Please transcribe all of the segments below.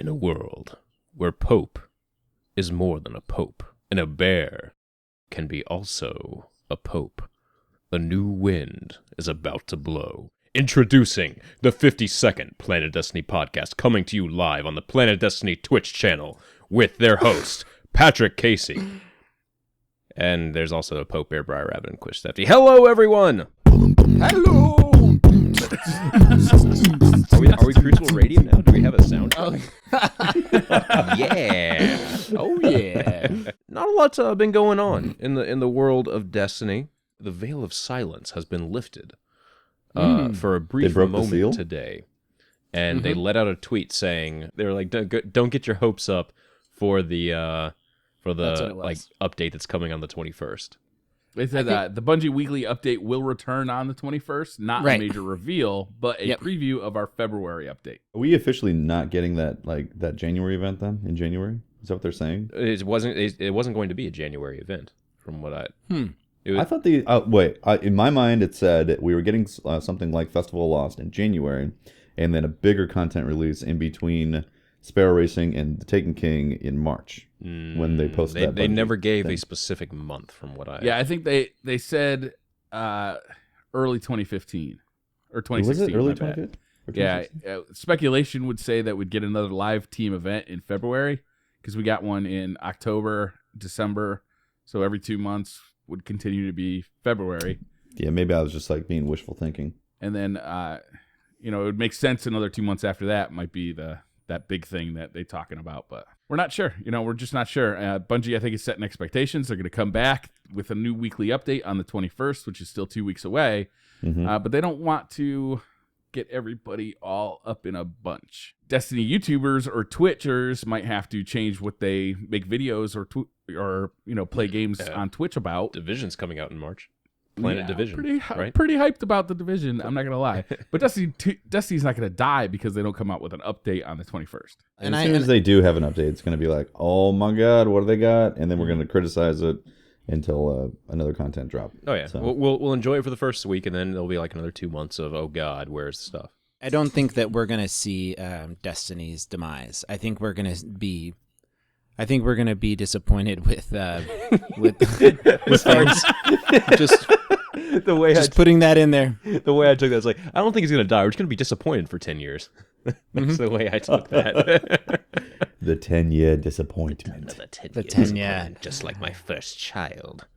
In a world where Pope is more than a Pope, and a bear can be also a Pope, a new wind is about to blow. Introducing the 52nd Planet Destiny podcast, coming to you live on the Planet Destiny Twitch channel with their host, Patrick Casey. And there's also a Pope, Bear, Briar, Rabbit, and Quish Stefty. Hello, everyone! Hello! Are we Crucible Radio now? Do we have a sound? Oh. Yeah! Oh, yeah. Not a lot's been going on in the world of Destiny. The veil of silence has been lifted for a brief moment today. And they let out a tweet saying, they were like, don't get your hopes up for the update that's coming on the 21st. They said the Bungie weekly update will return on the 21st, not a major reveal, but a preview of our February update. Are we officially not getting that January event then in January? Is that what they're saying? It wasn't going to be a January event, from what I. I thought in my mind it said we were getting something like Festival of Lost in January, and then a bigger content release in between Sparrow Racing and The Taken King in March when they posted that. They never gave a specific month from what I... Yeah, I think they said early 2015 or 2016. Was it early 2015? Yeah, speculation would say that we'd get another live team event in February because we got one in October, December, so every 2 months would continue to be February. Yeah, maybe I was just being wishful thinking. And then, it would make sense another 2 months after that might be that big thing that they're talking about, but we're not sure. We're just not sure. Bungie, I think, is setting expectations. They're going to come back with a new weekly update on the 21st, which is still 2 weeks away, but they don't want to get everybody all up in a bunch. Destiny YouTubers or Twitchers might have to change what they make videos or play games on Twitch about. Division's coming out in March. Planet Division, pretty hyped about the Division. I'm not gonna lie, but Destiny's not gonna die because they don't come out with an update on the 21st. And as soon as they do have an update, it's gonna be like, oh my god, what do they got? And then we're gonna criticize it until another content drop. Oh yeah, so. We'll enjoy it for the first week, and then there'll be another 2 months of oh god, where's the stuff? I don't think that we're gonna see Destiny's demise. I think we're gonna be disappointed with fans. Just putting that in there. The way I took that is I don't think he's gonna die. We're just gonna be disappointed for 10 years. That's the way I took that. The 10-year disappointment. Another 10 years, just like my first child.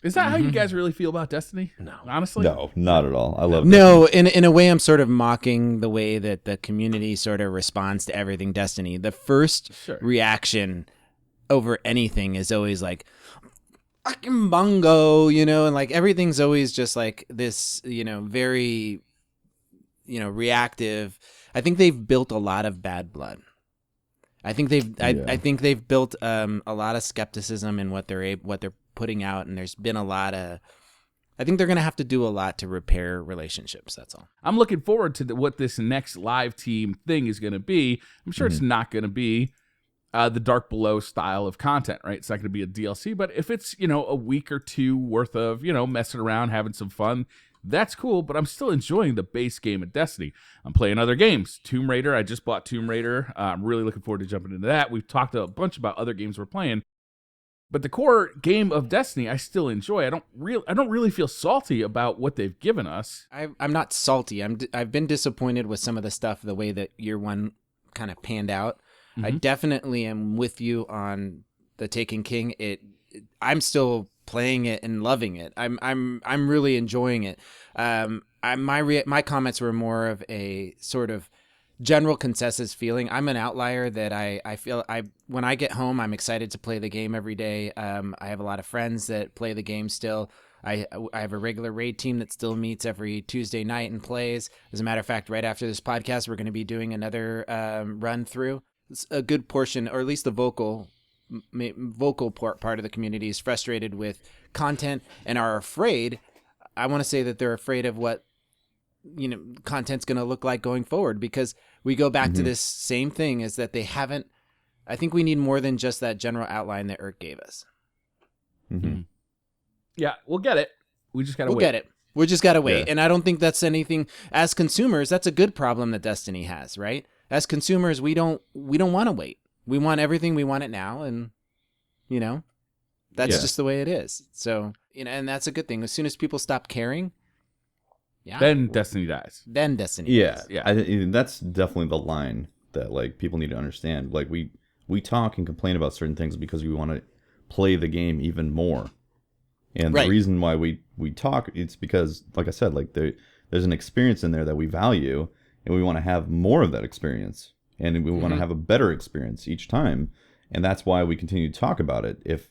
Is that how you guys really feel about Destiny? No, honestly, no, not at all. I love. No, in a way, I'm sort of mocking the way that the community sort of responds to everything Destiny. The first reaction over anything is always fucking bungo, and everything's always just this, very, reactive. I think they've built a lot of bad blood. I think they've built a lot of skepticism in what they're putting out, and there's been a lot of. I think they're going to have to do a lot to repair relationships. That's all. I'm looking forward to what this next live team thing is going to be. I'm sure it's not going to be the Dark Below style of content, right? It's not going to be a DLC, but if it's, a week or two worth of, messing around, having some fun, that's cool, but I'm still enjoying the base game of Destiny. I'm playing other games. Tomb Raider, I just bought Tomb Raider. I'm really looking forward to jumping into that. We've talked a bunch about other games we're playing, but the core game of Destiny, I still enjoy. I don't really feel salty about what they've given us. I'm not salty. I've been disappointed with some of the stuff, the way that year one kind of panned out. I definitely am with you on The Taken King. I'm still playing it and loving it. I'm really enjoying it. My comments were more of a sort of general consensus feeling. I'm an outlier that I feel when I get home, I'm excited to play the game every day. I have a lot of friends that play the game still. I have a regular raid team that still meets every Tuesday night and plays. As a matter of fact, right after this podcast, we're going to be doing another run through. A good portion, or at least the vocal part of the community, is frustrated with content and are afraid. I want to say that they're afraid of what content's going to look like going forward, because we go back to this same thing, is that they haven't. I think we need more than just that general outline that Urk gave us. Yeah, we'll get it. We just got to wait. We'll get it. We just got to wait. Yeah. And I don't think that's anything, as consumers, that's a good problem that Destiny has, right? as consumers, we don't want to wait. We want everything. We want it now. And, that's just the way it is. So, and that's a good thing. As soon as people stop caring, then Destiny dies. Then Destiny Yeah. dies. That's definitely the line that like people need to understand. Like we talk and complain about certain things because we want to play the game even more. And the reason why we talk, it's because, like I said, like there's an experience in there that we value, and we want to have more of that experience, and we want to have a better experience each time, and that's why we continue to talk about it. If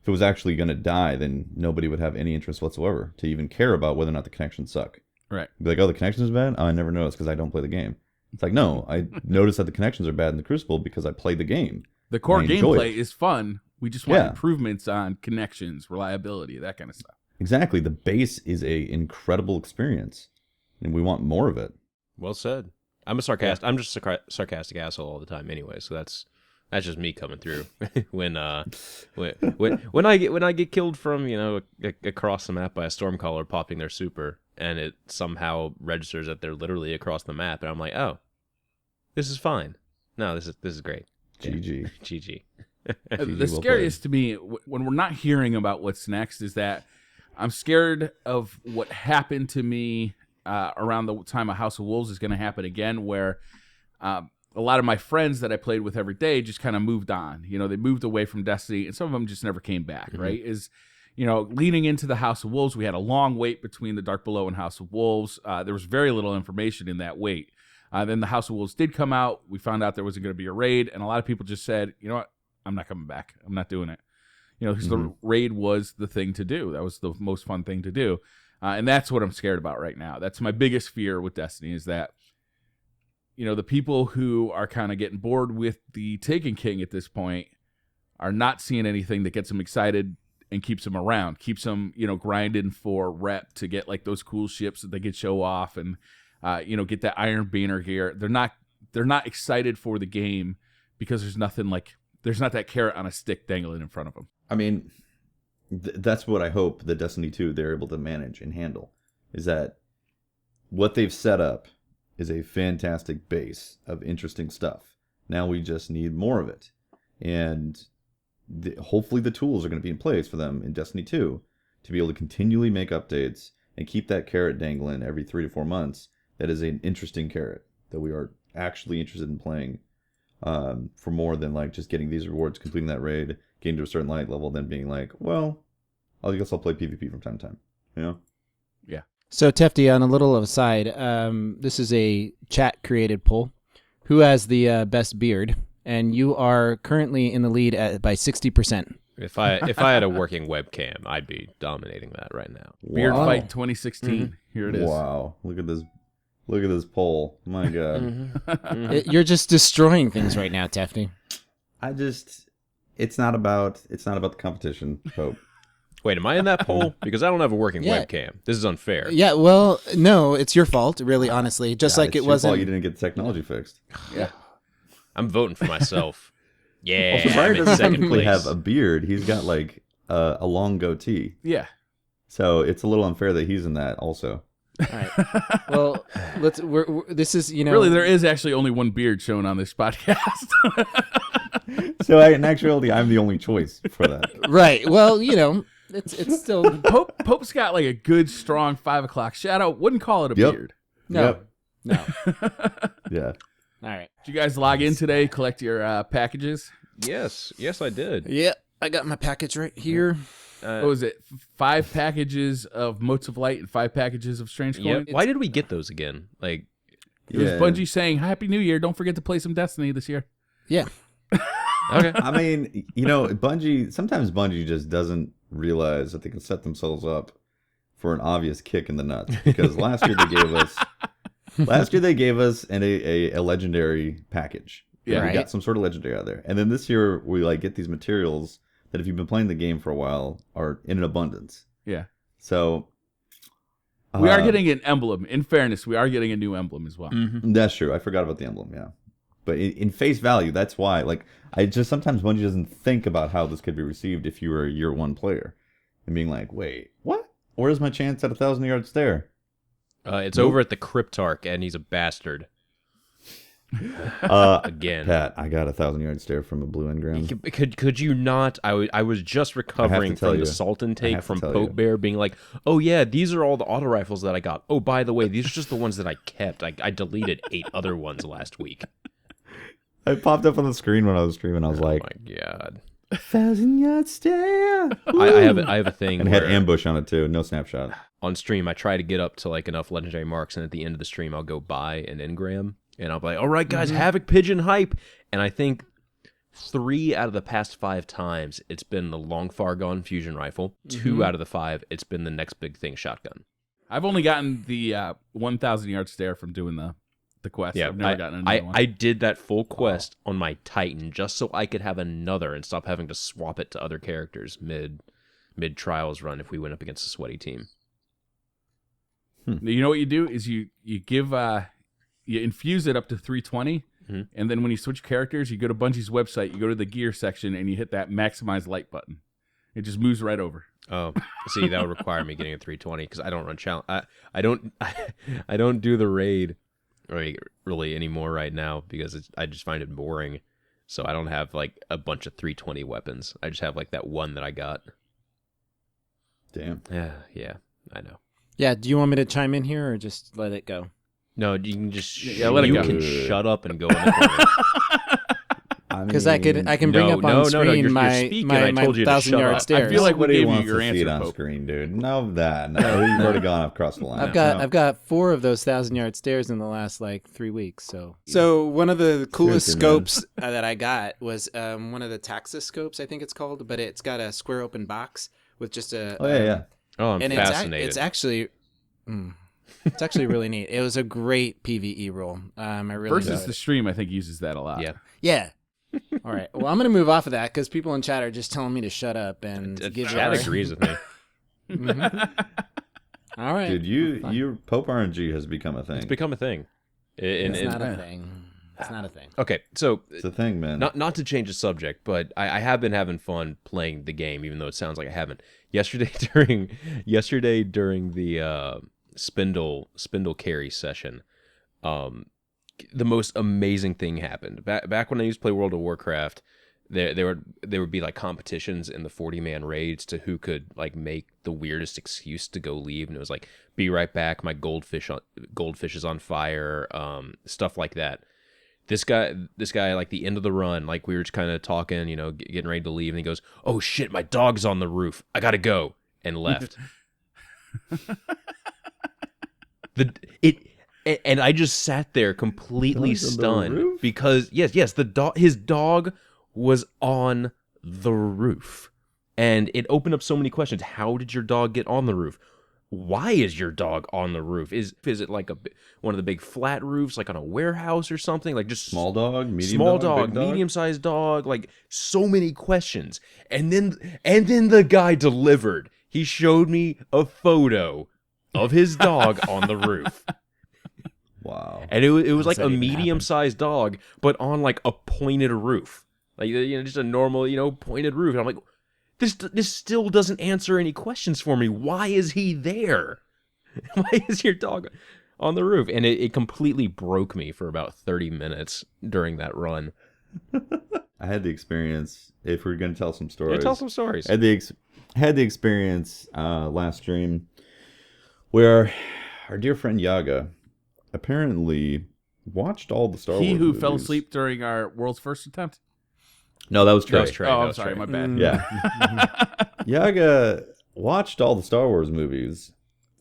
it was actually going to die, then nobody would have any interest whatsoever to even care about whether or not the connections suck. Right. Be like, oh, the connections are bad? Oh, I never noticed because I don't play the game. It's like, no, I noticed that the connections are bad in the Crucible because I played the game. The core gameplay is fun. We just want improvements on connections, reliability, that kind of stuff. Exactly. The base is a incredible experience, and we want more of it. Well said. I'm just a sarcastic asshole all the time anyway, so that's just me coming through. when I get killed from across the map by a Stormcaller popping their super, and it somehow registers that they're literally across the map, and I'm like, oh, this is fine. No, this is great. GG. GG. The scariest to me when we're not hearing about what's next is that I'm scared of what happened to me around the time of House of Wolves is going to happen again, where a lot of my friends that I played with every day just kind of moved on. They moved away from Destiny, and some of them just never came back, right? Leading into the House of Wolves, we had a long wait between the Dark Below and House of Wolves. There was very little information in that wait. Then the House of Wolves did come out. We found out there wasn't going to be a raid, and a lot of people just said, you know what? I'm not coming back. I'm not doing it. Because the raid was the thing to do. That was the most fun thing to do. And that's what I'm scared about right now. That's my biggest fear with Destiny is that, the people who are kind of getting bored with the Taken King at this point are not seeing anything that gets them excited and keeps them around, keeps them, grinding for rep to get like those cool ships that they could show off and, get that Iron Banner gear. They're not excited for the game because there's not that carrot on a stick dangling in front of them. I mean, that's what I hope that Destiny 2 they're able to manage and handle, is that what they've set up is a fantastic base of interesting stuff. Now we just need more of it. And hopefully the tools are going to be in place for them in Destiny 2 to be able to continually make updates and keep that carrot dangling every 3 to 4 months. That is an interesting carrot that we are actually interested in playing. For more than like just getting these rewards, completing that raid, getting to a certain light level, then being like, well, I guess I'll play PvP from time to time. Yeah. So Tefty, on a little aside, this is a chat created poll. Who has the best beard? And you are currently in the lead by 60%. If I had a working webcam, I'd be dominating that right now. Beard Fight 2016. Here it is. Wow. Look at this poll. My God. You're just destroying things right now, Tefty. It's not about the competition, Pope. Wait, am I in that poll? Because I don't have a working webcam. This is unfair. Yeah, well, no, it's your fault, really, honestly. Just like it wasn't. You didn't get the technology fixed. Yeah. I'm voting for myself. Yeah. Also, Brian I'm in doesn't second technically place. have a beard. He's got like a long goatee. Yeah. So it's a little unfair that he's in that also. All right. Well, this is, Really, there is actually only one beard shown on this podcast. So in actuality, I'm the only choice for that. Right. Well, it's still. Pope's got like a good, strong 5 o'clock shadow. Wouldn't call it a beard. No. No. Yeah. All right. Did you guys log in today, collect your packages? Yes, I did. Yeah, I got my package right here. What was it? 5 packages of Motes of Light and 5 packages of Strange Coin? Why did we get those again? Like, it was Bungie saying, Happy New Year. Don't forget to play some Destiny this year. Yeah. Okay. I mean, sometimes Bungie just doesn't realize that they can set themselves up for an obvious kick in the nuts. Because last year they gave us a legendary package. Yeah, we got some sort of legendary out there. And then this year we like get these materials that if you've been playing the game for a while are in an abundance. Yeah. So we are getting an emblem. In fairness, we are getting a new emblem as well. Mm-hmm. That's true. I forgot about the emblem, yeah. But in face value, that's why. Like, I just sometimes Bungie doesn't think about how this could be received if you were a year 1 player, and being like, "Wait, what? Where's my chance at 1,000 yards there?" It's over at the Cryptarch, and he's a bastard. Again. Pat, I got a 1,000-yard stare from a blue engram. Could you not? I was just recovering from the salt intake from Pope Bear being like, oh yeah, these are all the auto rifles that I got. Oh, by the way, these are just the ones that I kept. I deleted 8 other ones last week. It popped up on the screen when I was streaming. I was like, oh my god. 1,000-yard stare. I have a thing and it had ambush on it too. No snapshot. On stream, I try to get up to like enough legendary marks, and at the end of the stream, I'll go buy an engram, and I'll be like, all right, guys, Havoc Pigeon hype. And I think 3 out of the past 5 times, it's been the long far gone fusion rifle. 2 out of the 5, it's been the next big thing shotgun. I've only gotten the 1,000-yard stare from doing the quest. Yeah, I've never gotten another one. I did that full quest on my Titan just so I could have another and stop having to swap it to other characters mid trials run if we went up against a sweaty team. You know what you do is you give you infuse it up to 320, and then when you switch characters, you go to Bungie's website, you go to the gear section, and you hit that maximize light button. It just moves right over. Oh, see, that would require me getting a 320 because I don't run challenge. I don't do the raid really anymore right now because I just find it boring. So I don't have like a bunch of 320 weapons. I just have like that one that I got. Damn. Yeah, I know. Yeah, do you want me to chime in here or just let it go? No, you can just let it go. You can shut up and go in the corner. Because I can bring up on screen my 1,000-yard stairs. I feel like Nobody we gave wants you your to see answer, it on Pope. screen, dude. No, you've already gone across the line. I've got 4 of those 1,000-yard stairs in the last like 3 weeks. So one of the coolest scopes that I got was one of the Taxis scopes, I think it's called, but it's got a square open box with just a. Oh yeah. Oh, I'm and fascinated. It's actually. It's actually really neat. It was a great PvE roll. I really Versus the stream, I think uses that a lot. Yeah. All right. Well, I'm going to move off of that because people in chat are just telling me to shut up and give chat agrees with me. All right. Dude, your Pope RNG has become a thing. It's become a thing. It's not a thing. It's not a thing. Okay, so it's a thing, man. Not to change the subject, but I have been having fun playing the game, even though it sounds like I haven't. Yesterday during the spindle carry session, the most amazing thing happened. Back when I used to play World of Warcraft, there would be like competitions in the 40-man raids to who could like make the weirdest excuse to go leave, and it was like, be right back, my goldfish is on fire, stuff like that. This guy, like the end of the run, like we were just kind of talking, getting ready to leave, and he goes, "Oh shit, my dog's on the roof. I gotta go," and left. And I just sat there completely stunned because yes, his dog was on the roof, and it opened up so many questions. How did your dog get on the roof? Why is your dog on the roof? Is it like one of the big flat roofs, like on a warehouse or something? Like just small dog, medium small dog, medium-sized dog. Like so many questions, and then the guy delivered. He showed me a photo of his dog on the roof. Wow! And it was like a medium-sized dog, but on like a pointed roof, like just a normal pointed roof. And I'm like, this still doesn't answer any questions for me. Why is he there? Why is your dog on the roof? And it completely broke me for about 30 minutes during that run. I had the experience. If we're gonna tell some stories, tell some stories. I had the experience last stream where our dear friend Yaga apparently watched all the Star Wars He who movies. fell asleep during our world's first attempt? No, that was Trey. Oh, I'm sorry, my bad. Yeah. Yaga watched all the Star Wars movies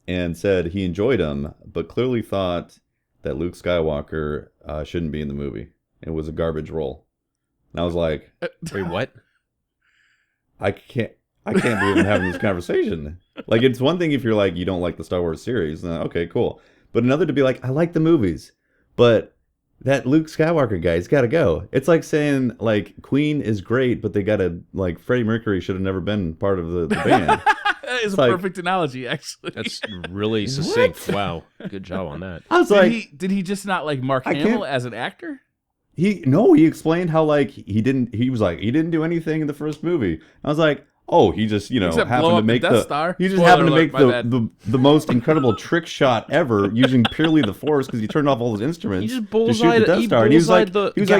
and said he enjoyed them, but clearly thought that Luke Skywalker shouldn't be in the movie. It was a garbage role. And I was like, wait, what? I can't believe I'm having this conversation. Like, it's one thing if you're like, you don't like the Star Wars series. Okay, cool. But another to be like, I like the movies, but that Luke Skywalker guy's got to go. It's like saying, like, Queen is great, but they got to, like, Freddie Mercury should have never been part of the band. That is a perfect analogy, actually. That's really succinct. Wow. Good job on that. I was did he just not like Mark Hamill as an actor? He explained how, like, he didn't do anything in the first movie. I was like, Oh, he just Except happened blow to up the make Death Star. He just Spoiler happened to alert, make my bad. the most incredible trick shot ever using purely the Force because he turned off all his instruments He just to shoot the Death Star. And he was like,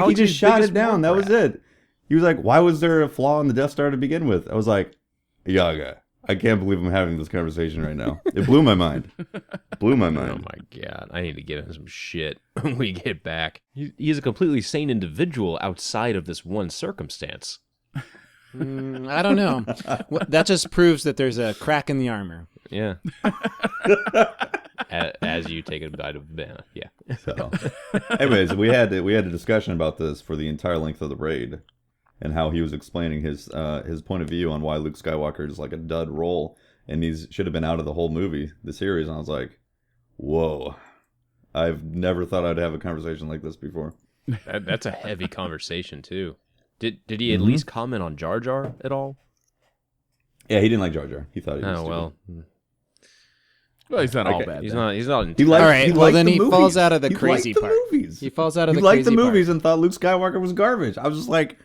he just shot it down. That was it. He was like, why was there a flaw in the Death Star to begin with? I was like, Yaga, I can't believe I'm having this conversation right now. It blew my mind. Blew my mind. Oh my god, I need to give him some shit when we get back. He's a completely sane individual outside of this one circumstance. I don't know. That just proves that there's a crack in the armor. Yeah. As you take a bite of banana. Yeah. So, anyways, we had a discussion about this for the entire length of the raid, and how he was explaining his point of view on why Luke Skywalker is like a dud role, and he should have been out of the whole movie, the series. And I was like, whoa, I've never thought I'd have a conversation like this before. That's a heavy conversation too. Did he at least comment on Jar Jar at all? Yeah, he didn't like Jar Jar. He thought he was Oh well. Well, he's not all bad. He's then. not. He's not. He liked, All right, he well, liked then the he movies. falls out of the He crazy liked part. The movies. He falls out of he the liked crazy the movies part. and thought Luke Skywalker was garbage. I was just like,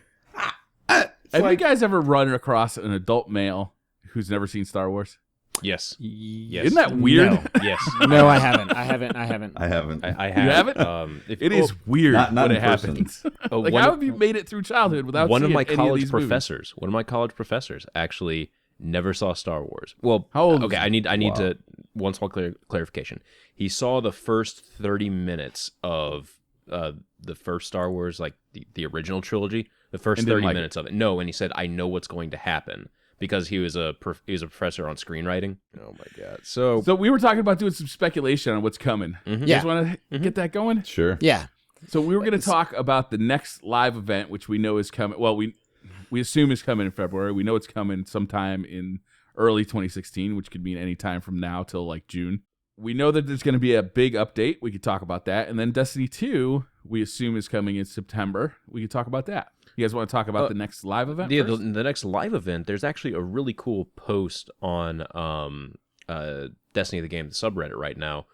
Have you like, guys ever run across an adult male who's never seen Star Wars? Yes. Yes. Isn't that weird? No. Yes. No, I haven't. I haven't. I have. You haven't? It Is weird not when in it person. happens. Like, how have you made it through childhood without one of seeing my any college these movies? professors. One of my college professors actually never saw Star Wars. Well, How old? okay, is I need Wow. to one small clarification. He saw the first 30 minutes of the first Star Wars, like the original trilogy. The first And didn't 30 like minutes of it. No, and he said, "I know what's going to happen," because he was a professor on screenwriting. Oh my god! So we were talking about doing some speculation on what's coming. You Yeah. guys want to get that going? Sure. Yeah. So we were going to talk about the next live event, which we know is coming. Well, we assume is coming in February. We know it's coming sometime in early 2016, which could mean any time from now till like June. We know that there's going to be a big update. We could talk about that. And then Destiny 2, we assume is coming in September. We could talk about that. You guys want to talk about the next live event? yeah, first? the next live event. There's actually a really cool post on Destiny the Game, the subreddit right now,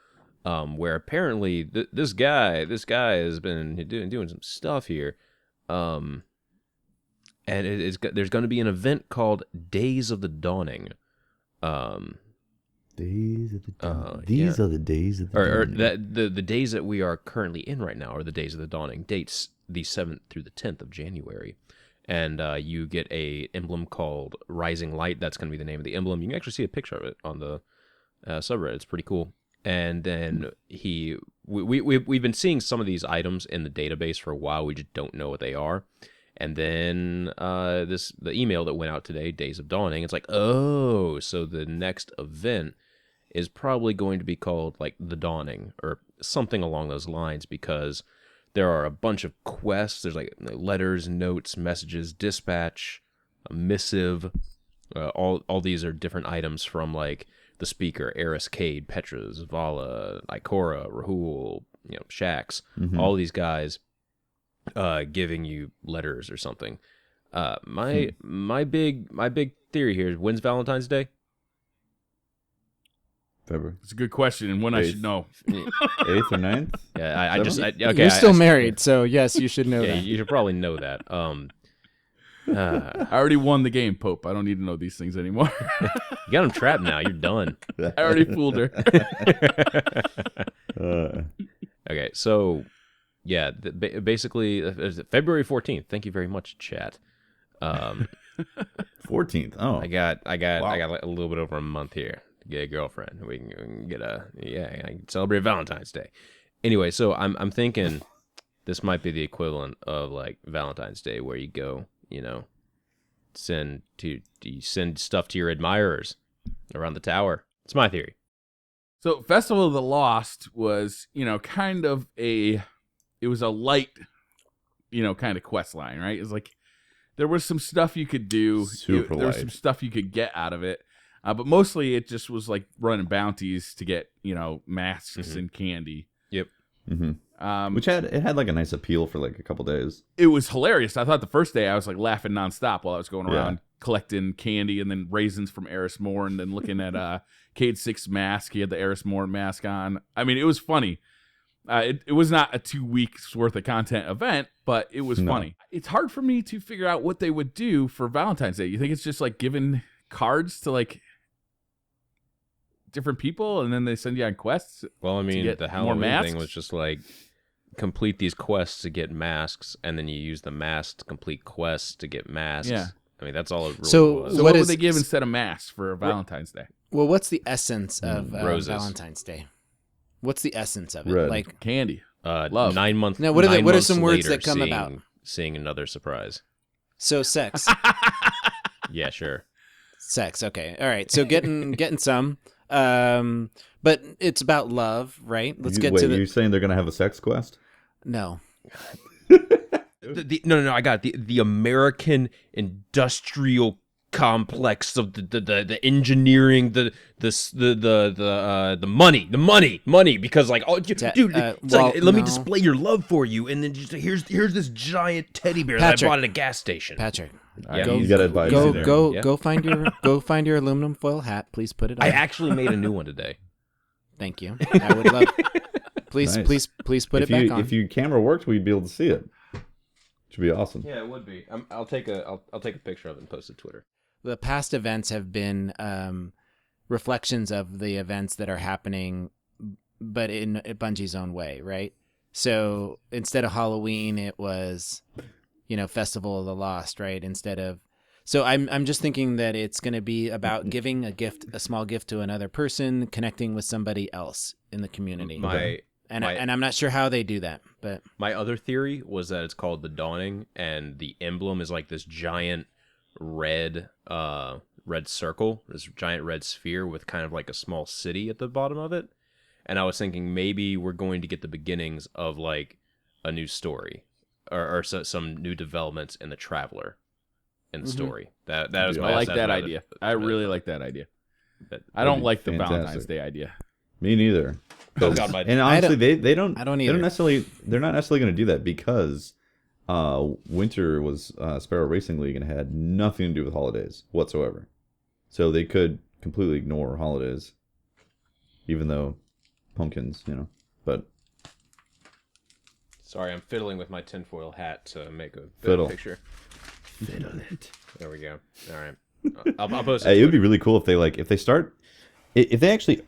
where apparently this guy has been doing some stuff here, and there's going to be an event called Days of the Dawning. Days of the These are the days of the or dawning. that the days that we are currently in right now are the Days of the Dawning. Dates the 7th through the 10th of January. And you get a emblem called Rising Light. That's going to be the name of the emblem. You can actually see a picture of it on the subreddit. It's pretty cool. And then we've been seeing some of these items in the database for a while. We just don't know what they are. And then the email that went out today, Days of Dawning, it's like, oh, so the next event is probably going to be called like The Dawning or something along those lines, because there are a bunch of quests. There's like letters, notes, messages, dispatch, a missive. All these are different items from like the speaker, Eris, Cade, Petra, Zavala, Ikora, Rahul, Shax. All these guys giving you letters or something. My big theory here is, when's Valentine's Day? February It's a good question, and one I should know. 8th or 9th. Yeah, okay. You're still married, so yes, you should know Yeah, that. you should probably know that. I already won the game, Pope. I don't need to know these things anymore. You got him trapped now. You're done. I already fooled her. Okay, so yeah, basically February 14th. Thank you very much, chat. 14th. Oh, I got Wow. like a little bit over a month here to get a girlfriend. We can get I can celebrate Valentine's Day. Anyway, so I'm thinking this might be the equivalent of like Valentine's Day, where you go, send stuff to your admirers around the tower. It's my theory. So Festival of the Lost was, kind of it was a light, kind of quest line, right? It was like, there was some stuff you could do. Super there was light. some stuff you could get out of it. But mostly it just was like running bounties to get, masks and candy. Yep. Which had like a nice appeal for like a couple days. It was hilarious. I thought the first day I was like laughing nonstop while I was going Yeah. around collecting candy and then raisins from Eris Moore and then looking at Cade 6 mask. He had the Eris Moore mask on. I mean, it was funny. It was not a 2 weeks worth of content event, but it was funny. It's hard for me to figure out what they would do for Valentine's Day. You think it's just like giving cards to like different people and then they send you on quests? Well, I mean, the Halloween masks? thing was just like complete these quests to get masks, and then you use the masks to complete quests to get masks. Yeah. I mean, that's all it really So was. So what would they give instead of masks for Valentine's Day? Well, what's the essence of Roses. Valentine's Day? What's the essence of it? Red. Like, Candy. Love. 9 months. Now, what are what are some words that come about? Seeing another surprise. so sex. Yeah, sure. Sex. Okay. All right. So getting some. But it's about love, right? Let's get to the. You're saying they're gonna have a sex quest? No. No. I got it. The American industrial complex of the engineering, the money, because like, oh, dude, it's like, let me display your love for you, and then just here's this giant teddy bear that I bought at a gas station. Patrick, Yeah, you got advice. go find your aluminum foil hat. Please put it on. I actually made a new one today. Thank you. I would love. Please, Nice. please put it back on. If your camera worked, we'd be able to see it. Should be awesome. Yeah, it would be. I'll take a picture of it and post it to Twitter. The past events have been reflections of the events that are happening, but in Bungie's own way, right? So instead of Halloween, it was, Festival of the Lost, right? So I'm just thinking that it's going to be about giving a small gift to another person, connecting with somebody else in the community. And I'm not sure how they do that, but my other theory was that it's called the Dawning, and the emblem is like this giant red circle, this giant red sphere with kind of like a small city at the bottom of it. And I was thinking maybe we're going to get the beginnings of like a new story or some new developments in the Traveler in the story. That was my. I like that idea. I really like that idea. I don't like the Valentine's Day idea. Me neither. Oh God, And honestly, they don't. I don't They either. don't necessarily. They're not necessarily going to do that because winter was Sparrow Racing League and had nothing to do with holidays whatsoever. So they could completely ignore holidays, even though pumpkins, But sorry, I'm fiddling with my tinfoil hat to make a Fiddle. picture. fiddle it. There we go. All right, I'll post it. It would be really cool if they actually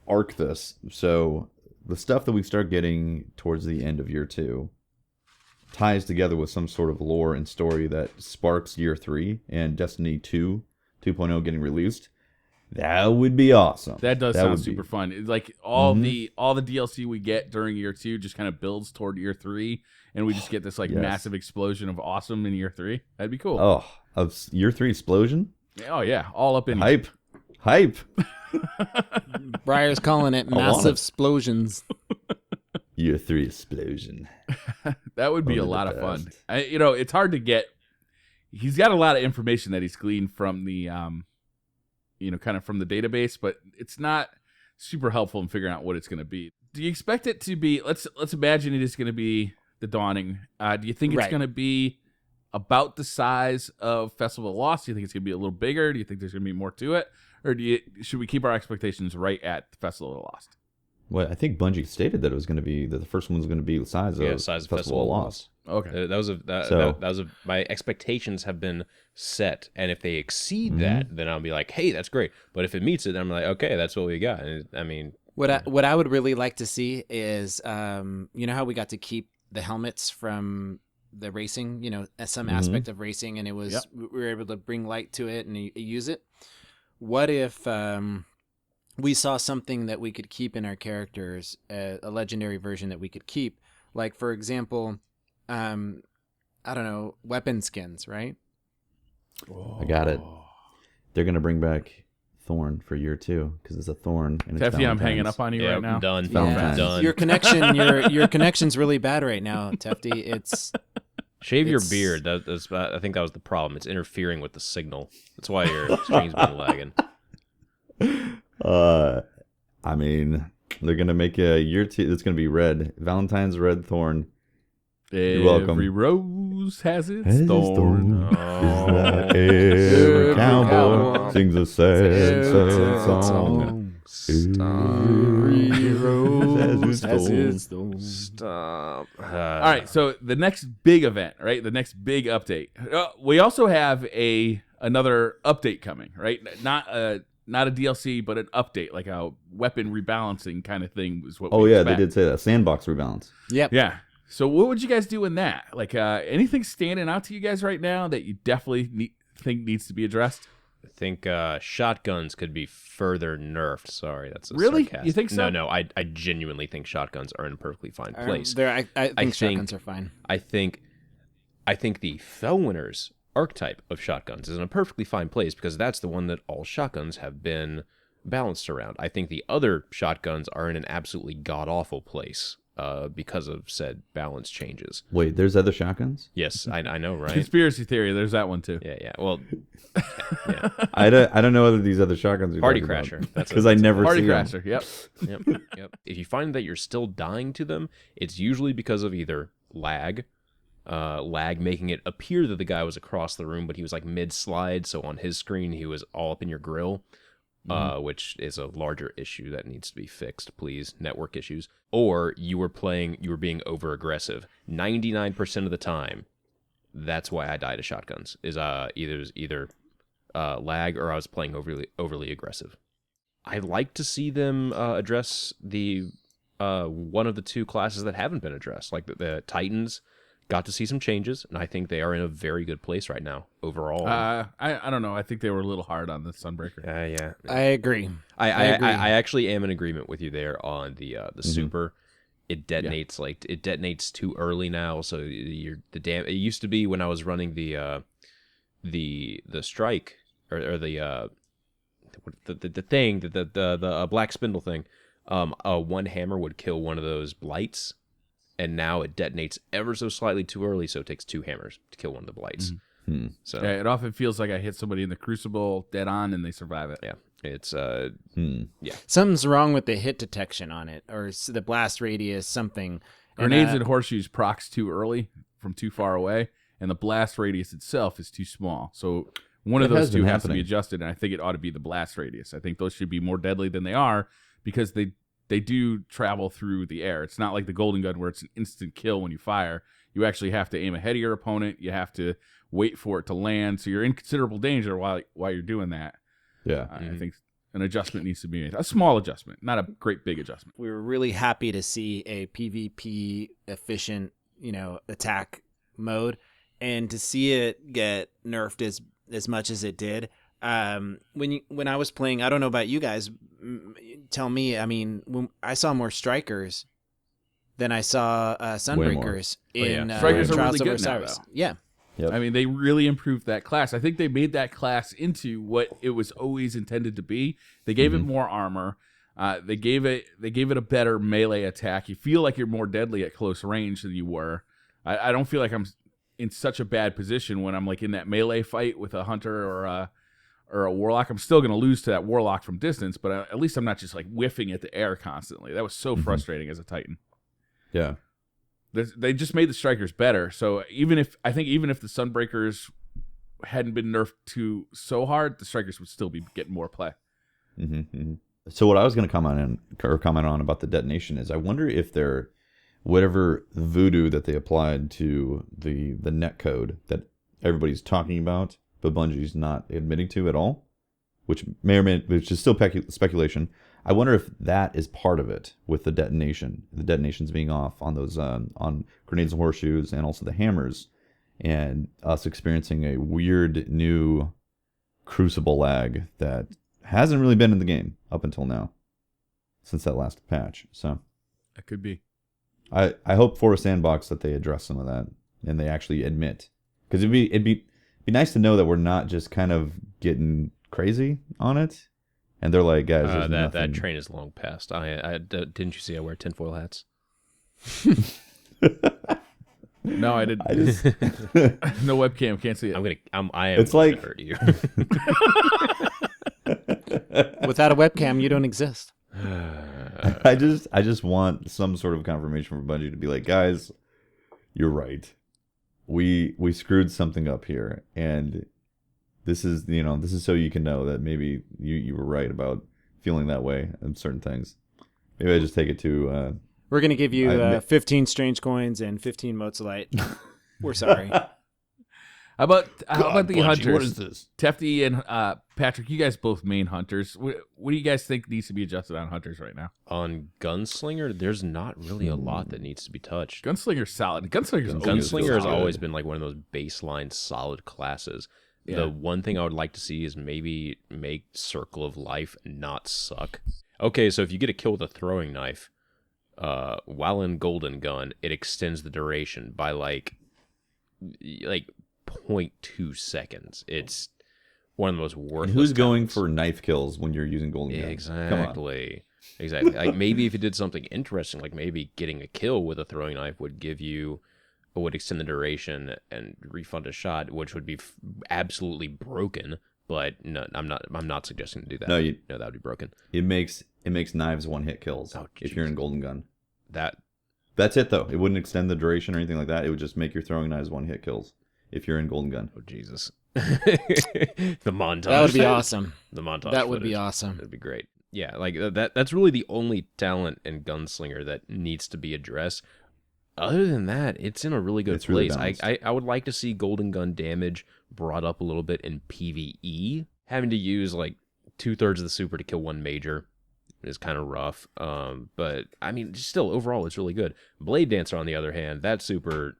arc this. So the stuff that we start getting towards the end of year 2 ties together with some sort of lore and story that sparks year 3 and Destiny 2.0 getting released. That would be awesome. That does sound super fun. It's like all the DLC we get during year 2 just kind of builds toward year 3, and we just get this like massive explosion of awesome in year 3. That'd be cool. Oh, of year 3 explosion? Oh yeah, all up in Hype. Briar's calling it massive explosions. Year 3 explosion. That would be a lot of fun. It's hard to get. He's got a lot of information that he's gleaned from the, kind of from the database, but it's not super helpful in figuring out what it's going to be. Do you expect it to be? Let's imagine it is going to be the Dawning. Do you think it's going to be about the size of Festival of Lost? Do you think it's going to be a little bigger? Do you think there's going to be more to it, or should we keep our expectations right at Festival of Lost? Well, I think Bungie stated that it was going to be that the first one was going to be the size of Festival of Lost. Okay, that was my expectations have been set, and if they exceed that, then I'll be like, hey, that's great. But if it meets it, then I'm like, okay, that's what we got. And I mean, what I would really like to see is, how we got to keep the helmets from the racing, some aspect of racing, and it was we were able to bring light to it and use it. What if we saw something that we could keep in our characters, a legendary version that we could keep, like for example, I don't know, weapon skins, right? I got it. They're gonna bring back Thorn for year 2 because it's a Thorn. And it's Teffy, I'm hanging up on you right now. Done. Valentine's. Done. Your connection, your connection's really bad right now, Tefty. Shave your beard. I think that was the problem. It's interfering with the signal. That's why your screen's been lagging. I mean, they're gonna make a year 2. It's gonna be red. Valentine's red Thorn. You're welcome. Every rose has its thorn. Every cowboy sings a sad song. Every rose has its thorn. Stop. All right, so the next big event, right? The next big update. We also have another update coming, right? Not a DLC, but an update, like a weapon rebalancing kind of thing is what we expect. They did say that. Sandbox rebalance. Yep. Yeah. So what would you guys do in that? Like anything standing out to you guys right now that you definitely think needs to be addressed? I think shotguns could be further nerfed. Sorry, that's really? sarcastic. You think so? No, I genuinely think shotguns are in a perfectly fine place. I think shotguns are fine. I think the Fellwinter's archetype of shotguns is in a perfectly fine place because that's the one that all shotguns have been balanced around. I think the other shotguns are in an absolutely god-awful place because of said balance changes. Wait, there's other shotguns? Yes, I know, right? Conspiracy theory, there's that one too. Yeah. Well, yeah. I don't know whether these other shotguns are Party Crasher. Because I never Party see Crasher, them. Yep. If you find that you're still dying to them, it's usually because of either lag making it appear that the guy was across the room, but he was like mid-slide, so on his screen he was all up in your grill, which is a larger issue that needs to be fixed, please. Network issues. Or you were being over-aggressive. 99% of the time, that's why I die to shotguns, is either lag or I was playing overly aggressive. I'd like to see them address the one of the two classes that haven't been addressed, like the Titans. Got to see some changes, and I think they are in a very good place right now overall. I don't know. I think they were a little hard on the Sunbreaker. Yeah. I agree. I actually am in agreement with you there on the super. It detonates too early now, so it used to be when I was running the strike or the thing the black spindle thing. One hammer would kill one of those blights. And now it detonates ever so slightly too early, so it takes 2 hammers to kill one of the blights. Mm-hmm. So yeah, it often feels like I hit somebody in the Crucible dead on, and they survive it. Yeah, it's yeah. Something's wrong with the hit detection on it, or the blast radius, something. Grenades and horseshoes procs too early from too far away, and the blast radius itself is too small. So one of those two has to be adjusted, and I think it ought to be the blast radius. I think those should be more deadly than they are because they do travel through the air. It's not like the Golden Gun where it's an instant kill when you fire. You actually have to aim ahead of your opponent. You have to wait for it to land. So you're in considerable danger while you're doing that. Yeah. I think an adjustment needs to be made. A small adjustment, not a great big adjustment. We were really happy to see a PvP efficient, attack mode, and to see it get nerfed as much as it did. When I was playing, I don't know about you guys, tell me, I mean, when I saw more strikers than I saw Sunbreakers in Strikers are Trials really of good now, Osiris. though. Yeah. Yep. I mean, they really improved that class. I think they made that class into what it was always intended to be. They gave it more armor. They gave it a better melee attack. You feel like you're more deadly at close range than you were. I don't feel like I'm in such a bad position when I'm like in that melee fight with a hunter or a warlock. I'm still going to lose to that warlock from distance, but at least I'm not just like whiffing at the air constantly. That was so frustrating as a Titan. Yeah. They just made the strikers better. So even if the Sunbreakers hadn't been nerfed so hard, the strikers would still be getting more play. Mm-hmm. So what I was going to comment on about the detonation is I wonder if they're whatever voodoo that they applied to the net code that everybody's talking about, but Bungie's not admitting to at all, which is still speculation. I wonder if that is part of it with the detonations being off on those on grenades and horseshoes, and also the hammers, and us experiencing a weird new crucible lag that hasn't really been in the game up until now, since that last patch. So That could be. I hope for a sandbox that they address some of that and they actually admit, because it'd be nice to know that we're not just kind of getting crazy on it, and they're like, guys, that train is long past. Didn't you see I wear tinfoil hats? No, I didn't. No webcam, can't see it. It's like gonna hurt you. Without a webcam, you don't exist. I just want some sort of confirmation from Bungie to be like, guys, you're right. We screwed something up here, and this is so you can know that maybe you were right about feeling that way on certain things. Maybe I just take it too We're going to give you I- 15 strange coins and 15 Mozilite. We're sorry. How about the Bungie, hunters? what is this? Tefty and Patrick, you guys both main hunters. What do you guys think needs to be adjusted on hunters right now? On Gunslinger, there's not really a lot that needs to be touched. Gunslinger's solid. Gunslinger's Gunslinger has solid. always been like one of those baseline solid classes. Yeah. The one thing I would like to see is maybe make Circle of Life not suck. Okay, so if you get a kill with a throwing knife, while in Golden Gun, it extends the duration by like 0.2 seconds. It's one of the most worthless. Who's going talents. for knife kills when you're using golden gun? Exactly. Exactly. Like maybe if you did something interesting, like maybe getting a kill with a throwing knife would extend the duration and refund a shot, which would be absolutely broken. But no, I'm not suggesting to do that. No, that would be broken. It makes knives one hit kills Oh, if you're in golden gun. That's it though. It wouldn't extend the duration or anything like that. It would just make your throwing knives one hit kills if you're in golden gun. Oh Jesus. The montage. That would be awesome. The montage. That would be footage. awesome. That'd be great. Yeah, like that's really the only talent in Gunslinger that needs to be addressed. Other than that, it's in a really good It's really place. balanced. I would like to see Golden Gun damage brought up a little bit in PvE. Having to use like 2/3 of the super to kill one major is kind of rough. But I mean, still overall, it's really good. Blade Dancer, on the other hand, that super,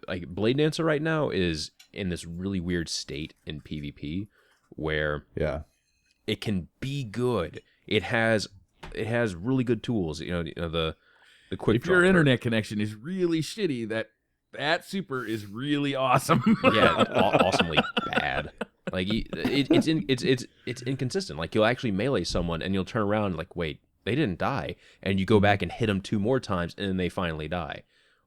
like Blade Dancer right now is in this really weird state in PvP where Yeah. it can be good. It has really good tools. You know the quick. If your internet connection is really shitty, that super is really awesome. Yeah, awesomely bad. Like it's inconsistent. Like you'll actually melee someone and you'll turn around and like, wait, they didn't die, and you go back and hit them 2 more times and then they finally die.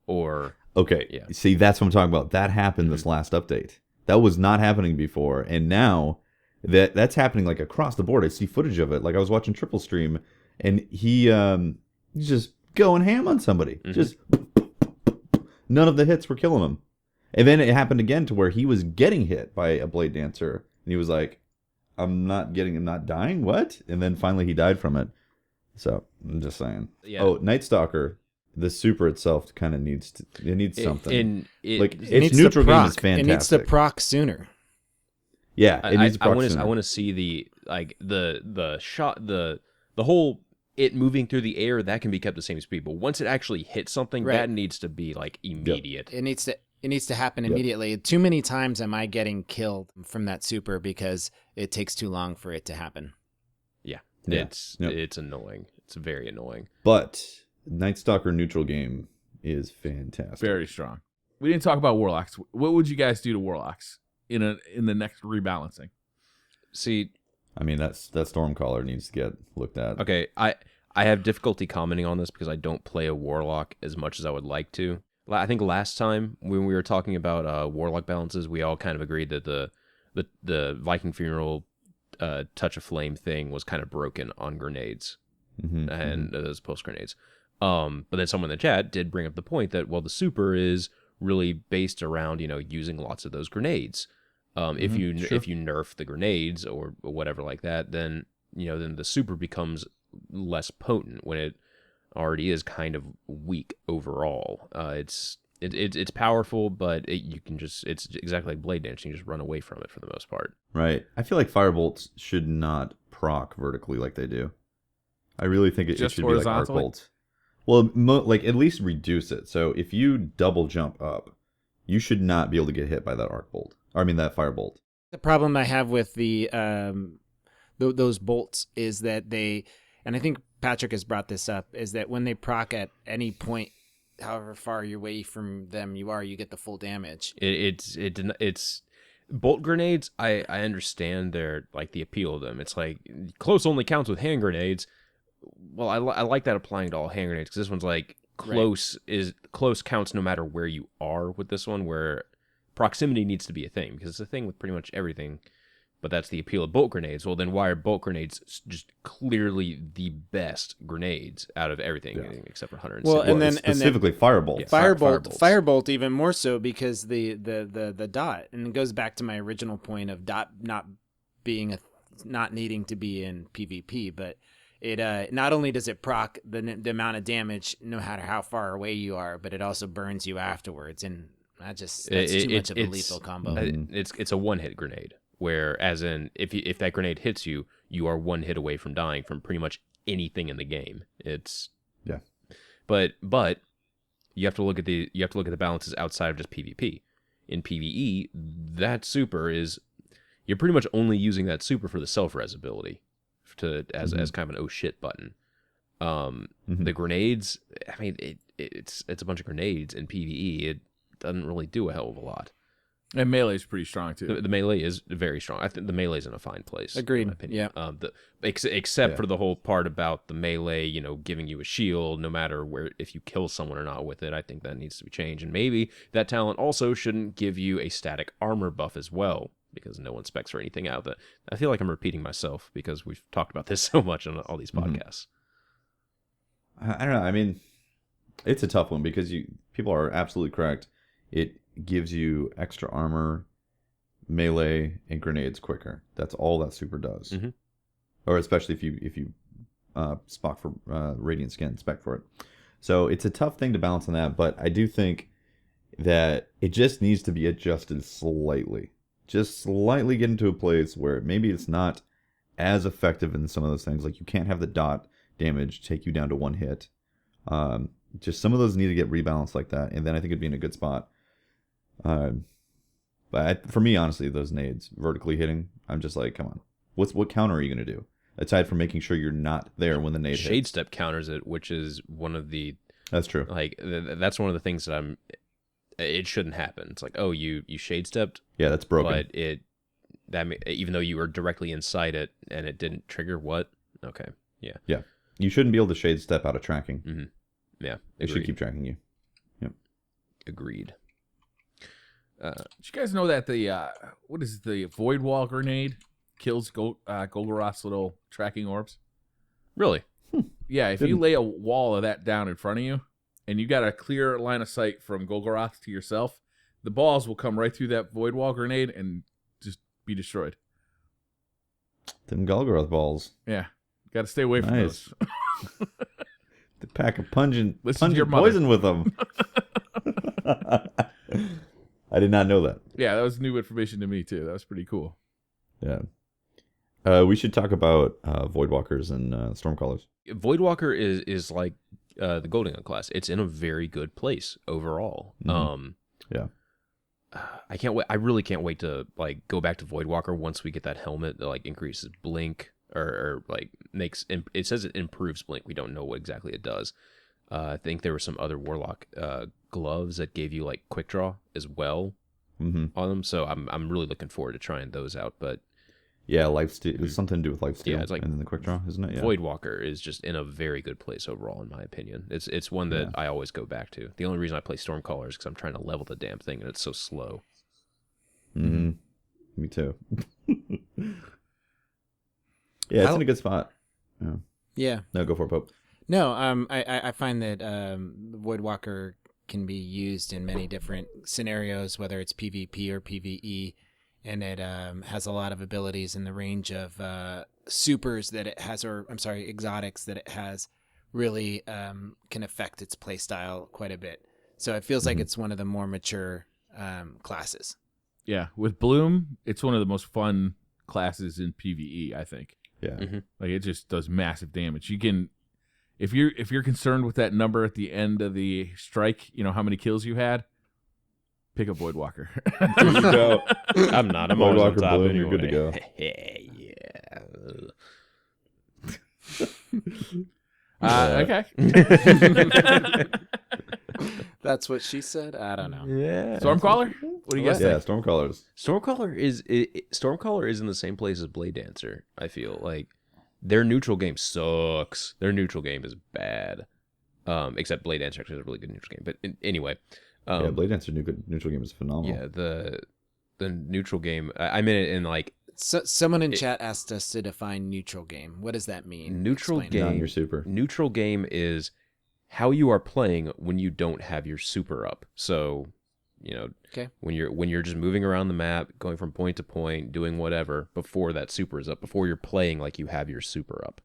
Or Okay. Yeah. See, that's what I'm talking about. That happened this last update. That was not happening before, and now that's happening like across the board. I see footage of it. Like I was watching Triple Stream, and he's just going ham on somebody. Just none of the hits were killing him. And then it happened again to where he was getting hit by a Blade Dancer, and he was like, I'm not dying, what? And then finally he died from it. So, I'm just saying. Yeah. Oh, Night Stalker, the super itself kind of needs something. Its needs neutral to game proc. is fantastic. It needs to proc sooner. Yeah, it needs to proc I sooner. want to see the shot, the whole it moving through the air, that can be kept the same speed, but once it actually hits something, Right. that needs to be like immediate. It needs to happen immediately. Too many times am I getting killed from that super because it takes too long for it to happen. Yeah. Yeah. It's annoying. It's very annoying. But Night Stalker neutral game is fantastic. Very strong. We didn't talk about warlocks. What would you guys do to warlocks in the next rebalancing? See, I mean, that Stormcaller needs to get looked at. okay, I have difficulty commenting on this because I don't play a warlock as much as I would like to. I think last time when we were talking about warlock balances, we all kind of agreed that the Viking Funeral Touch of Flame thing was kind of broken on grenades and those post grenades. But then someone in the chat did bring up the point that, well, the super is really based around, using lots of those grenades. If you nerf the grenades or whatever like that, then then the super becomes less potent when it already is kind of weak overall. It's powerful, but it's exactly like Blade Dance. You can just run away from it for the most part. Right. I feel like Firebolts should not proc vertically like they do. I really think it Just should be like Arc horizontally? Bolt. Well, like at least reduce it. So if you double jump up, you should not be able to get hit by that Arc Bolt. Or I mean that Firebolt. The problem I have with the those bolts is that they, and I think Patrick has brought this up, is that when they proc at any point, however far away from them you are, you get the full damage. It's bolt grenades. I understand their like the appeal of them. It's like close only counts with hand grenades. Well, I like that applying to all hand grenades because this one's like close counts no matter where you are with this one, where proximity needs to be a thing because it's a thing with pretty much everything. But that's the appeal of bolt grenades. Well, then why are bolt grenades just clearly the best grenades out of everything except for 106? Well, and then specifically Firebolt. Yeah. Firebolt even more so because the dot, and it goes back to my original point of dot not needing to be in PvP, but it not only does it proc the amount of damage no matter how far away you are, but it also burns you afterwards, and that's too much of a lethal combo. It's a one-hit grenade, where as in if that grenade hits you, you are one hit away from dying from pretty much anything in the game. But you have to look at the balances outside of just PvP. In PvE, that super is you're pretty much only using that super for the self-res ability, as kind of an oh shit button. The grenades, I mean, it's a bunch of grenades in PvE. It doesn't really do a hell of a lot. And melee is pretty strong too. The melee is very strong. I think the melee's in a fine place. Agreed. In my opinion. Yeah. Except for the whole part about the melee, giving you a shield no matter if you kill someone or not with it. I think that needs to be changed, and maybe that talent also shouldn't give you a static armor buff as well, because no one specs for anything out of that. I feel like I'm repeating myself because we've talked about this so much on all these podcasts. I don't know. I mean, it's a tough one because people are absolutely correct. It gives you extra armor, melee, and grenades quicker. That's all that super does. Or especially if you spec for radiant skin, spec for it. So it's a tough thing to balance on that, but I do think that it just needs to be adjusted slightly. Just slightly get into a place where maybe it's not as effective in some of those things. Like you can't have the dot damage take you down to one hit. Just some of those need to get rebalanced like that, and then I think it'd be in a good spot. But for me, honestly, those nades vertically hitting, I'm just like, come on, what counter are you going to do aside from making sure you're not there when the nade hits? Shade step counters it, which is one of the. That's true. Like that's one of the things that it shouldn't happen. It's like, oh, you shade stepped. Yeah, that's broken. But even though you were directly inside it and it didn't trigger what? Okay, yeah. Yeah, you shouldn't be able to shade step out of tracking. Mm-hmm. Yeah, it should keep tracking you. Yep. Agreed. Did you guys know that the Void Wall grenade kills Golgoroth's little tracking orbs? Really? Yeah, if you lay a wall of that down in front of you, and you got a clear line of sight from Golgoroth to yourself, the balls will come right through that Void Wall grenade and just be destroyed. Them Golgoroth balls. Yeah, got to stay away from those. The pack of pungent your poison with them. I did not know that. Yeah, that was new information to me too. That was pretty cool. Yeah. We should talk about Voidwalkers and Stormcallers. Voidwalker is like the Golden Gun class. It's in a very good place overall. Yeah. I can't wait. I really can't wait to like go back to Voidwalker once we get that helmet that like increases blink or like makes. It says it improves blink. We don't know what exactly it does. I think there were some other Warlock gloves that gave you like quick draw as well on them. So I'm really looking forward to trying those out. But yeah, lifesteal. It's something to do with lifesteal. Yeah, it's like and then the quick draw, isn't it? Yeah. Voidwalker is just in a very good place overall, in my opinion. It's one that I always go back to. The only reason I play Stormcaller is because I'm trying to level the damn thing, and it's so slow. Mm-hmm. Me too. Yeah, it's in a good spot. Yeah. No, go for it, Pope. No, I find that Voidwalker can be used in many different scenarios, whether it's PvP or PvE, and it has a lot of abilities in the range of supers that it has, or I'm sorry, exotics that it has, really can affect its playstyle quite a bit. So it feels like it's one of the more mature classes. Yeah, with Bloom, it's one of the most fun classes in PvE, I think. Yeah. Like it just does massive damage. You can, if you're concerned with that number at the end of the strike, you know how many kills you had, pick up Voidwalker. Go. I'm not. I'm always on Voidwalker top Bloom, anyway. you're good to go. Okay. That's what she said. I don't know. Yeah. Stormcaller? What do you guys Yeah, think? Stormcallers. Stormcaller is in the same place as Blade Dancer. I feel like their neutral game sucks. Their neutral game is bad. Except Blade Dancer actually is a really good neutral game. But anyway, Yeah, Blade Dancer neutral game is phenomenal. yeah, the neutral game. I meant it in like So, someone in chat asked us to define neutral game. What does that mean? neutral Explain. Not game. your super. Neutral game is how you are playing when you don't have your super up. So, Okay. when you're just moving around the map, going from point to point, doing whatever before that super is up, before you're playing like you have your super up.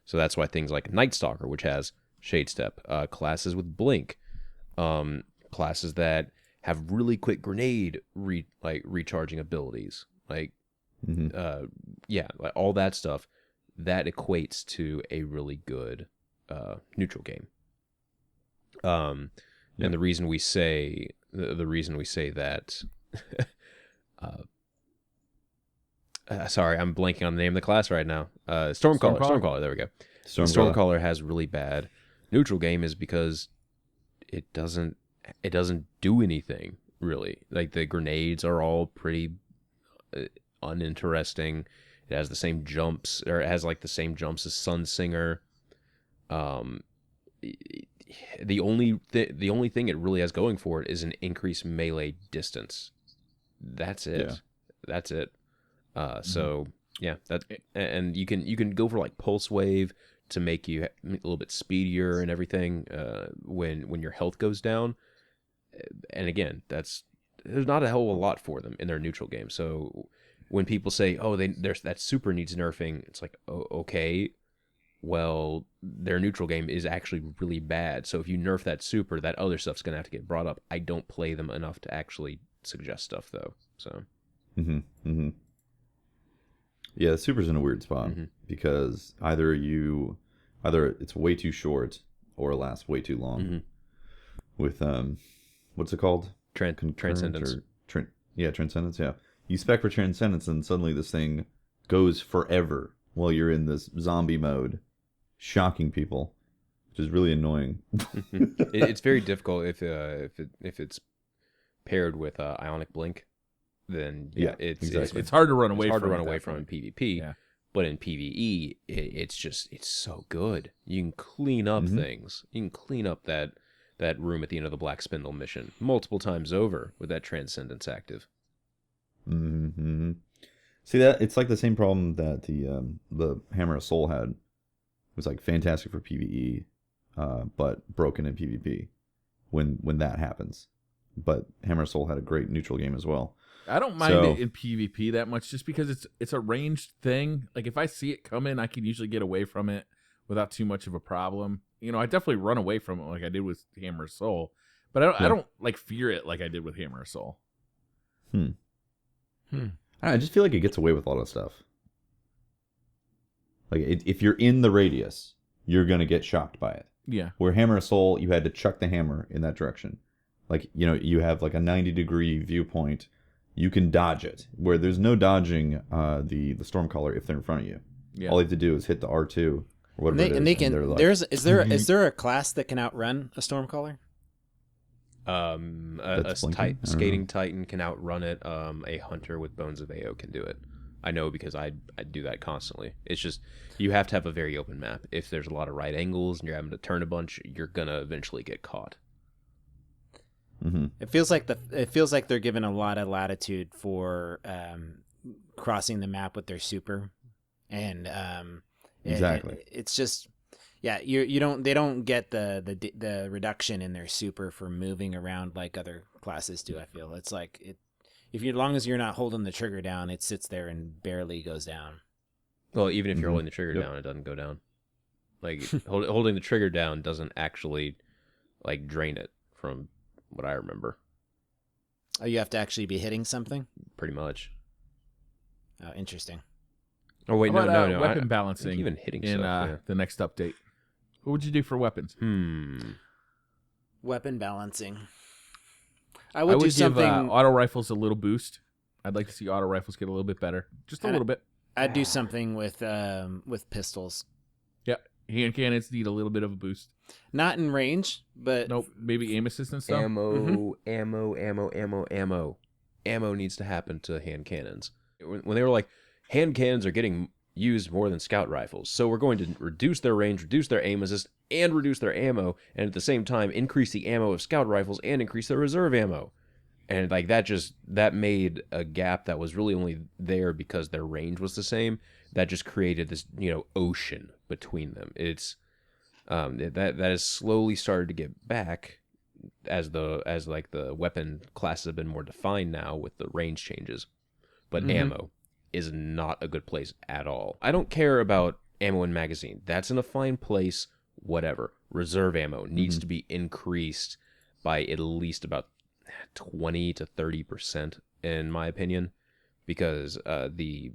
So that's why things like Night Stalker, which has Shade Step, classes with Blink, classes that have really quick grenade recharging abilities, like like all that stuff, that equates to a really good neutral game. And the reason we say that sorry, I'm blanking on the name of the class right now. Stormcaller. There we go. Stormcaller has really bad neutral game is because it doesn't do anything really. Like the grenades are all pretty uninteresting. It has the same jumps, or it has like the same jumps as Sunsinger. The only thing it really has going for it is an increased melee distance. That's it. Yeah. That's it. So yeah, and you can go for like Pulse Wave to make you a little bit speedier and everything when your health goes down. And again, there's not a hell of a lot for them in their neutral game. So when people say, "Oh, that super needs nerfing," it's like, "Oh, okay." Well, their neutral game is actually really bad. So if you nerf that super, that other stuff's gonna have to get brought up. I don't play them enough to actually suggest stuff though. So. Yeah, the super's in a weird spot because either it's way too short or it lasts way too long. With what's it called? Transcendence. Transcendence. Yeah, you spec for Transcendence, and suddenly this thing goes forever while you're in this zombie mode, shocking people, which is really annoying. It's very difficult if it's paired with Ionic Blink. Then it's hard to run away from. It's hard to run away from in PvP, but in PvE, it's so good. You can clean up things. You can clean up that room at the end of the Black Spindle mission multiple times over with that Transcendence active. See that it's like the same problem that the Hammer of Soul had. It was like fantastic for PvE, but broken in PvP when that happens. But Hammer of Soul had a great neutral game as well. I don't mind it in PvP that much just because it's a ranged thing. Like if I see it coming, I can usually get away from it without too much of a problem. You know, I definitely run away from it like I did with Hammer of Soul, but I don't like fear it like I did with Hammer of Soul. I just feel like it gets away with a lot of stuff. Like if you're in the radius, you're gonna get shocked by it. Yeah. Where Hammer of Soul, you had to chuck the hammer in that direction. Like, you know, you have like a 90-degree viewpoint. You can dodge it. Where there's no dodging the Stormcaller if they're in front of you. Yeah. All you have to do is hit the R2 or whatever. And they can. Like, is there a class that can outrun a Stormcaller? A skating Titan can outrun it. A Hunter with Bones of AO can do it. I know because I do that constantly. It's just you have to have a very open map. If there's a lot of right angles and you're having to turn a bunch, you're gonna eventually get caught. It feels like they're given a lot of latitude for crossing the map with their super, and exactly. It's just they don't get the reduction in their super for moving around like other classes do. I feel it's like as long as you're not holding the trigger down, it sits there and barely goes down. Well, even if you're holding the trigger down, it doesn't go down. Like holding the trigger down doesn't actually like drain it from what I remember. Oh, you have to actually be hitting something? Pretty much. Oh, interesting. Oh, wait, no. Weapon balancing even hitting in stuff, the next update. What would you do for weapons? Weapon balancing. I would do something. Give auto rifles a little boost. I'd like to see auto rifles get a little bit better. Just a little bit. I'd do something with pistols. Yeah. Hand cannons need a little bit of a boost. Not in range, but... Nope, maybe aim assist and stuff. Ammo needs to happen to hand cannons. When they were like, hand cannons are getting used more than scout rifles, so we're going to reduce their range, reduce their aim assist, and reduce their ammo, and at the same time increase the ammo of scout rifles and increase their reserve ammo. And like that made a gap that was really only there because their range was the same. That just created this, ocean between them. It's that has slowly started to get back as the weapon classes have been more defined now with the range changes. But ammo is not a good place at all. I don't care about ammo and magazine. That's in a fine place, whatever. Reserve ammo needs to be increased by at least about 20 to 30%, in my opinion, because the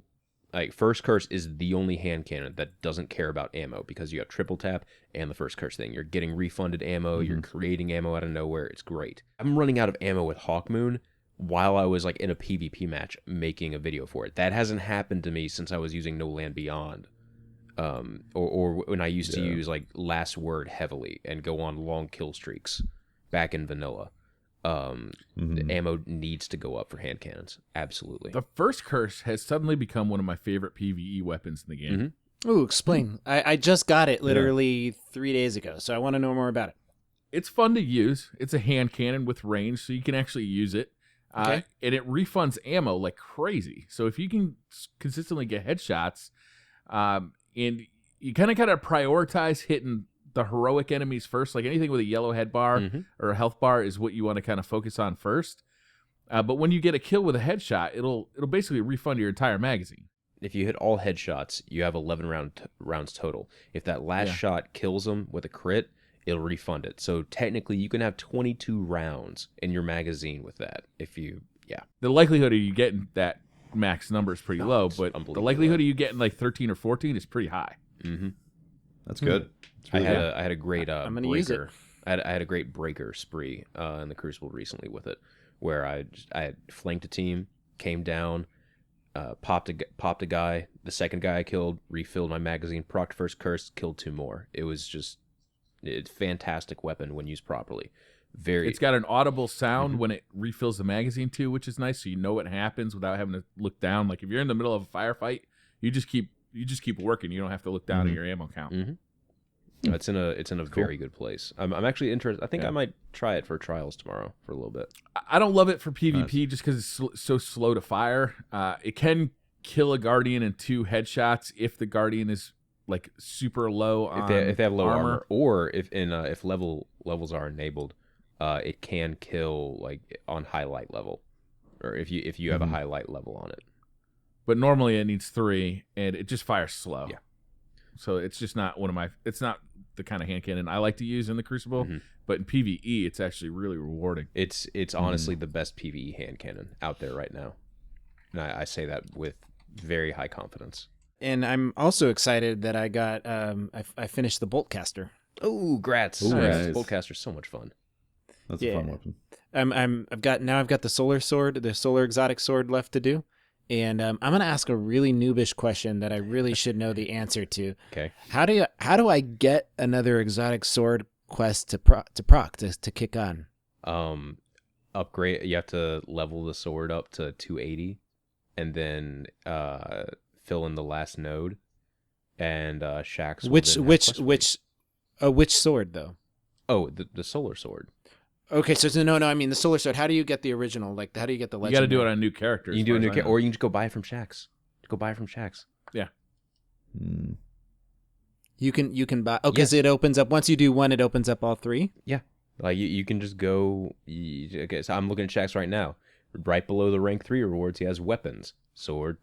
first curse is the only hand cannon that doesn't care about ammo, because you have triple tap and the first curse thing. You're getting refunded ammo, you're creating ammo out of nowhere. It's great. I'm running out of ammo with Hawkmoon while I was like in a PvP match making a video for it. That hasn't happened to me since I was using No Land Beyond. Or when I used to use like Last Word heavily and go on long kill streaks back in vanilla. The ammo needs to go up for hand cannons. Absolutely. The first curse has suddenly become one of my favorite PvE weapons in the game. Ooh, explain. I just got it literally 3 days ago, so I want to know more about it. It's fun to use. It's a hand cannon with range, so you can actually use it. Okay. And it refunds ammo like crazy. So if you can consistently get headshots, and you kind of got to prioritize hitting the heroic enemies first, like anything with a yellow head bar or a health bar is what you want to kind of focus on first. But when you get a kill with a headshot, it'll basically refund your entire magazine. If you hit all headshots, you have 11 rounds total. If that last shot kills them with a crit, it'll refund it. So technically, you can have 22 rounds in your magazine with that. If you, The likelihood of you getting that max number is pretty low, but the unbelievable. likelihood of you getting like 13 or 14 is pretty high. That's good. It's really good. I had a great I'm gonna breaker. use it. I had a great breaker spree in the Crucible recently with it, where I had flanked a team, came down, popped a guy. The second guy I killed, refilled my magazine, procced first curse, killed 2 more. It was just it's fantastic weapon when used properly. It's got an audible sound when it refills the magazine too, which is nice, so you know what happens without having to look down. Like if you're in the middle of a firefight, you just keep working. You don't have to look down at your ammo count. It's in a very good place. I'm actually interested. I think I might try it for trials tomorrow for a little bit. I don't love it for PvP just because it's so slow to fire. It can kill a Guardian in 2 headshots if the Guardian is like super low on If they have low armor, or if levels are enabled, it can kill like on highlight level, or if you have a highlight level on it. But normally it needs 3, and it just fires slow. Yeah. So it's just not it's not the kind of hand cannon I like to use in the Crucible. But in PvE, it's actually really rewarding. It's honestly the best PvE hand cannon out there right now, and I say that with very high confidence. And I'm also excited that I got I finished the Boltcaster. Oh, grats! Nice. Boltcaster's so much fun. That's a fun weapon. I've got the solar sword, the solar exotic sword left to do. And I'm gonna ask a really noobish question that I really should know the answer to. Okay. How do I get another exotic sword quest to kick on? Upgrade. You have to level the sword up to 280, and then fill in the last node. And Shax. Which sword though? Oh, the solar sword. Okay, so no, I mean the solar sword. How do you get the original? Like, how do you get the You legendary? got to do it on new characters. You can do a new character, or you can just go buy it from Shax. Yeah. You can buy. Oh, because it opens up once you do one, it opens up all 3. Yeah, like you can just go. Okay, so I'm looking at Shax right now. Right below the rank 3 rewards, he has weapons, sword.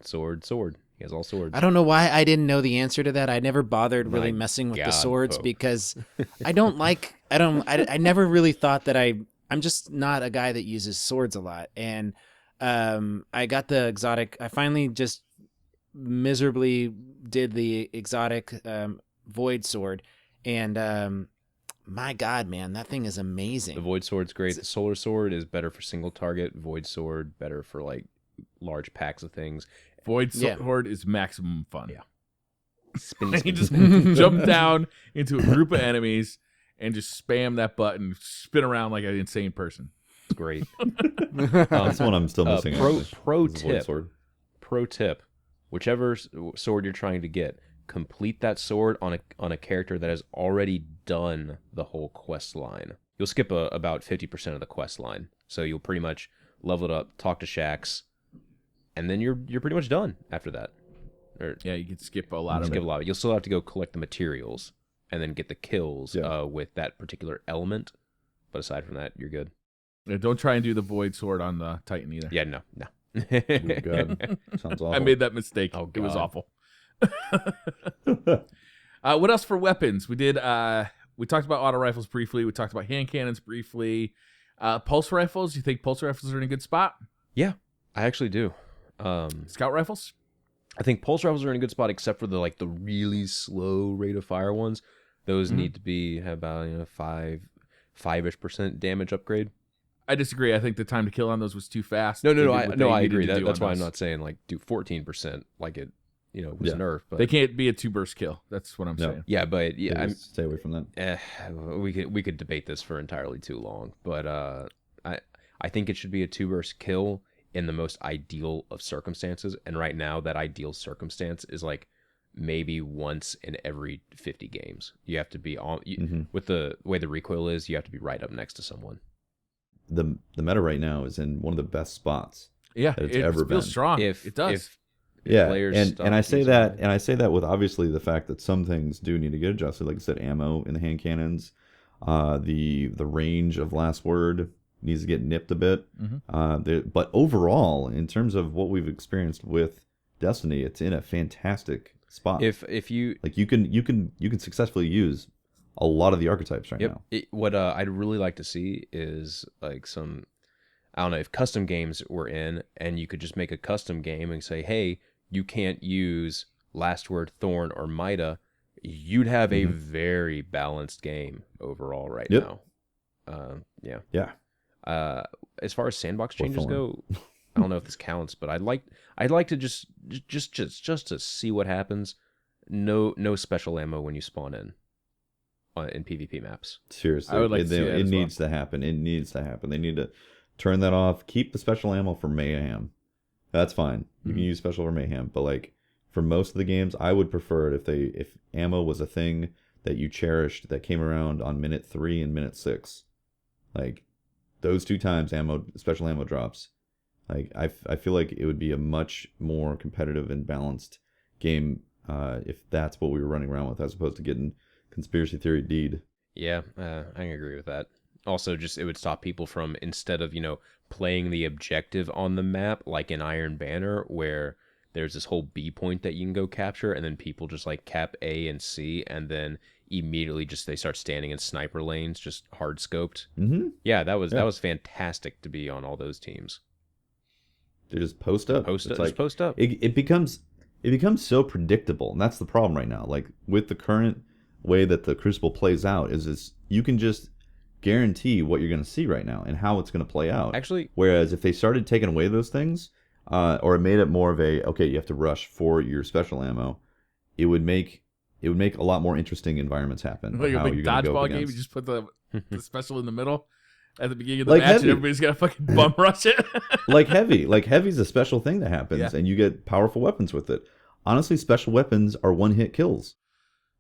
He has all swords. I don't know why I didn't know the answer to that. I never bothered really messing with the swords because I don't like. I never really thought that I'm just not a guy that uses swords a lot. And I got the exotic. I finally just miserably did the exotic void sword, and my God, man, that thing is amazing. The void sword's great. The solar sword is better for single target. Void sword better for like large packs of things. Void sword is maximum fun. Yeah. Spin. You just jump down into a group of enemies and just spam that button, spin around like an insane person. It's great. That's one I'm still missing. Pro Is the void tip. sword. Pro tip. Whichever sword you're trying to get, complete that sword on a character that has already done the whole quest line. You'll skip about 50% of the quest line. So you'll pretty much level it up, talk to Shax, and then you're pretty much done after that. Yeah, you can skip a lot of it. You'll still have to go collect the materials and then get the kills with that particular element. But aside from that, you're good. Yeah, don't try and do the void sword on the Titan either. Yeah, no. Oh, God. Sounds awful. I made that mistake. Oh, it was God. awful. What else for weapons? We did. We talked about auto rifles briefly. We talked about hand cannons briefly. Pulse rifles. You think pulse rifles are in a good spot? Yeah, I actually do. Scout rifles. I think pulse rifles are in a good spot, except for the really slow rate of fire ones. Those need to have about 5-ish% damage upgrade. I disagree. I think the time to kill on those was too fast. I agree. That's why I'm not saying do 14% like it was nerfed. But they can't be a 2-burst kill. That's what I'm saying. Yeah, but stay away from that. We could debate this for entirely too long, but I think it should be a 2-burst kill in the most ideal of circumstances, and right now that ideal circumstance is like maybe once in every 50 games. You have to be on with the way the recoil is. You have to be right up next to someone. The meta right now is in one of the best spots. Yeah, that it's ever been. Feels strong. It does. And I say that with obviously the fact that some things do need to get adjusted. Like I said, ammo in the hand cannons, the range of last word needs to get nipped a bit. But overall, in terms of what we've experienced with Destiny, it's in a fantastic spot. If you like, you can successfully use a lot of the archetypes right now. What I'd really like to see is like some, I don't know, if custom games were in, and you could just make a custom game and say, hey, you can't use Last Word, Thorn, or Mida. You'd have a very balanced game overall right now. As far as sandbox changes go, I don't know if this counts, but I'd like to just to see what happens. No special ammo when you spawn in PvP maps. Seriously, I would like to see that it as needs to happen. It needs to happen. They need to turn that off. Keep the special ammo for mayhem. That's fine. You can use special for mayhem, but like for most of the games, I would prefer it if ammo was a thing that you cherished that came around on minute 3 and minute 6. Like those 2 times special ammo drops. Like I feel like it would be a much more competitive and balanced game if that's what we were running around with, as opposed to getting conspiracy theory deed. Yeah, I can agree with that. Also, just it would stop people from, instead of playing the objective on the map like in Iron Banner, where there's this whole B point that you can go capture, and then people just like cap A and C, and then immediately they start standing in sniper lanes, just hard scoped. Yeah, that was fantastic to be on all those teams. They just post up. Post up. It becomes so predictable, and that's the problem right now. Like with the current way that the Crucible plays out, is you can just guarantee what you're going to see right now and how it's going to play out. Actually, whereas if they started taking away those things, or it made it more of a, okay, you have to rush for your special ammo, it would make a lot more interesting environments happen. Like a big dodgeball game, you just put the special in the middle at the beginning of the match, and everybody's got to fucking bum rush it. like heavy's a special thing that happens, and you get powerful weapons with it. Honestly, special weapons are one-hit kills.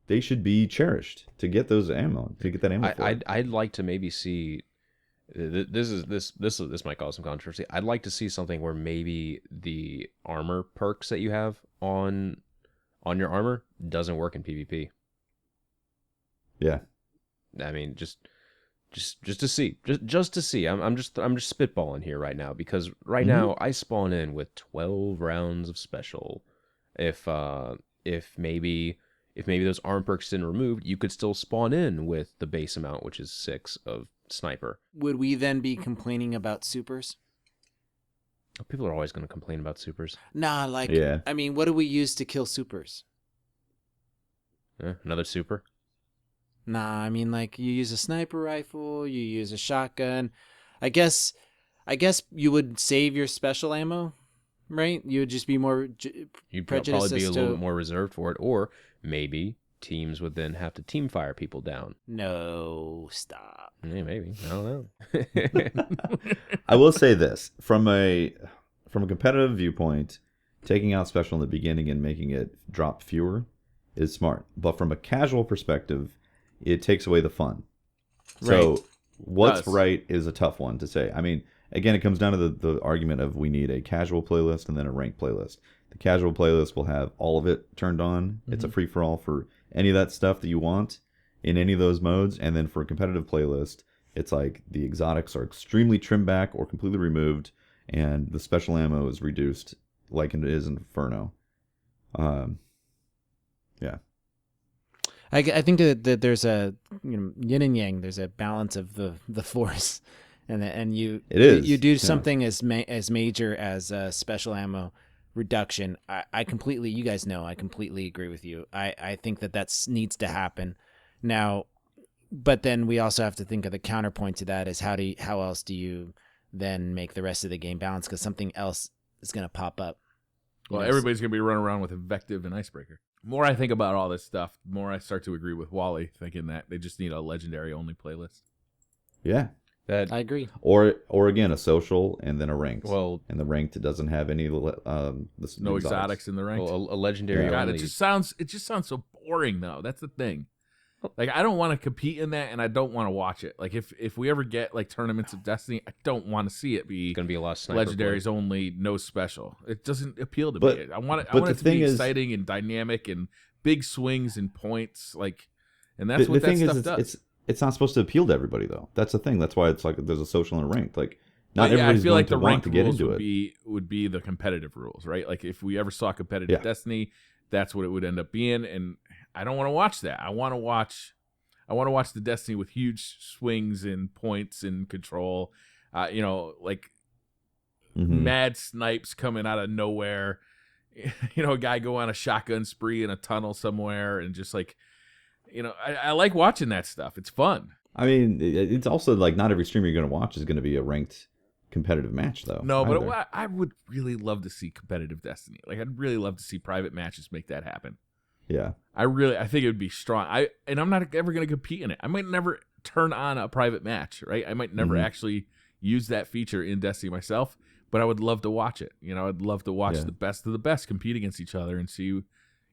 They should be cherished to get those ammo, to get that ammo. I'd like to maybe see. This might cause some controversy. I'd like to see something where maybe the armor perks that you have on your armor doesn't work in PvP. Yeah, I mean, just to see, just to see. I'm just spitballing here right now, because right now I spawn in with 12 rounds of special. If maybe those arm perks didn't removed, you could still spawn in with the base amount, which is 6 of sniper. Would we then be complaining about supers? People are always going to complain about supers. Nah, yeah. I mean, what do we use to kill supers? Another super? Nah, I mean, like, you use a sniper rifle, you use a shotgun. I guess you would save your special ammo, right? You would just be more You'd probably be a little bit more reserved for it, or maybe teams would then have to team fire people down. No, stop. Yeah, maybe. I don't know. I will say this, from a competitive viewpoint, taking out special in the beginning and making it drop fewer is smart. But from a casual perspective, it takes away the fun. Right. So what's right is a tough one to say. I mean, again, it comes down to the argument of we need a casual playlist and then a ranked playlist. The casual playlist will have all of it turned on. It's a free-for-all for any of that stuff that you want in any of those modes. And then for a competitive playlist, it's like the exotics are extremely trimmed back or completely removed, and the special ammo is reduced like it is in Inferno. I think that there's a yin and yang. There's a balance of the force, and you you do something as major as special ammo reduction. I completely, you guys know, I completely agree with you. I think that needs to happen now. But then we also have to think of the counterpoint to that is how else do you then make the rest of the game balanced, because something else is going to pop up. Well, everybody's going to be running around with Invective and Icebreaker. The more I think about all this stuff, the more I start to agree with Wally, thinking that they just need a legendary only playlist. Yeah. I agree. Or again, a social and then a ranked. Well, and the ranked doesn't have any no exotics in the ranked. Well, a legendary God, only. it just sounds so boring though. That's the thing. Like, I don't want to compete in that, and I don't want to watch it. Like, if we ever get like tournaments of Destiny, I don't want to see it be Going to be a lot of sniper legendaries play. only, no special. It doesn't appeal to me. I want it to be exciting and dynamic and big swings and points. Like, and that's what that stuff does. It's not supposed to appeal to everybody though. That's the thing. That's why it's like there's a social and a ranked. Like, not everybody's I feel going like to the want ranked to get rules into it. would be the competitive rules, right? Like, if we ever saw competitive Destiny, that's what it would end up being. And I don't want to watch that. I want to watch the Destiny with huge swings and points and control. Like mad snipes coming out of nowhere. A guy go on a shotgun spree in a tunnel somewhere, and just like, I like watching that stuff. It's fun. I mean, it's also like not every streamer you're going to watch is going to be a ranked competitive match, though. No, but I would really love to see competitive Destiny. Like, I'd really love to see private matches make that happen. Yeah. I think it would be strong. I'm not ever going to compete in it. I might never turn on a private match, right? I might never actually use that feature in Destiny myself, but I would love to watch it. I'd love to watch the best of the best compete against each other and see,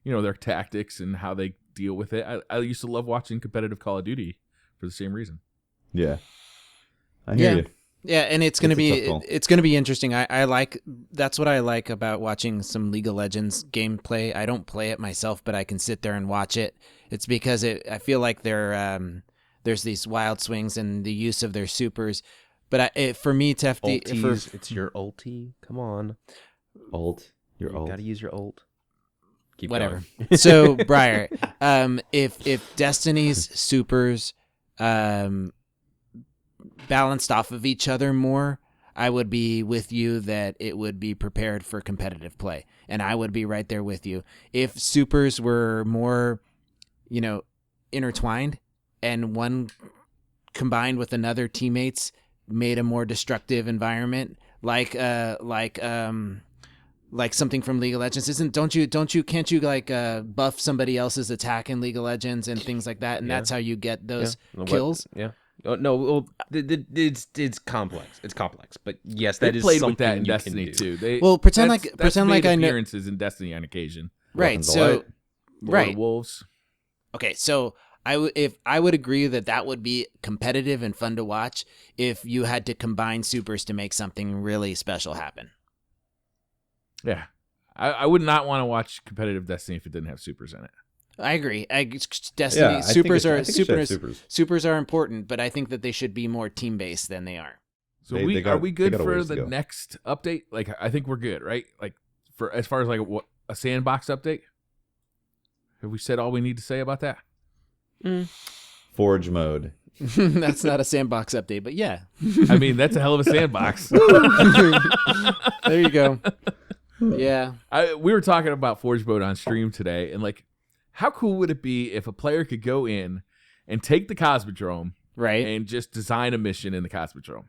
their tactics and how they deal with it. I used to love watching competitive Call of Duty for the same reason. Yeah. I hear you. Yeah, and it's gonna be interesting. That's what I like about watching some League of Legends gameplay. I don't play it myself, but I can sit there and watch it. It's because I feel like there's these wild swings and the use of their supers. But for me, Tefty, it's your ulti. Come on, your ult. Got to use your ult. Keep whatever. going. So, Briar, if Destiny's supers balanced off of each other more, I would be with you that it would be prepared for competitive play, and I would be right there with you. If supers were more, intertwined, and one combined with another teammates made a more destructive environment, like something from League of Legends. Can't you like buff somebody else's attack in League of Legends and things like that, and that's how you get those kills? Yeah. No, well, it's complex. It's complex, but yes, that is played something with that in you Destiny can do. too. Pretend that's I know appearances in Destiny on occasion. Right. Weapons of So Light. Lord of Wolves. okay. So I would agree that would be competitive and fun to watch if you had to combine supers to make something really special happen. Yeah, I would not want to watch competitive Destiny if it didn't have supers in it. I agree. Destiny supers are important, but I think that they should be more team based than they are. So are we good for the next update? Like, I think we're good, right? Like, for as far as like what a sandbox update. Have we said all we need to say about that? Forge mode. That's not a sandbox update, but yeah. I mean, that's a hell of a sandbox. There you go. Yeah. We were talking about Forge mode on stream today, and like, how cool would it be if a player could go in and take the Cosmodrome, right, and just design a mission in the Cosmodrome,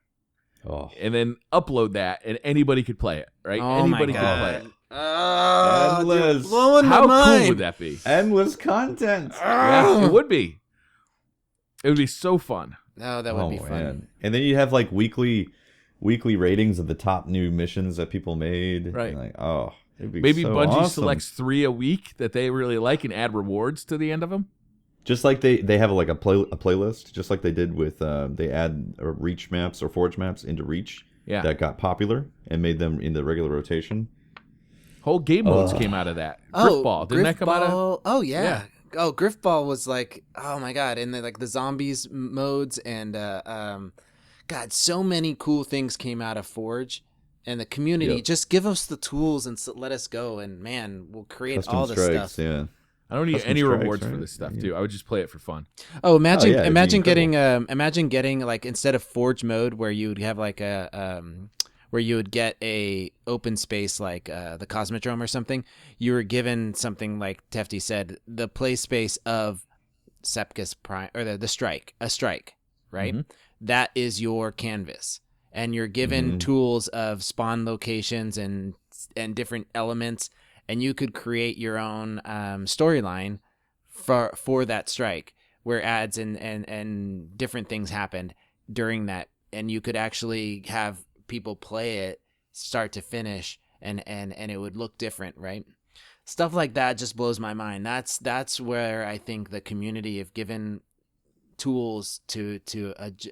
and then upload that, and anybody could play it, right? Oh, anybody my could God. play it. endless, How cool would that be? endless content. Yeah, it would be. It would be so fun. No, that would be fun. Man. And then you have like weekly ratings of the top new missions that people made. Right. And like, it'd be Maybe so Bungie awesome. selects 3 a week that they really like and add rewards to the end of them. Just like they have like a playlist, just like they did with they add Reach maps or Forge maps into Reach. Yeah. That got popular and made them into regular rotation. Whole game modes came out of that. Grifball. Didn't that come out of? Oh, yeah. Oh, Grifball was like, oh my God. And the zombies modes and, God, so many cool things came out of Forge. And the community, just give us the tools and let us go. And man, we'll create Custom all this strikes, stuff. yeah. I don't need Custom any strikes, rewards for right? this stuff, Yeah. too. I would just play it for fun. Oh, imagine yeah, it'd be imagine getting like instead of Forge mode where you would have like a where you would get a open space like the Cosmodrome or something. You were given something like Tefty said, the play space of Sepkus Prime or the strike, a strike, right? Mhm. That is your canvas, and you're given tools of spawn locations and different elements, and you could create your own storyline for that strike where ads and different things happened during that, and you could actually have people play it start to finish, and it would look different, right? Stuff like that just blows my mind. That's where I think the community, if given tools to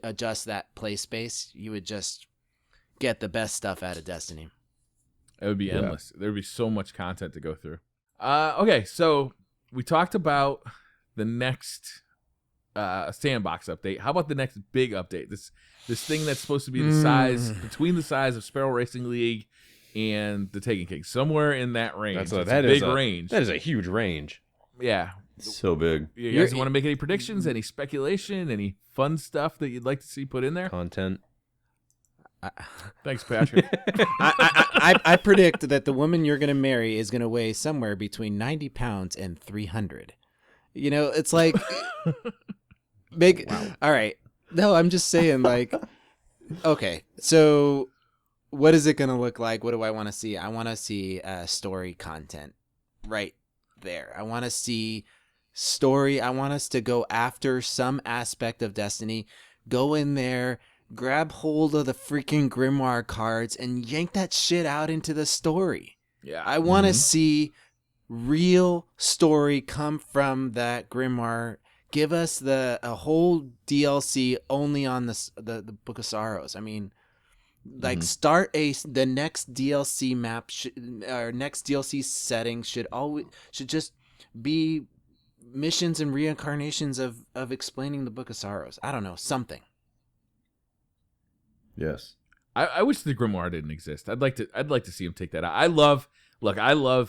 adjust that play space, you would just get the best stuff out of Destiny. It would be endless. There would be so much content to go through. Okay, so we talked about the next sandbox update. How about the next big update? This thing that's supposed to be the size between the size of Sparrow Racing League and the Taken King, somewhere in that range. It's a big range. That is a huge range. Yeah. So big. You guys want to make any predictions, any speculation, any fun stuff that you'd like to see put in there? Content. Thanks, Patrick. I predict that the woman you're going to marry is going to weigh somewhere between 90 pounds and 300. You know, it's like big. Wow. All right. No, I'm just saying, like, okay, so what is it going to look like? What do I want to see? I want to see story content right there. I want to see story. I want us to go after some aspect of Destiny, go in there, grab hold of the freaking Grimoire cards and yank that shit out into the story. Yeah. I want to see real story come from that Grimoire. Give us a whole DLC only on the Book of Sorrows. I mean, like start the next DLC map or next DLC setting should just be missions and reincarnations of explaining the Book of Sorrows. I don't know, something. Yes. I wish the Grimoire didn't exist. I'd like to see him take that out. I love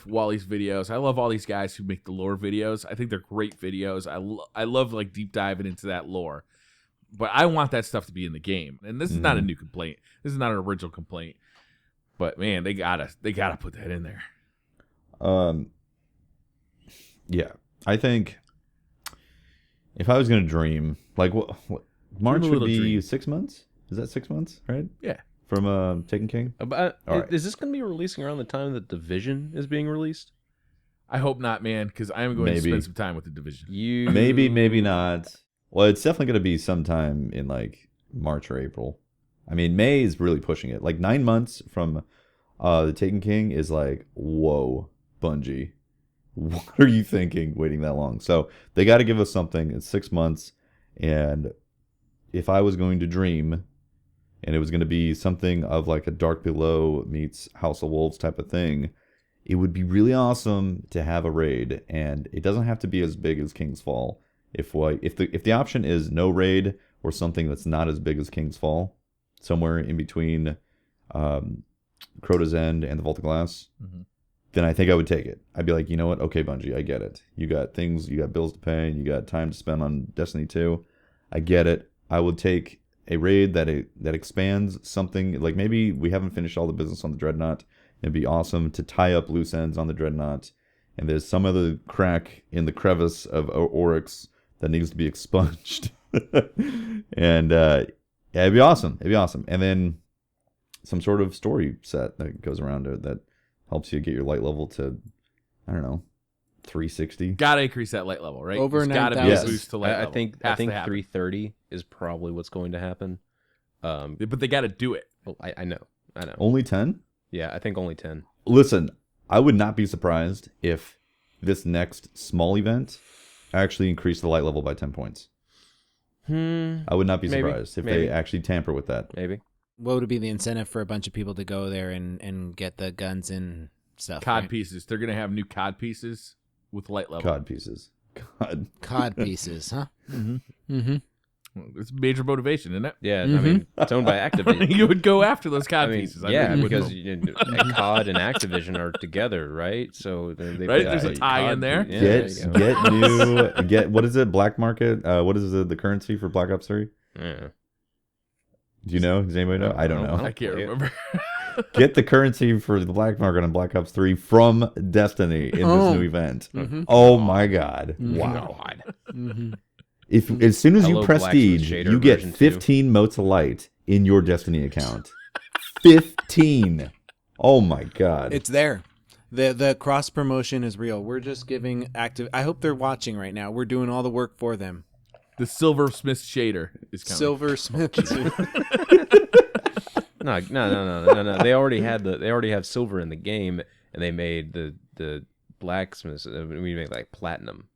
Wally's videos. I love all these guys who make the lore videos. I think they're great videos. I love like deep diving into that lore. But I want that stuff to be in the game. And this is not a new complaint. This is not an original complaint. But man, they gotta put that in there. Yeah. I think if I was gonna dream, like what March would be dream. 6 months? Is that 6 months, right? Yeah. From Taken King? Is this going to be releasing around the time that Division is being released? I hope not, man, because I am going to spend some time with the Division. Maybe not. Well, it's definitely going to be sometime in like March or April. I mean, May is really pushing it. Like 9 months from the Taken King is like, whoa, Bungie. What are you thinking waiting that long? So they got to give us something. It's 6 months. And if I was going to dream, and it was going to be something of like a Dark Below meets House of Wolves type of thing, it would be really awesome to have a raid, and it doesn't have to be as big as King's Fall. If the option is no raid or something that's not as big as King's Fall, somewhere in between Crota's End and the Vault of Glass, then I think I would take it. I'd be like, you know what? Okay, Bungie, I get it. You got bills to pay, and you got time to spend on Destiny 2. I get it. I would take a raid that expands something, like maybe we haven't finished all the business on the Dreadnought. It'd be awesome to tie up loose ends on the Dreadnought, and there's some other crack in the crevice of Oryx that needs to be expunged. And yeah, it'd be awesome. And then some sort of story set that goes around it that helps you get your light level to, I don't know, 360. Gotta increase that light level, right? Over There's gotta be 9,000. a boost to light level. I think Has to happen. 330 is probably what's going to happen. But they gotta do it. Well, I know. Only 10? Yeah, I think only 10. Listen, I would not be surprised if this next small event actually increased the light level by 10 points. I would not be surprised if they actually tamper with that. Maybe. What would be the incentive for a bunch of people to go there and get the guns and stuff? COD pieces. They're gonna have new COD pieces with light level. COD pieces. COD pieces, huh? It's major motivation, isn't it? Yeah, I mean, it's owned by Activision. You would go after those COD I mean, pieces. yeah, really would. because COD and Activision are together, right? So they Right? put There's a COD tie in there. Yeah, there you go. get what is it? Black market? What is the currency for Black Ops 3? Yeah. Do you know? Does anybody know? I don't know. I can't remember. Get the currency for the black market on Black Ops 3 from Destiny in this new event. Oh my God! Wow. If as soon as you Hello, prestige, Blacksmith Shader you get version 15 motes of light in your Destiny account. 15. Oh my God! It's there. The cross promotion is real. We're just giving active. I hope they're watching right now. We're doing all the work for them. The Silversmith shader is coming. Silversmith. No. They already have silver in the game, and they made the blacksmiths. We made like platinum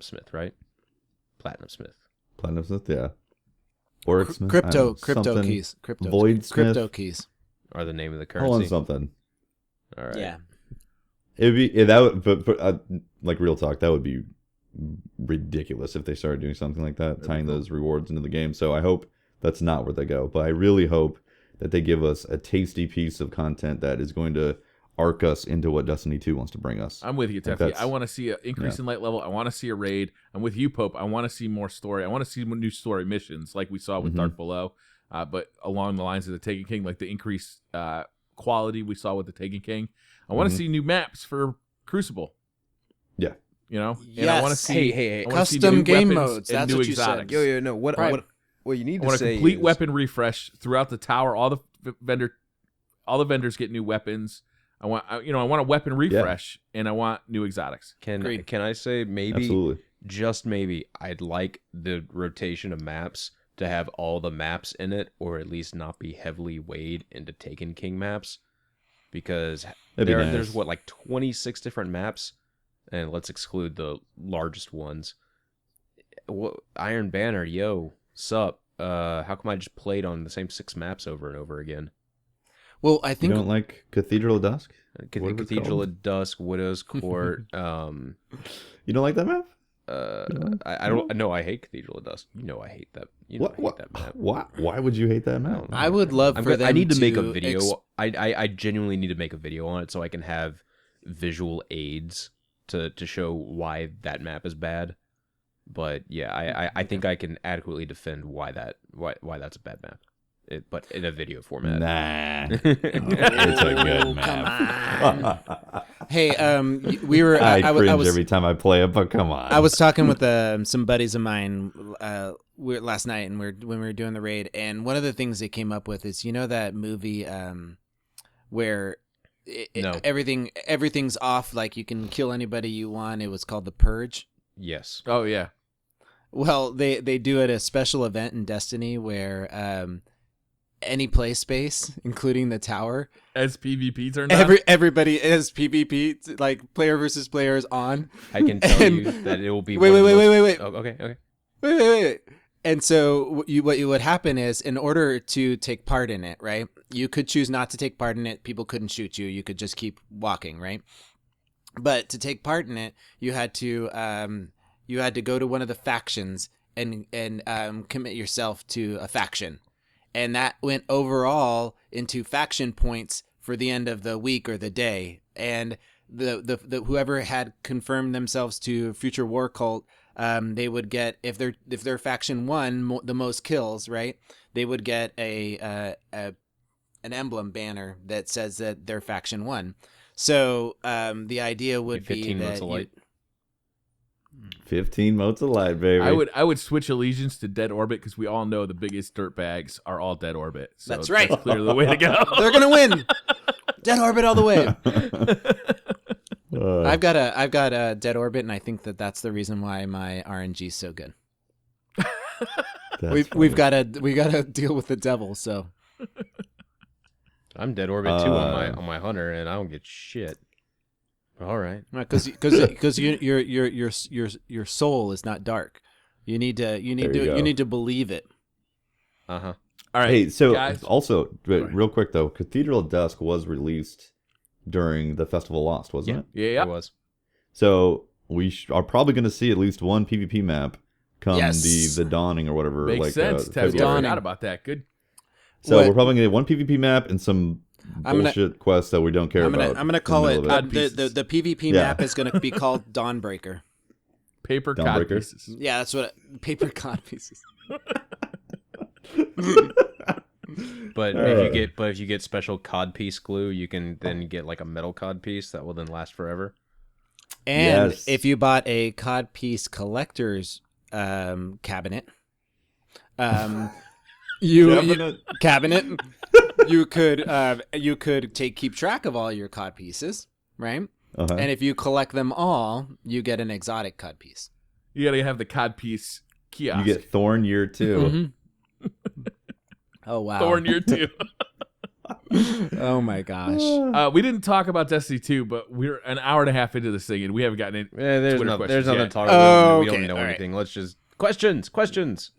smith, right? Platinum smith, yeah. Oryx Smith, crypto something. keys. Void Smith. Crypto keys. are the name of the currency. Hold on something. All right. Yeah. It'd be that would, but like real talk, that would be ridiculous if they started doing something like that, tying those rewards into the game. So I hope that's not where they go. But I really hope that they give us a tasty piece of content that is going to arc us into what Destiny 2 wants to bring us. I'm with you, Teffy. I want to see an increase in light level. I want to see a raid. I'm with you, Pope. I want to see more story. I want to see new story missions like we saw with Dark Below, but along the lines of the Taken King, like the increased quality we saw with the Taken King. I want to see new maps for Crucible. Yeah. You know? Yes. And I want to see Hey. I wanna see Custom new game weapons modes. and That's new what you exotics. said. No. What you need I to want a say complete is, weapon refresh throughout the tower. All the vendors get new weapons. I want a weapon refresh, and I want new exotics. Can I say maybe, Absolutely. just maybe, I'd like the rotation of maps to have all the maps in it, or at least not be heavily weighed into Taken King maps, because there's what, like 26 different maps, and let's exclude the largest ones. Iron Banner, yo, sup? How come I just played on the same 6 maps over and over again? Well, I think You don't like Cathedral of Dusk? Cathedral of Dusk, Widow's Court. You don't like that map? I don't know. I hate Cathedral of Dusk. You know I hate that. I hate that map. Why would you hate that map? I would love for them I need to make a to video. I genuinely need to make a video on it so I can have visual aids to show why that map is bad. But yeah, I think I can adequately defend why that's a bad map. But in a video format. Nah. It's a good map. Hey, we were. I cringe was every time I play it, but come on. I was talking with some buddies of mine last night, and when we were doing the raid, and one of the things they came up with is that movie where everything's off, like you can kill anybody you want. It was called The Purge. Yes. Oh yeah. Well, they do it a special event in Destiny where any play space, including the tower, as PvP turned on. Everybody is PvP, like player versus player is on. I can tell you that it will be. Wait. Oh, okay. Wait. And so what would happen is, in order to take part in it, right? You could choose not to take part in it. People couldn't shoot you. You could just keep walking, right? But to take part in it, you had to go to one of the factions and commit yourself to a faction. And that went overall into faction points for the end of the week or the day. And the whoever had confirmed themselves to Future War Cult, they would get, if their faction won the most kills, right? They would get an emblem banner that says that their faction won. So the idea would be 15 that motes of light. 15 motes of light, baby. I would switch allegiance to Dead Orbit because we all know the biggest dirtbags are all Dead Orbit. So That's right. That's clearly the way to go. They're gonna win. Dead Orbit all the way. I've got a Dead Orbit, and I think that's the reason why my RNG is so good. We've got to deal with the devil. So I'm Dead Orbit too on my hunter, and I don't get shit. All right, because your soul is not dark. You need to believe it. All right. Hey, so guys. also real quick though, Cathedral of Dusk was released during the Festival of Lost, wasn't it? Yeah. It was. So we are probably going to see at least one PvP map come Yes. the dawning or whatever. Makes like, sense. Tevye, I February. forgot about that. Good. So What- we're probably gonna get one PvP map and some bullshit quests that we don't care about. I'm gonna call in it the middle of the PvP Yeah. map is gonna be called Dawnbreaker. Paper cod Dawnbreaker? pieces. Yeah, that's what paper cod pieces. But if you get special cod piece glue, you can then get like a metal cod piece that will then last forever. And Yes. if you bought a codpiece collector's cabinet, cabinet, you could keep track of all your cod pieces, right? Uh-huh. And if you collect them all, you get an exotic cod piece. You gotta have the cod piece kiosk. You get Thorn Year 2. Oh wow! Thorn Year 2. Oh my gosh! We didn't talk about Destiny 2, but we're an hour and a half into this thing, and we haven't gotten any There's Twitter nothing questions to yet. talk about. Oh, We don't okay, know all right. anything. Let's just questions.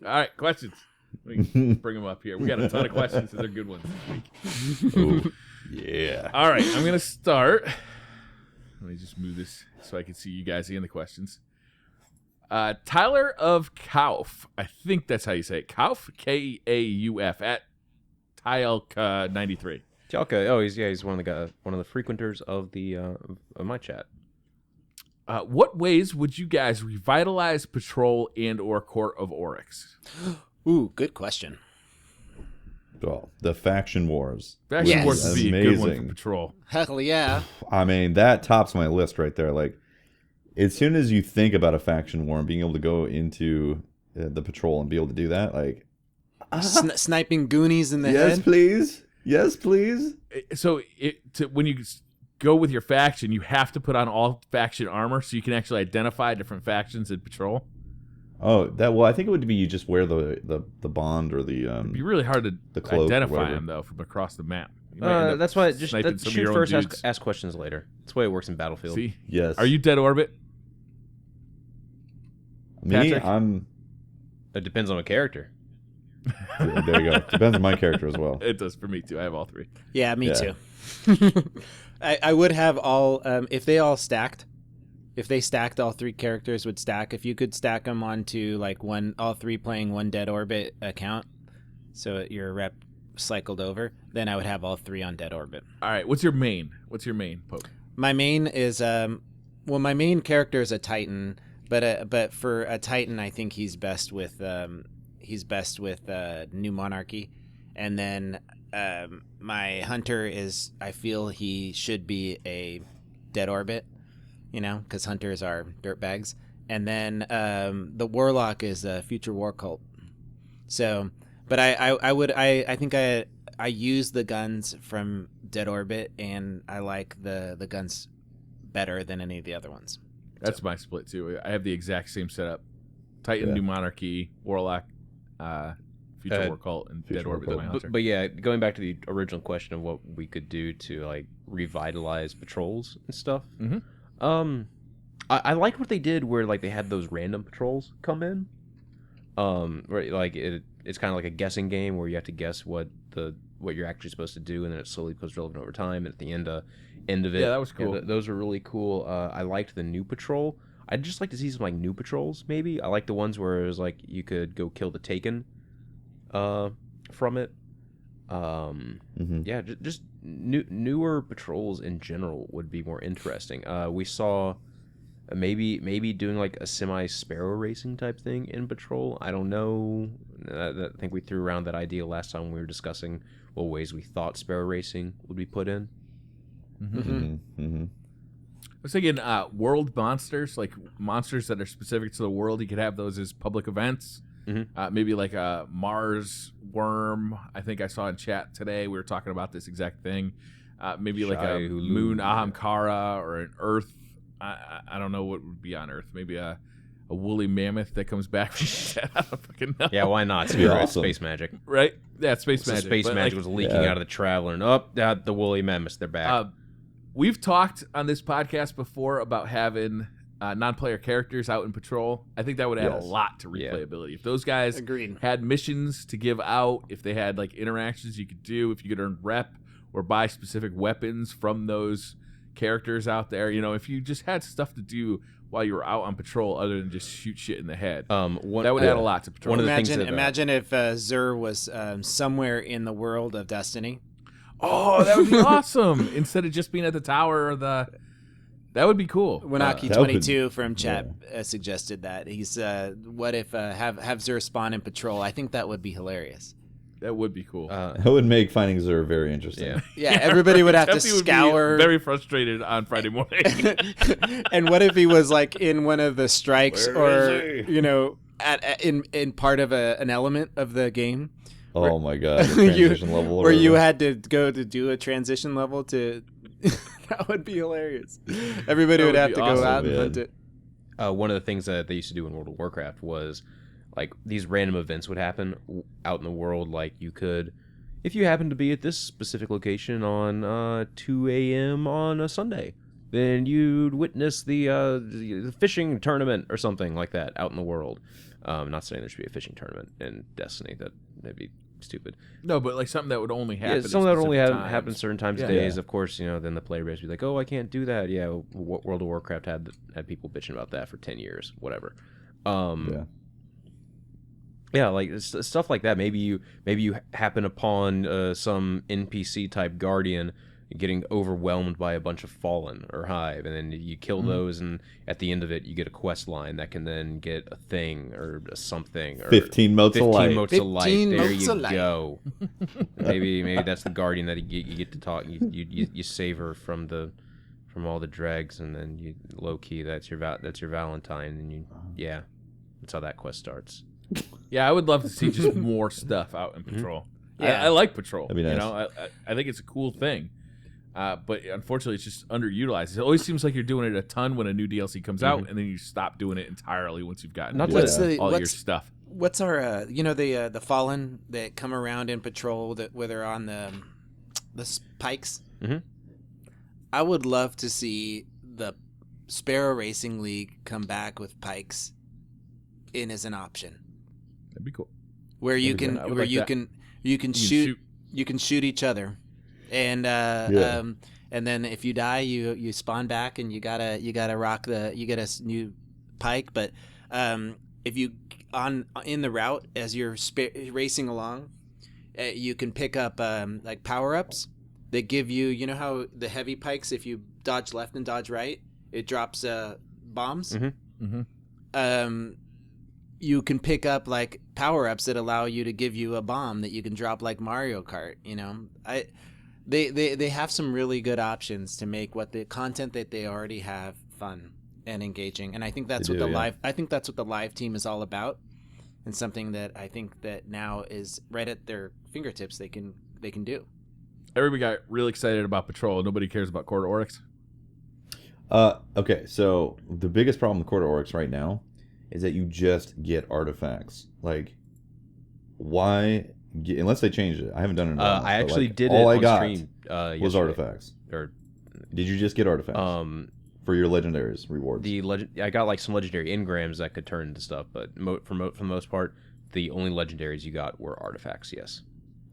All right, questions. We can bring them up here. We got a ton of questions, and they're good ones this week. Ooh, yeah. All right, I'm gonna start. Let me just move this so I can see you guys and the questions. Tyler of Kauf, I think that's how you say it. Kauf, Kauf at Tylka93. Jalka, oh, he's one of the frequenters of the of my chat. What ways would you guys revitalize Patrol and or Court of Oryx? Ooh, good question. Well, the faction wars. Faction Yes. Wars would be a good one for Amazing. Patrol. Hell yeah! I mean, that tops my list right there. Like, as soon as you think about a faction war and being able to go into the patrol and be able to do that, like, Sniping Goonies in the yes, head. please. Yes, please. So when you go with your faction, you have to put on all faction armor so you can actually identify different factions in Patrol. Oh, I think it would be you just wear the bond or the It'd be really hard to the cloak or identify whatever. them, though, from across the map. You might end up That's why just sniping some of shoot your own first, dudes. ask questions later. That's the way it works in Battlefield. See? yes. Are you dead orbit? me? Patrick? I'm. It depends on the character. There you go. Depends on my character as well. It does for me, too. I have all three. Yeah, me Yeah. too. I would have all if they all stacked. If they stacked, all three characters would stack. If you could stack them onto like all three playing one dead orbit account, so your rep cycled over, then I would have all three on dead orbit. All right. What's your main? What's your main poke? My main is my main character is a Titan, but for a Titan, I think he's best with New Monarchy, and then my Hunter is, I feel he should be a dead orbit, because Hunters are dirtbags, and then the Warlock is a future war cult. So, but I think I use the guns from dead orbit, and I like the guns better than any of the other ones. That's my split, too. I have the exact same setup. Titan, Yeah. New Monarchy, Warlock, Future War Cult, and Future Dead War Orbit is Cult. my Hunter. But yeah, going back to the original question of what we could do to like revitalize patrols and stuff. Mhm. I liked what they did where like they had those random patrols come in. Right, like it's kind of like a guessing game where you have to guess what you're actually supposed to do, and then it slowly becomes relevant over time. And at the end of it, Yeah, that was cool. those are really cool. I liked the new patrol. I'd just like to see some like new patrols. Maybe I like the ones where it was like you could go kill the Taken, from it. Yeah, just newer patrols in general would be more interesting. We saw maybe doing like a semi-sparrow racing type thing in patrol. I don't know. I think we threw around that idea last time we were discussing what ways we thought sparrow racing would be put in. I was thinking world monsters, like monsters that are specific to the world. You could have those as public events. Maybe like a Mars worm. I think I saw in chat today. We were talking about this exact thing. Maybe like a Shai-Hulud. moon Ahamkara or an Earth. I don't know what would be on Earth. Maybe a woolly mammoth that comes back from dead. I don't fucking know. Yeah, why not? That'd be Spirit, awesome. Space magic. Right? Yeah, space So magic. space But, magic like, was leaking Yeah. out of the Traveler, and the woolly mammoths, they're back. We've talked on this podcast before about having non-player characters out in patrol. I think that would add a Yes. lot to Yeah. replayability. If those guys Agreed. had missions to give out, if they had like interactions you could do, if you could earn rep or buy specific weapons from those characters out there. You know, if you just had stuff to do while you were out on patrol other than just shoot shit in the head, that would add a lot to patrol. One of the things that, imagine if Zur was somewhere in the world of Destiny. Oh, that would be awesome! Instead of just being at the tower or the... That would be cool. Winaki22 from chat suggested that. He's, what if have Zur spawn in patrol? I think that would be hilarious. That would be cool. That would make finding Zur very interesting. Yeah, everybody would have to scour. Would be very frustrated on Friday morning. And what if he was like in one of the strikes, you know, in part of an element of the game? Oh my god, the transition level. Where you had to go to do a transition level to... That would be hilarious. Everybody would have to go out and hunt it. One of the things that they used to do in World of Warcraft was, like, these random events would happen out in the world. Like, you could, if you happen to be at this specific location on 2 a.m. on a Sunday, then you'd witness the fishing tournament or something like that out in the world. Not saying there should be a fishing tournament in Destiny. That'd be stupid. No, but like something that would only happen. Yeah, something that would only happen certain times of days. Of course, you know, then the player base would be like, "Oh, I can't do that." Yeah, World of Warcraft had people bitching about that for 10 years, whatever. Yeah, like stuff like that. Maybe you happen upon some NPC type guardian getting overwhelmed by a bunch of Fallen or Hive, and then you kill those, and at the end of it, you get a quest line that can then get a thing or a something. Or 15 motes of light. 15 motes of light. There you go. maybe that's the guardian that you get to talk. You save her from all the dregs, and then you low key that's your Valentine, and that's how that quest starts. Yeah, I would love to see just more stuff out in patrol. Yeah, I like patrol. That'd be nice. You know, I think it's a cool thing. But unfortunately, it's just underutilized. It always seems like you're doing it a ton when a new DLC comes out, and then you stop doing it entirely once you've gotten all your stuff. What's our, the Fallen that come around in patrol where they're on the pikes? Mm-hmm. I would love to see the Sparrow Racing League come back with pikes in as an option. That'd be cool. Where you can shoot each other. And and then if you die, you spawn back, and you gotta you get a new pike. But if you in the route as you're racing along, you can pick up like power ups that give you know how the heavy pikes, if you dodge left and dodge right, it drops bombs. Mm-hmm. Mm-hmm. You can pick up like power ups that allow you to give you a bomb that you can drop like Mario Kart. You know, They have some really good options to make what the content that they already have fun and engaging, and I think that's what the live team is all about, and something that I think that now is right at their fingertips. They can do. Everybody got really excited about patrol. Nobody cares about Court of Oryx. Okay, so the biggest problem with Court of Oryx right now is that you just get artifacts. Like, why? Unless they changed it, I haven't done it in a while. I actually did all it I got stream was artifacts. Or did you just get artifacts for your legendaries rewards? I got like some legendary engrams that could turn into stuff, but for the most part, the only legendaries you got were artifacts. Yes.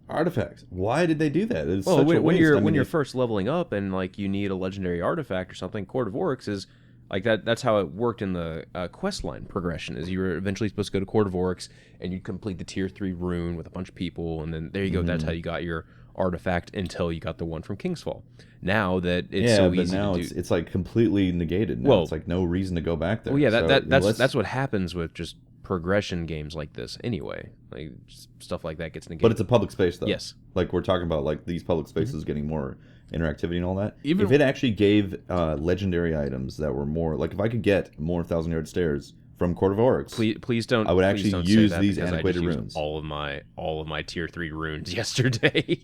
Artifacts. Why did they do that? It's well, such a waste. when you're first leveling up and like you need a legendary artifact or something, Court of Oryx is like that. That's how it worked in the quest line progression. Is you were eventually supposed to go to Court of Oryx and you'd complete the tier 3 rune with a bunch of people, and then there you go. That's how you got your artifact until you got the one from Kingsfall. Now that it's so easy now to do, it's like completely negated. Now it's like no reason to go back there. Well, yeah, that's what happens with just progression games like this anyway. Like stuff like that gets negated. But it's a public space though. Yes. Like we're talking about, like these public spaces getting more interactivity and all that. Even if it actually gave legendary items that were more, like if I could get more 1,000-yard stairs from Court of Oryx, please don't. I would actually use these antiquated runes. All of my tier 3 runes yesterday.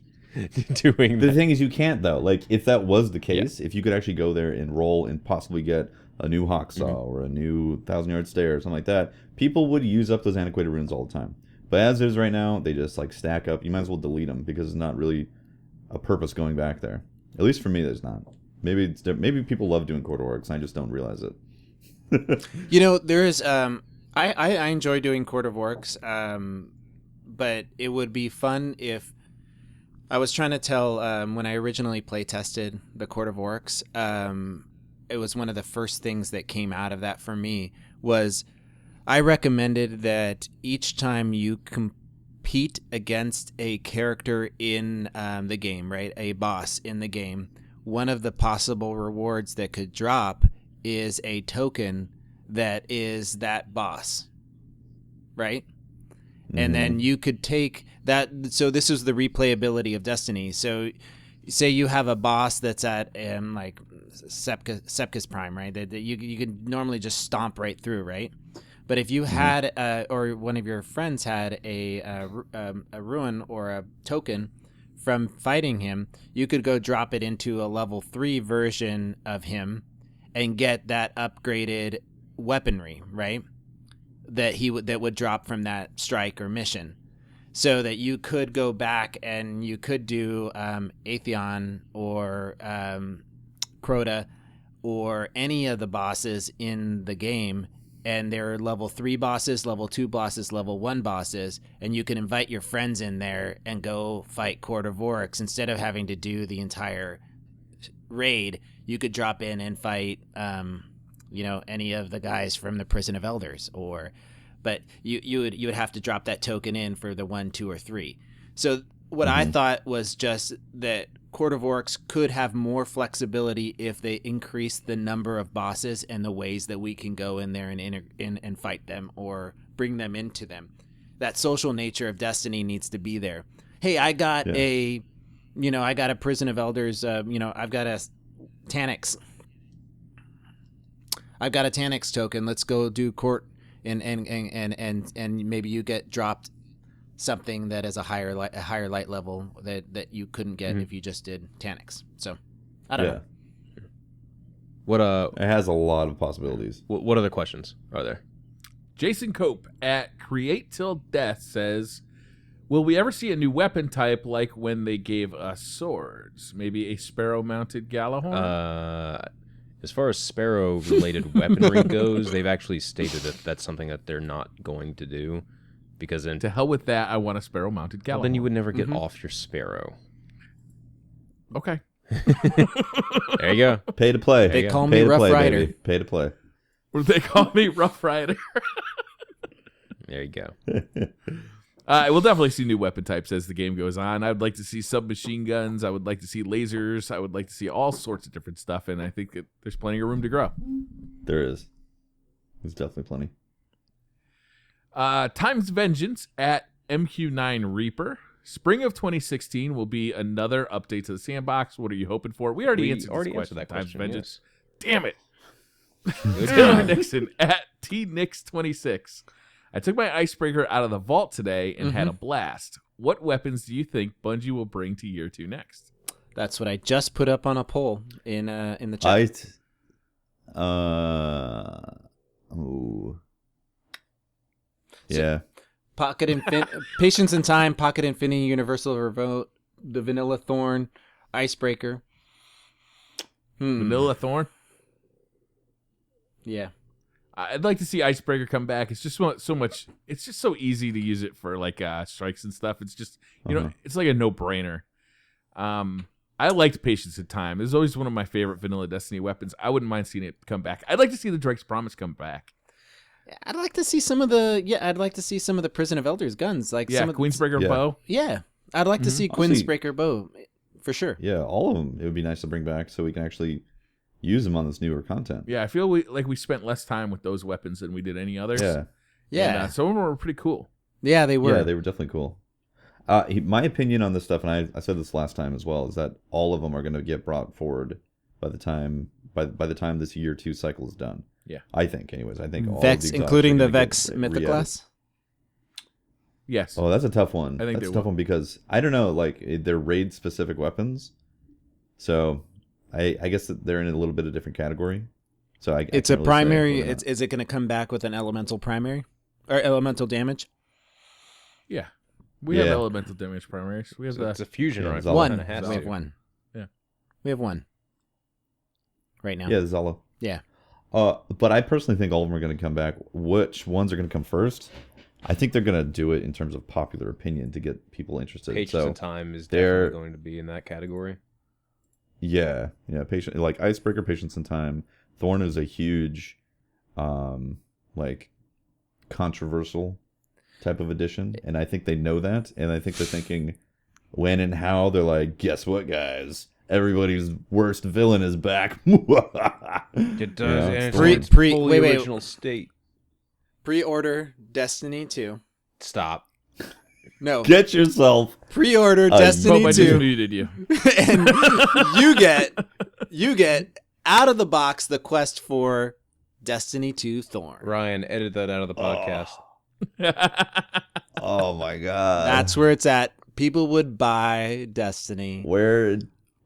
Doing the thing is, you can't though. Like if that was the case, if you could actually go there and roll and possibly get a new Hawksaw or a new 1,000-yard stair or something like that, people would use up those antiquated runes all the time. But as is right now, they just like stack up. You might as well delete them because it's not really a purpose going back there. At least for me, there's not. Maybe people love doing Court of Oryx, and I just don't realize it. You know, there is. I enjoy doing Court of Oryx, but it would be fun if I was trying to tell when I originally play tested the Court of Oryx, it was one of the first things that came out of that for me was I recommended that each time you compete against a character in the game, right, a boss in the game, one of the possible rewards that could drop is a token that is that boss, right? And then you could take that. So this is the replayability of Destiny. So say you have a boss that's at like Sepka's Prime, right? That you could normally just stomp right through, right? But if you had, or one of your friends had a ruin or a token from fighting him, you could go drop it into a level 3 version of him and get that upgraded weaponry, right? That would drop from that strike or mission, so that you could go back and you could do Atheon or Crota or any of the bosses in the game, and they're level 3 bosses, level 2 bosses, level 1 bosses, and you can invite your friends in there and go fight Court of Oryx instead of having to do the entire raid. You could drop in and fight any of the guys from the Prison of Elders, but you would have to drop that token in for the 1, 2, or 3. So what I thought was just that Court of Oryx could have more flexibility if they increase the number of bosses and the ways that we can go in there and fight them or bring them into them. That social nature of Destiny needs to be there. Hey, I got I got a Prison of Elders. I've got a Taniks. I've got a Taniks token. Let's go do court, and maybe you get dropped something that is a higher light level that you couldn't get if you just did Taniks. So I don't know. What it has a lot of possibilities. What other questions are there? Jason Cope at Create Till Death says, will we ever see a new weapon type like when they gave us swords? Maybe a sparrow-mounted Gallahorn? As far as sparrow-related weaponry goes, they've actually stated that that's something that they're not going to do. Because then, to hell with that, I want a sparrow-mounted Gallahorn. Well, then you would never get off your sparrow. Okay. There you go. Pay to play. They call me Rough Rider. Baby. Pay to play. Or they call me Rough Rider. There you go. We'll definitely see new weapon types as the game goes on. I would like to see submachine guns. I would like to see lasers. I would like to see all sorts of different stuff, and I think that there's plenty of room to grow. There is. There's definitely plenty. Time's Vengeance at MQ9 Reaper. Spring of 2016 will be another update to the sandbox. What are you hoping for? We already answered that question. Time's Vengeance. Yes. Damn it. Taylor Nixon at TNix26. I took my icebreaker out of the vault today and had a blast. What weapons do you think Bungie will bring to year 2 next? That's what I just put up on a poll in the chat. Yeah. Pocket Patience and Time, Pocket Infinity, Universal Revolt, the Vanilla Thorn, Icebreaker. Vanilla Thorn? Yeah. I'd like to see Icebreaker come back. It's just so much. It's just so easy to use it for like strikes and stuff. It's just it's like a no-brainer. I liked Patience and Time. It was always one of my favorite vanilla Destiny weapons. I wouldn't mind seeing it come back. I'd like to see the Drake's Promise come back. I'd like to see some of the Prison of Elders guns, like some of Queensbreaker bow. Yeah, I'd like to see Queensbreaker bow for sure. Yeah, all of them. It would be nice to bring back so we can actually use them on this newer content. Yeah, I feel like we spent less time with those weapons than we did any others. Yeah. And, some of them were pretty cool. Yeah, they were. Yeah, they were definitely cool. My opinion on this stuff, and I said this last time as well, is that all of them are going to get brought forward by the time this year 2 cycle is done. Yeah, I think. Anyways, I think all Vex, of the including the Vex Mythic class. Yes. Oh, that's a tough one. I think that's a tough one because I don't know, like they're raid specific weapons, so I guess that they're in a little bit of different category. So it's a primary. Is it going to come back with an elemental primary or elemental damage? Yeah, we have elemental damage primaries. We have it's a fusion rifle. One. We have one. Yeah, we have one right now. Yeah, the Zala. Yeah. But I personally think all of them are going to come back. Which ones are going to come first? I think they're gonna do it in terms of popular opinion to get people interested. Patience and Time is definitely going to be in that category. Yeah, patient like Icebreaker, Patience and Time. Thorn is a huge, like, controversial type of edition, and I think they know that, and I think they're thinking when and how. They're like, guess what, guys? Everybody's worst villain is back. It does. Yeah, And Thorn. it's fully original state. Pre-order Destiny 2. Stop. No. Get yourself. Pre-order Pope, Destiny I just 2. muted you. And you get out of the box the quest for Destiny 2 Thorn. Ryan, edit that out of the podcast. Oh my god. That's where it's at. People would buy Destiny. Where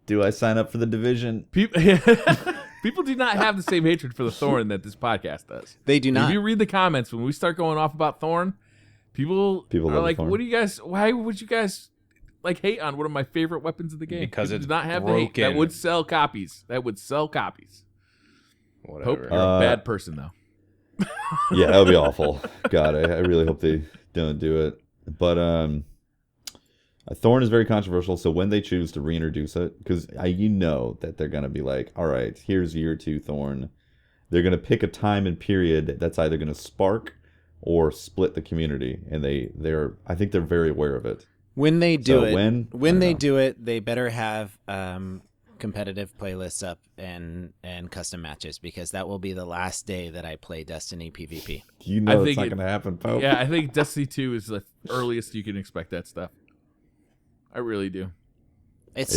do I sign up for the division? People do not have the same hatred for the Thorn that this podcast does. They do not. If you read the comments when we start going off about Thorn, people are love like, Thorn. "What do you guys? Why would you guys like hate on one of my favorite weapons of the game?" Because people it's do not have the broken. hate. That would sell copies. Whatever. Hope you're a bad person though. Yeah, that would be awful. God, I really hope they don't do it. But Thorn is very controversial, so when they choose to reintroduce it, because you know that they're going to be like, all right, here's year 2 Thorn. They're going to pick a time and period that's either going to spark or split the community, and I think they're very aware of it. When they do So it, when they do it, they better have competitive playlists up and custom matches, because that will be the last day that I play Destiny PvP. You I know it's think not going to happen, Pope. Yeah, I think Destiny 2 is the earliest you can expect that stuff. I really do. It's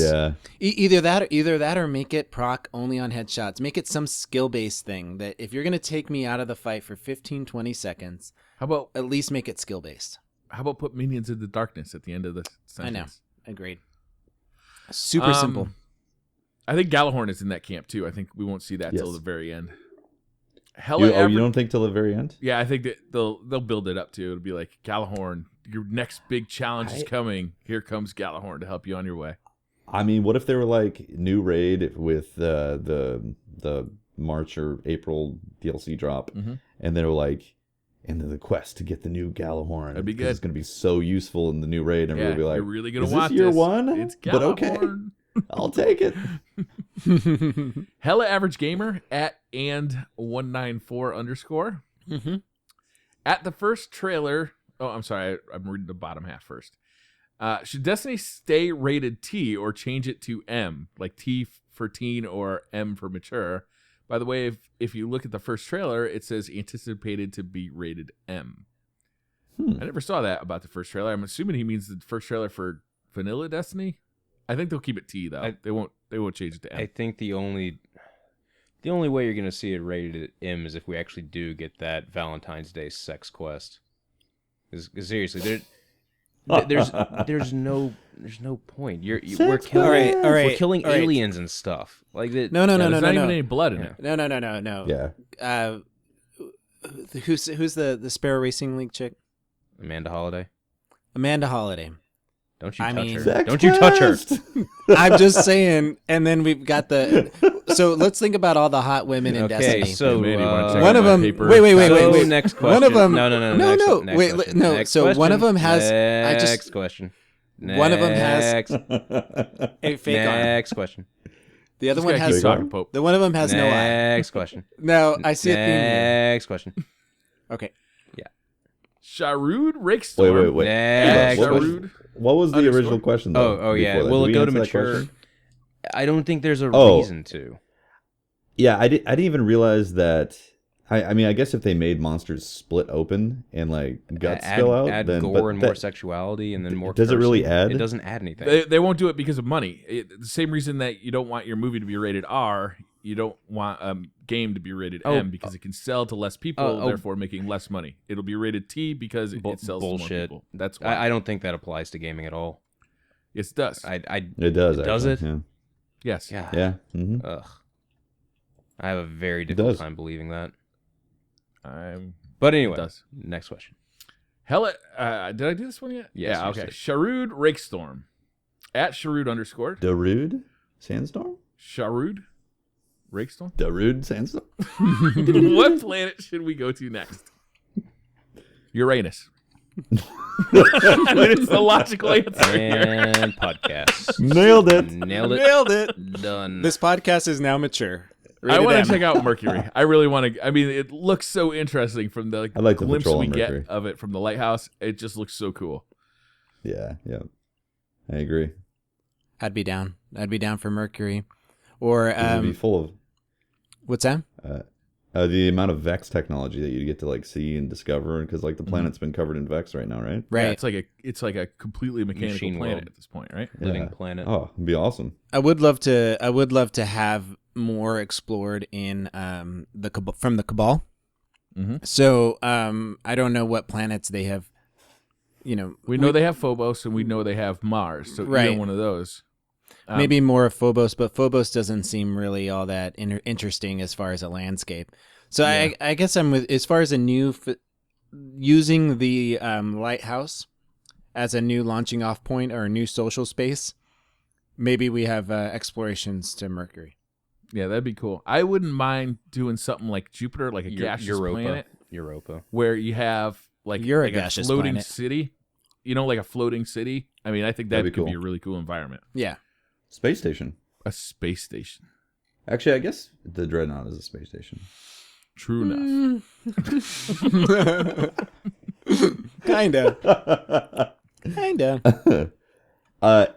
either that or make it proc only on headshots. Make it some skill-based thing that if you're going to take me out of the fight for 15-20 seconds, How about at least make it skill-based. put minions into darkness at the end of the sentence? I know. Agreed. Super simple. I think Galahorn is in that camp too. I think we won't see that till Yes. the very end. You don't think till the very end? Yeah, I think that they'll build it up too. It'll be like, Galahorn, your next big challenge is coming. Here comes Galahorn to help you on your way. I mean, what if they were like new raid with the March or April DLC drop, and they were like, and then the quest to get the new Galahorn. That'd be 'cause good. It's gonna be so useful in the new raid, and Yeah, we'll be like, you're really gonna is want this year this. one? It's But okay, Galahorn. I'll take it. Hella Average Gamer at and194_. Mm-hmm. At the first trailer. Oh, I'm sorry. I'm reading the bottom half first. Should Destiny stay rated T or change it to M, like T for teen or M for mature? By the way, if you look at the first trailer, it says anticipated to be rated M. I never saw that about the first trailer. I'm assuming he means the first trailer for vanilla Destiny. I think they'll keep it T though. They won't change it to M. I think the only way you're going to see it rated at M is if we actually do get that Valentine's Day sex quest. Because seriously, there's no point. We're killing we're killing aliens and stuff like that. There's not even any blood in it. No. Yeah. Who's the Sparrow Racing League chick? Amanda Holiday. Don't you touch her. Sex Don't you touch her. quest! I'm just saying. And then we've got so let's think about all the hot women in Okay, Destiny. so Mandy, wanna check one out of my them. paper? Wait. Next question. One of them. No. No. Next Wait. question. No. Next So question. one of them has. Next question. One of them has Next. a fake arm. Next question. The other This one guy has. keeps talking, Pope. The one of them has no eye. Next question. No, I see a theme here. Next question. Okay. Sharud Rakestorm. Wait. Next What was- Sharud. What was the Underscore. original question, though? Oh yeah. before that? Will Did it we go to answer that mature? question? I don't think there's a Oh. reason to. Yeah, I didn't even realize that. I mean, I guess if they made monsters split open and like guts spill out, add then gore and more that- sexuality, and then more. Does it really cursing. add? It doesn't add anything. They won't do it because of money. The same reason that you don't want your movie to be rated R, you don't want a game to be rated M because it can sell to less people, therefore making less money. It'll be rated T because it sells to more bullshit. people. That's why. I don't think that applies to gaming at all. Yes, it does. It does. Does actually, it? Yes. Yeah. Yeah. Mm-hmm. Ugh. I have a very difficult does. time believing that. I'm. But anyway, It does. next question. Hella. Did I do this one yet? Yes, Yeah. you Okay. said. Sharud Rakestorm. At Sharud _. Darude Sandstorm. Sharud Rakestorm. Darude Sandstorm. What planet should we go to next? Uranus. It's the logical answer. And podcast. Nailed it. Nailed it. Nailed it. Done. This podcast is now mature. I want Rated to M. check out Mercury. I really want to. I mean, it looks so interesting from the I like the glimpse patrol we on Mercury. get of it from the lighthouse. It just looks so cool. Yeah. I agree. I'd be down. I'd be down for Mercury. Or It'd be full of what's that? the amount of Vex technology that you get to like see and discover, because like the planet's been covered in Vex right now, right? Right. Yeah, it's like a completely mechanical Machine planet world. at this point, right? Living Yeah. planet. Oh, it'd be awesome. I would love to have more explored in from the Cabal. Mm-hmm. So I don't know what planets they have. You know, We know they have Phobos and we know they have Mars. So Right. either one of those. maybe more of Phobos, but Phobos doesn't seem really all that interesting as far as a landscape. So Yeah. I guess I'm with as far as a new using the lighthouse as a new launching off point or a new social space. Maybe we have explorations to Mercury. Yeah, that'd be cool. I wouldn't mind doing something like Jupiter, like a gaseous planet, Europa. where you have like, You're a like gaseous floating planet. city. You know, like a floating city. I mean, I think that That'd could be be cool. a really cool environment. Yeah. Space station. A space station. Actually, I guess the Dreadnought is a space station. True enough. Kinda.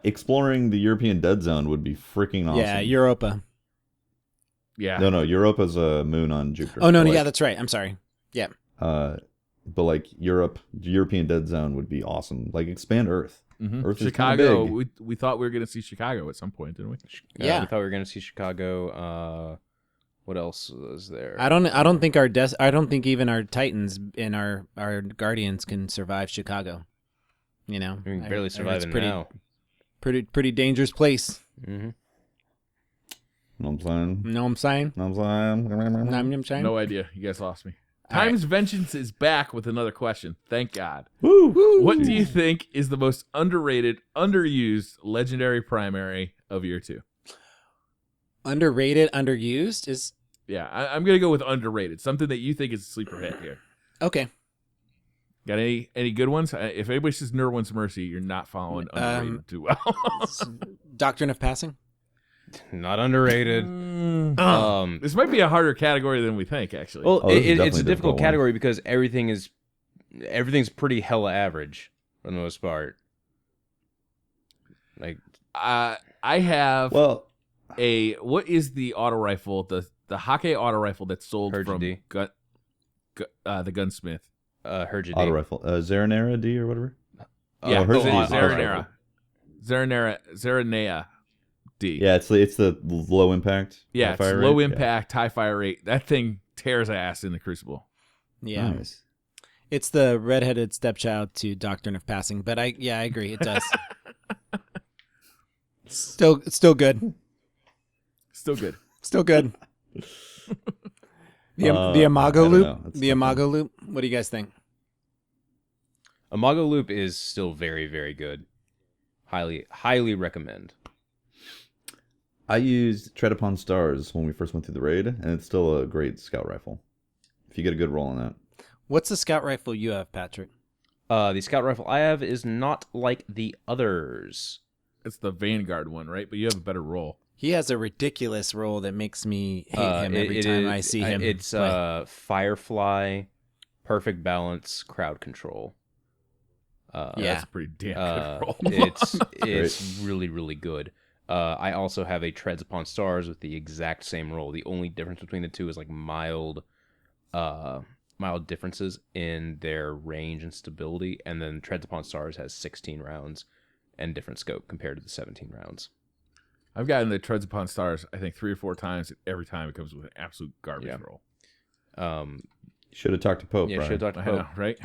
Exploring the European Dead Zone would be freaking awesome. Yeah, Europa. Yeah. No, Europa's a moon on Jupiter. Oh no, But, yeah, like, that's right. I'm sorry. Yeah. but like European Dead Zone would be awesome. Like expand Earth. Mhm. Earth is Chicago. kinda big. We thought we were going to see Chicago at some point, didn't we? Yeah. We thought we were going to see Chicago. What else was there? I don't think I don't think even our Titans and our Guardians can survive Chicago. You know, We can I- barely I heard survive it's it pretty, now. Pretty dangerous place. Mm-hmm. Know what I'm saying? You know what I'm saying? Know what I'm saying? Know what I'm saying? No idea. You guys lost me. All right. Time's Vengeance is back with another question. Thank God. Woo! What do you think is the most underrated, underused legendary primary of year 2? Underrated, underused is Yeah, I'm going to go with underrated. Something that you think is a sleeper hit here. okay. Got any good ones? If anybody says Nerwin's Mercy, you're not following underrated too well. Doctrine of Passing. Not underrated. This might be a harder category than we think, actually. Well, Oh, this is it's definitely a a difficult difficult one. category because everything's pretty hella average for the most part. Like I have Well, what is the auto rifle, the Hake auto rifle that's sold from Hergedy. the gunsmith? Hergedy. auto rifle. Zaranera D or whatever. Yeah, Hergedy oh, is auto Zaranera. Zaranea D. Yeah, it's the low impact. Yeah, it's fire low rate. impact, high fire rate. That thing tears ass in the Crucible. Yeah. Nice. It's the redheaded stepchild to Doctrine of Passing, but I agree, it does. Still good. Still good. Still good. The I Imago don't loop. know. It's The tough Imago loop. What do you guys think? Imago Loop is still very, very good. Highly recommend. I used Tread Upon Stars when we first went through the raid, and it's still a great scout rifle. If you get a good roll on that. What's the scout rifle you have, Patrick? The scout rifle I have is not like the others. It's the Vanguard one, right? But you have a better roll. He has a ridiculous role that makes me hate him every time I see him. It's play. Firefly, perfect balance, crowd control. Yeah. That's a pretty damn good roll. It's really, really good. I also have a Treads Upon Stars with the exact same roll. The only difference between the two is like mild differences in their range and stability, and then Treads Upon Stars has 16 rounds and different scope compared to the 17 rounds. I've gotten the Treads Upon Stars, I think 3 or 4 times, and every time it comes with an absolute garbage roll. Should have talked to Pope. Yeah, Brian. should have talked to I Pope. know, right?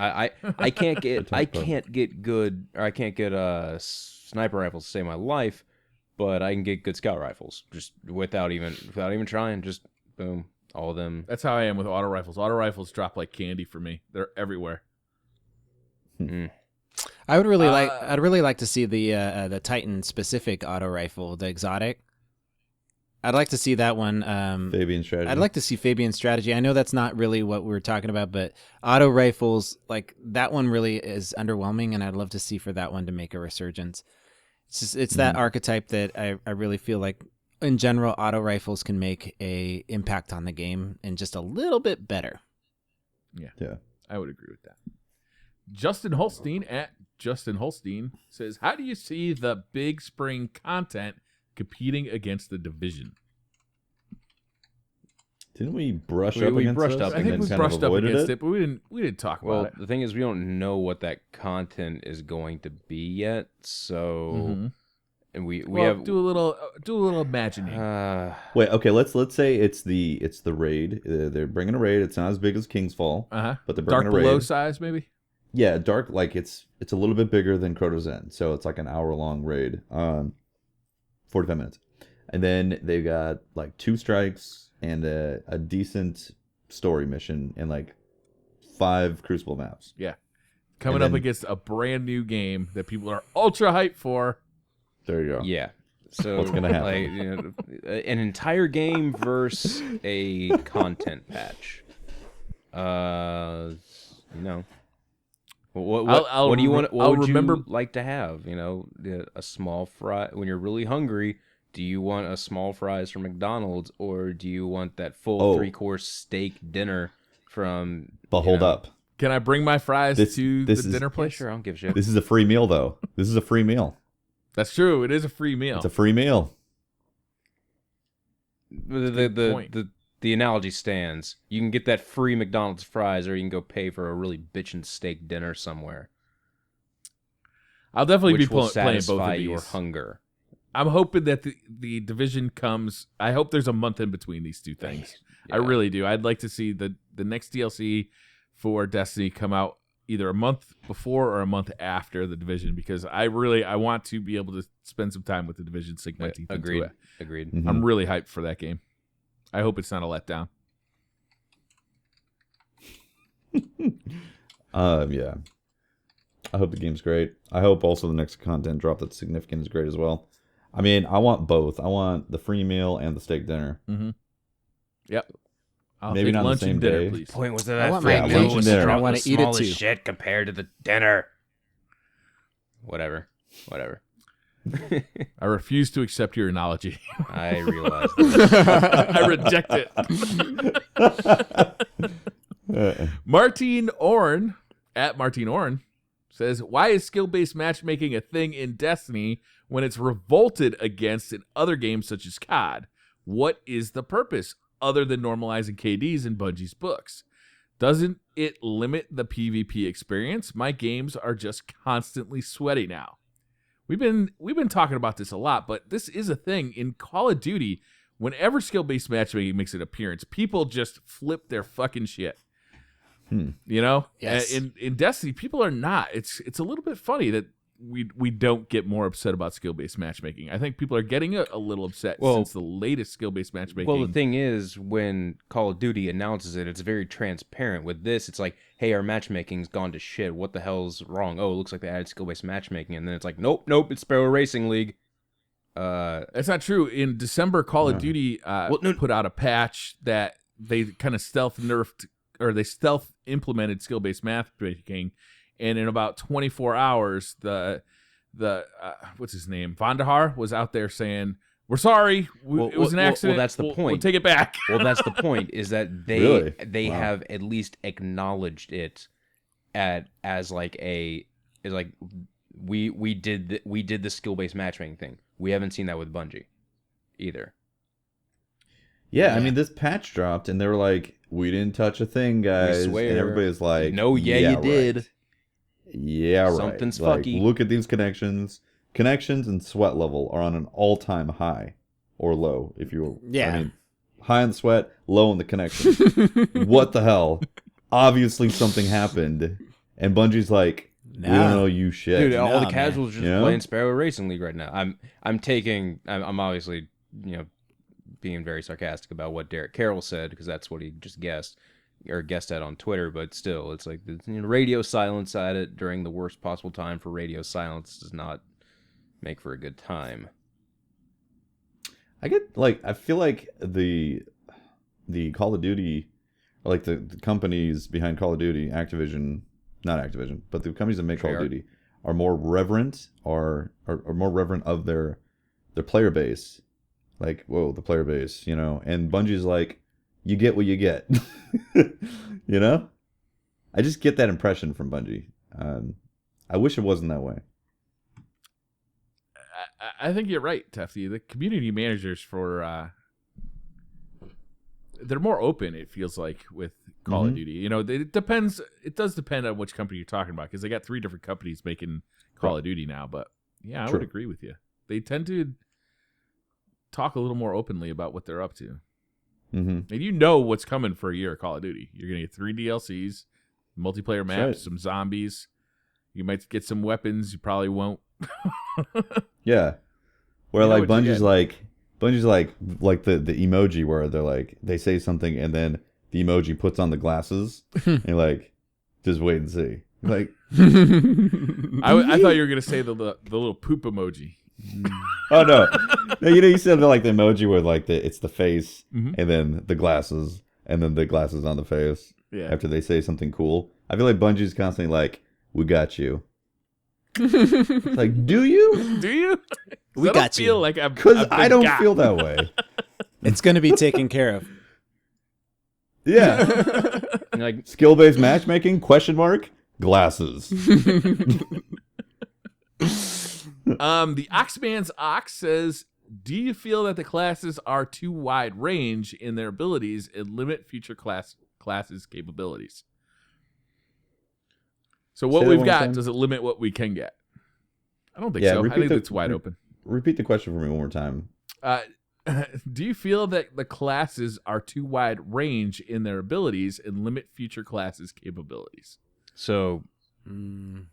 I can't get Good talk, I can't get sniper rifles to save my life, but I can get good scout rifles just without even trying. Just boom, all of them. That's how I am with auto rifles. Auto rifles drop like candy for me. They're everywhere. I would really I'd really like to see the Titan specific auto rifle, the exotic. I'd like to see that one. Fabian strategy. I'd like to see Fabian's strategy. I know that's not really what we were talking about, but auto rifles, like that one really is underwhelming, and I'd love to see for that one to make a resurgence. It's that archetype that I really feel like in general auto rifles can make a impact on the game and just a little bit better. Yeah. I would agree with that. Justin Holstein at Justin Holstein says, how do you see the big spring content competing against the Division? Didn't we brush We up against brushed this up I and think then we kind brushed of up avoided against it? it, but we didn't talk Well, about it. the thing is, we don't know what that content is going to be yet. So, and we have do a little imagining. Wait, okay, let's say it's the raid. They're bringing a raid. It's not as big as King's Fall, but they're bringing Dark a raid. Below size, maybe. Yeah, dark, like it's a little bit bigger than Crota's End, so it's like an hour-long raid, 45 minutes. And then they've got like 2 strikes and a decent story mission and like 5 Crucible maps. Yeah. Coming And up then- against a brand new game that people are ultra hyped for. There you go. Yeah. So What's gonna happen? Like, you know, an entire game versus a content patch. You know. What do you want? What I'll would remember- you like to have? You know, a small fry when you're really hungry. Do you want a small fries from McDonald's, or do you want that full 3-course steak dinner from? But hold up. Can I bring my fries to the dinner Yeah, place? sure, I don't give a shit. This is a free meal, though. This is a free meal. That's true. It is a free meal. It's a free meal. The analogy stands. You can get that free McDonald's fries, or you can go pay for a really bitchin' steak dinner somewhere. I'll definitely which be will playing both satisfy of these. your hunger. I'm hoping that the Division comes. I hope there's a month in between these two things. I Yeah. really do. I'd like to see the next DLC for Destiny come out either a month before or a month after the Division, because I want to be able to spend some time with the Division, sink my teeth into it. Agreed. Mhm. I'm really hyped for that game. I hope it's not a letdown. Yeah. I hope the game's great. I hope also the next content drop that's significant is great as well. I mean, I want both. I want the free meal and the steak dinner. Yep. I'll Maybe take not on the lunch same and dinner, day. please. Point was that I that want free my meal lunch was and dinner. small- I wanna the eat it small as too. shit compared to the dinner. Whatever. I refuse to accept your analogy. I realize. I reject it. Martin Orn at Martin Orn says, why is skill-based matchmaking a thing in Destiny when it's revolted against in other games such as COD? What is the purpose other than normalizing KDs in Bungie's books? Doesn't it limit the PvP experience? My games are just constantly sweaty now. We've been talking about this a lot, but this is a thing in Call of Duty. Whenever skill-based matchmaking makes an appearance, people just flip their fucking shit. You know, Yes. In Destiny, people are not. It's a little bit funny that we don't get more upset about skill-based matchmaking. I think people are getting a little upset since the latest skill-based matchmaking. Well, the thing is, when Call of Duty announces it, it's very transparent. With this, it's like, hey, our matchmaking's gone to shit. What the hell's wrong? Oh, it looks like they added skill-based matchmaking. And then it's like, nope, it's Sparrow Racing League. That's not true. In December, Call of Duty put out a patch that they kind of stealth nerfed, or they stealth implemented skill-based matchmaking, and in about 24 hours, the what's his name, Vandahar, was out there saying, "We're sorry, it was an accident. Well, that's the We'll point. take it back." Well, that's the point. Is that they Really? Wow. have at least acknowledged it as like we did the skill-based matchmaking thing. We haven't seen that with Bungie either. Yeah, I mean, this patch dropped, and they were like, "We didn't touch a thing, guys." swear. And everybody's like, No, you did. Right. Yeah, right. Something's like, fucky. Look at these connections. Connections and sweat level are on an all-time high, or low, if you will. Yeah. I mean, high on the sweat, low on the connection. What the hell? Obviously, something happened, and Bungie's like, "We don't know you shit." Dude, all the man. casuals are just You know? playing Sparrow Racing League right now. I'm obviously, being very sarcastic about what Derek Carroll said, because that's what he just guessed at on Twitter, but still, it's like radio silence at it during the worst possible time for radio silence does not make for a good time. I feel like the Call of Duty, like the companies behind Call of Duty, not Activision, but the companies that make Call of Duty are more reverent, are more reverent of their player base. Like, whoa, the player base, and Bungie's like, you get what you get. I just get that impression from Bungie. I wish it wasn't that way. I think you're right, Tefty. The community managers for they're more open, it feels like, with Call of Duty. It depends. It does depend on which company you're talking about, because they got 3 different companies making Call of Duty now. But yeah, I would agree with you. They tend to talk a little more openly about what they're up to. And what's coming for a year of Call of Duty. You're going to get 3 DLCs, multiplayer maps, some zombies. You might get some weapons. You probably won't. Yeah. Where like Bungie's like the emoji where they're like, they say something and then the emoji puts on the glasses and you're like, just wait and see. Like, I thought you were going to say the little poop emoji. Oh no. No, you said like the emoji where like it's the face and then the glasses and then the glasses on the face after they say something cool. I feel like Bungie's constantly like, we got you. It's like, do you? Do you? We got you. Like because I don't feel that way. It's going to be taken care of. Yeah. Like skill-based matchmaking? ? Glasses. The Oxman's Ox says, do you feel that the classes are too wide range in their abilities and limit future classes' capabilities? So what we've got, does it limit what we can get? I don't think so. I think it's wide open. Repeat the question for me one more time. Do you feel that the classes are too wide range in their abilities and limit future classes' capabilities? So, do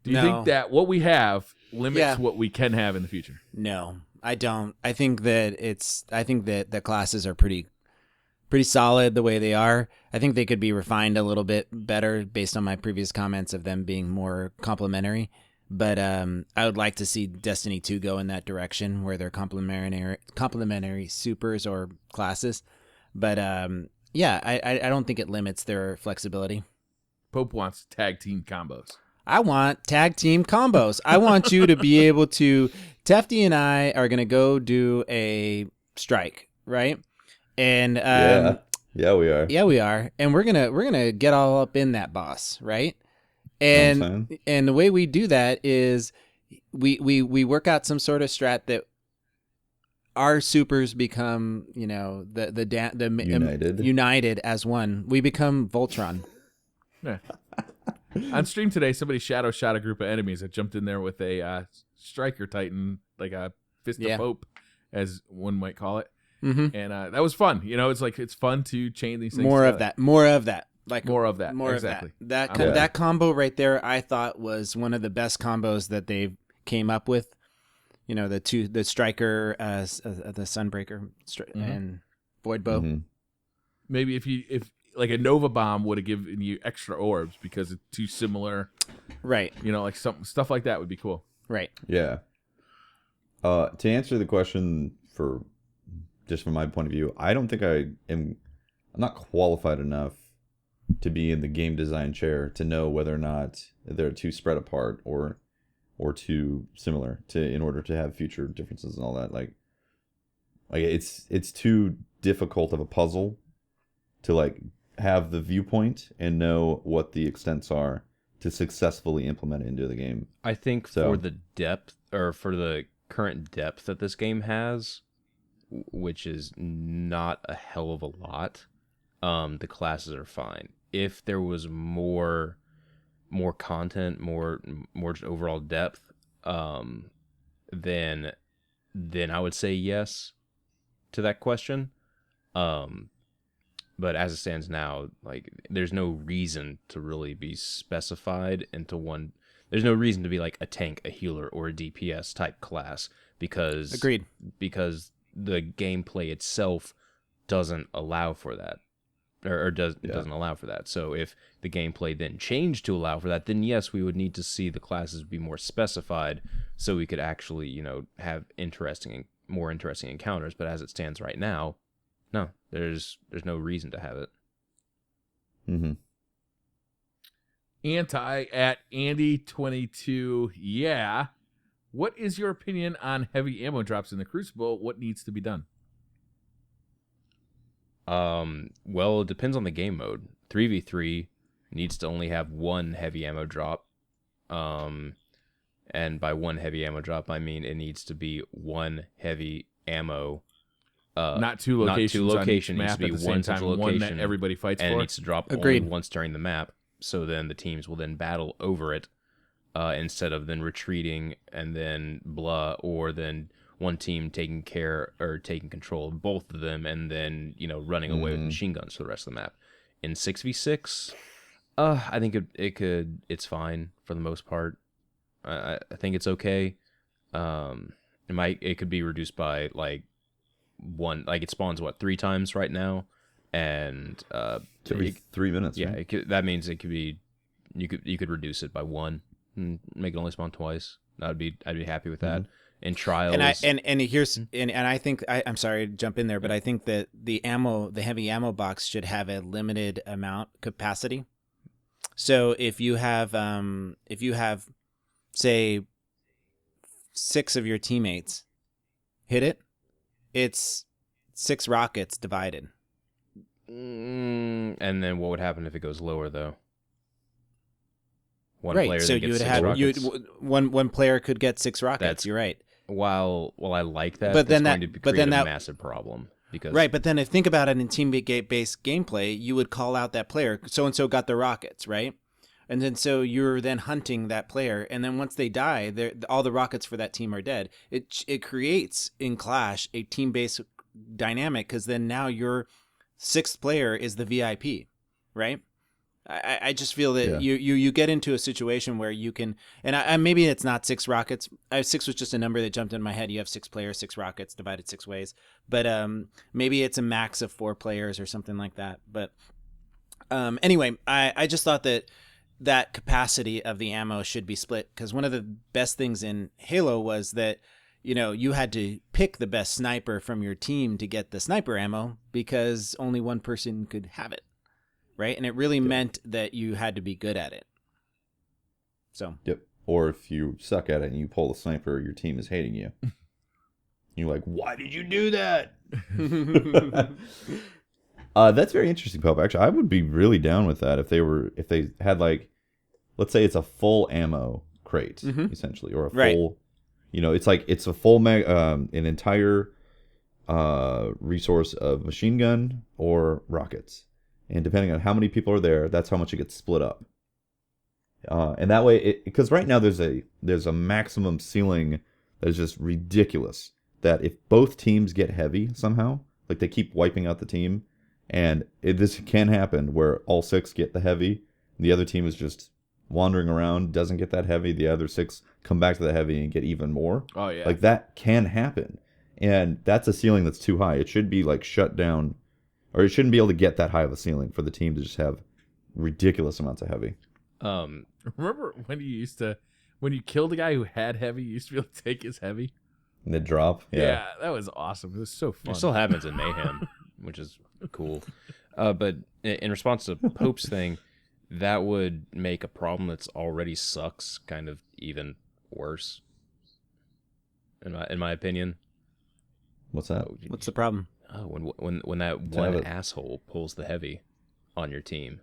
you think that what we have limits what we can have in the future? No, I don't. I think that the classes are pretty solid the way they are. I think they could be refined a little bit better based on my previous comments of them being more complementary. But I would like to see Destiny 2 go in that direction where they're complementary supers or classes. But I don't think it limits their flexibility. Pope wants tag team combos. I want tag team combos. I want you to be able to. Tefty and I are going to go do a strike, right? And yeah, we are. Yeah, we are. And we're gonna get all up in that boss, right? And the way we do that is we work out some sort of strat that our supers become, the united as one. We become Voltron. Yeah. On stream today, somebody shadow shot a group of enemies that jumped in there with a striker titan, like a fist of Pope, as one might call it. And that was fun. It's fun to chain these things More together. of that. More of that. Exactly. That combo right there, I thought was one of the best combos that they came up with. The striker, the Sunbreaker, and Void Bow. Maybe if like a Nova Bomb would have given you extra orbs because it's too similar, right? Like stuff like that would be cool, right? Yeah. To answer the question just from my point of view, I don't think I'm not qualified enough to be in the game design chair to know whether or not they're too spread apart or too similar in order to have future differences and all that. Like it's too difficult of a puzzle to like have the viewpoint and know what the extents are to successfully implement it into the game. I think for the depth, or for the current depth that this game has, which is not a hell of a lot, the classes are fine. If there was more content, more just overall depth, then I would say yes to that question. But as it stands now, like, there's no reason to really be specified into one. There's no reason to be like a tank, a healer, or a DPS type class because agreed. Because the gameplay itself doesn't allow for that, doesn't allow for that. So if the gameplay then changed to allow for that, then yes, we would need to see the classes be more specified, so we could actually have interesting more interesting encounters. But as it stands right now, no, there's no reason to have it. Mm-hmm. Anti at Andy22. Yeah. What is your opinion on heavy ammo drops in the Crucible? What needs to be done? Well, it depends on the game mode. 3v3 needs to only have one heavy ammo drop. And by one heavy ammo drop, I mean it needs to be one heavy ammo. Not two locations. Not two locations. On each It needs map to be at the one same time. central One location, that everybody fights and for. it needs to drop Agreed. only once during the map. So then the teams will then battle over it, instead of then retreating and then blah, or then one team taking control of both of them and then running away with machine guns for the rest of the map. In 6v6, I think it's fine for the most part. I think it's okay. It could be reduced by like one, like it spawns 3 times right now, and Every 3 minutes. yeah, right? that means it could be you could reduce it by 1 and make it only spawn twice. I'd be happy with that. In trials, and I think I'm sorry to jump in there, but I think that the heavy ammo box should have a limited amount capacity. So if you have say 6 of your teammates hit it, it's 6 rockets divided. And then what would happen if it goes lower though? One Right. player So that you gets would 6 have rockets. one player could get 6 rockets. That's- You're right. While I like that, But then that's that- going to but create then a that- massive problem because Right, but then if think about it in team-based gameplay, you would call out that player, so-and-so got the rockets, right? And then so you're then hunting that player, and then once they die, all the rockets for that team are dead. It creates in Clash a team-based dynamic because then now your 6th player is the VIP, right? I just feel that you get into a situation where you can, and I maybe it's not 6 rockets. 6 was just a number that jumped in my head. You have 6 players, 6 rockets divided 6 ways, but maybe it's a max of 4 players or something like that. But anyway, I just thought that capacity of the ammo should be split because one of the best things in Halo was that you had to pick the best sniper from your team to get the sniper ammo because only one person could have it. Right. And it really meant that you had to be good at it. So. Yep. Or if you suck at it and you pull the sniper, your team is hating you. You're like, why did you do that? That's very interesting, Pope. Actually, I would be really down with that if they had like, let's say it's a full ammo crate, essentially, or a full, it's a full an entire resource of machine gun or rockets. And depending on how many people are there, that's how much it gets split up. And that way, because right now there's a maximum ceiling that is just ridiculous. That if both teams get heavy somehow, like they keep wiping out the team, and this can happen where all 6 get the heavy, and the other team is just wandering around, doesn't get that heavy, the other 6 come back to the heavy and get even more. Oh yeah, like that can happen, and that's a ceiling that's too high. It should be like shut down. Or it shouldn't be able to get that high of a ceiling for the team to just have ridiculous amounts of heavy. Remember when you killed a guy who had heavy, you used to be able to take his heavy? And the drop? Yeah. That was awesome. It was so fun. it still happens in Mayhem, which is cool. But in response to Pope's thing, that would make a problem that's already sucks kind of even worse. In my opinion. What's that? What's the problem? Oh, when that one asshole pulls the heavy on your team,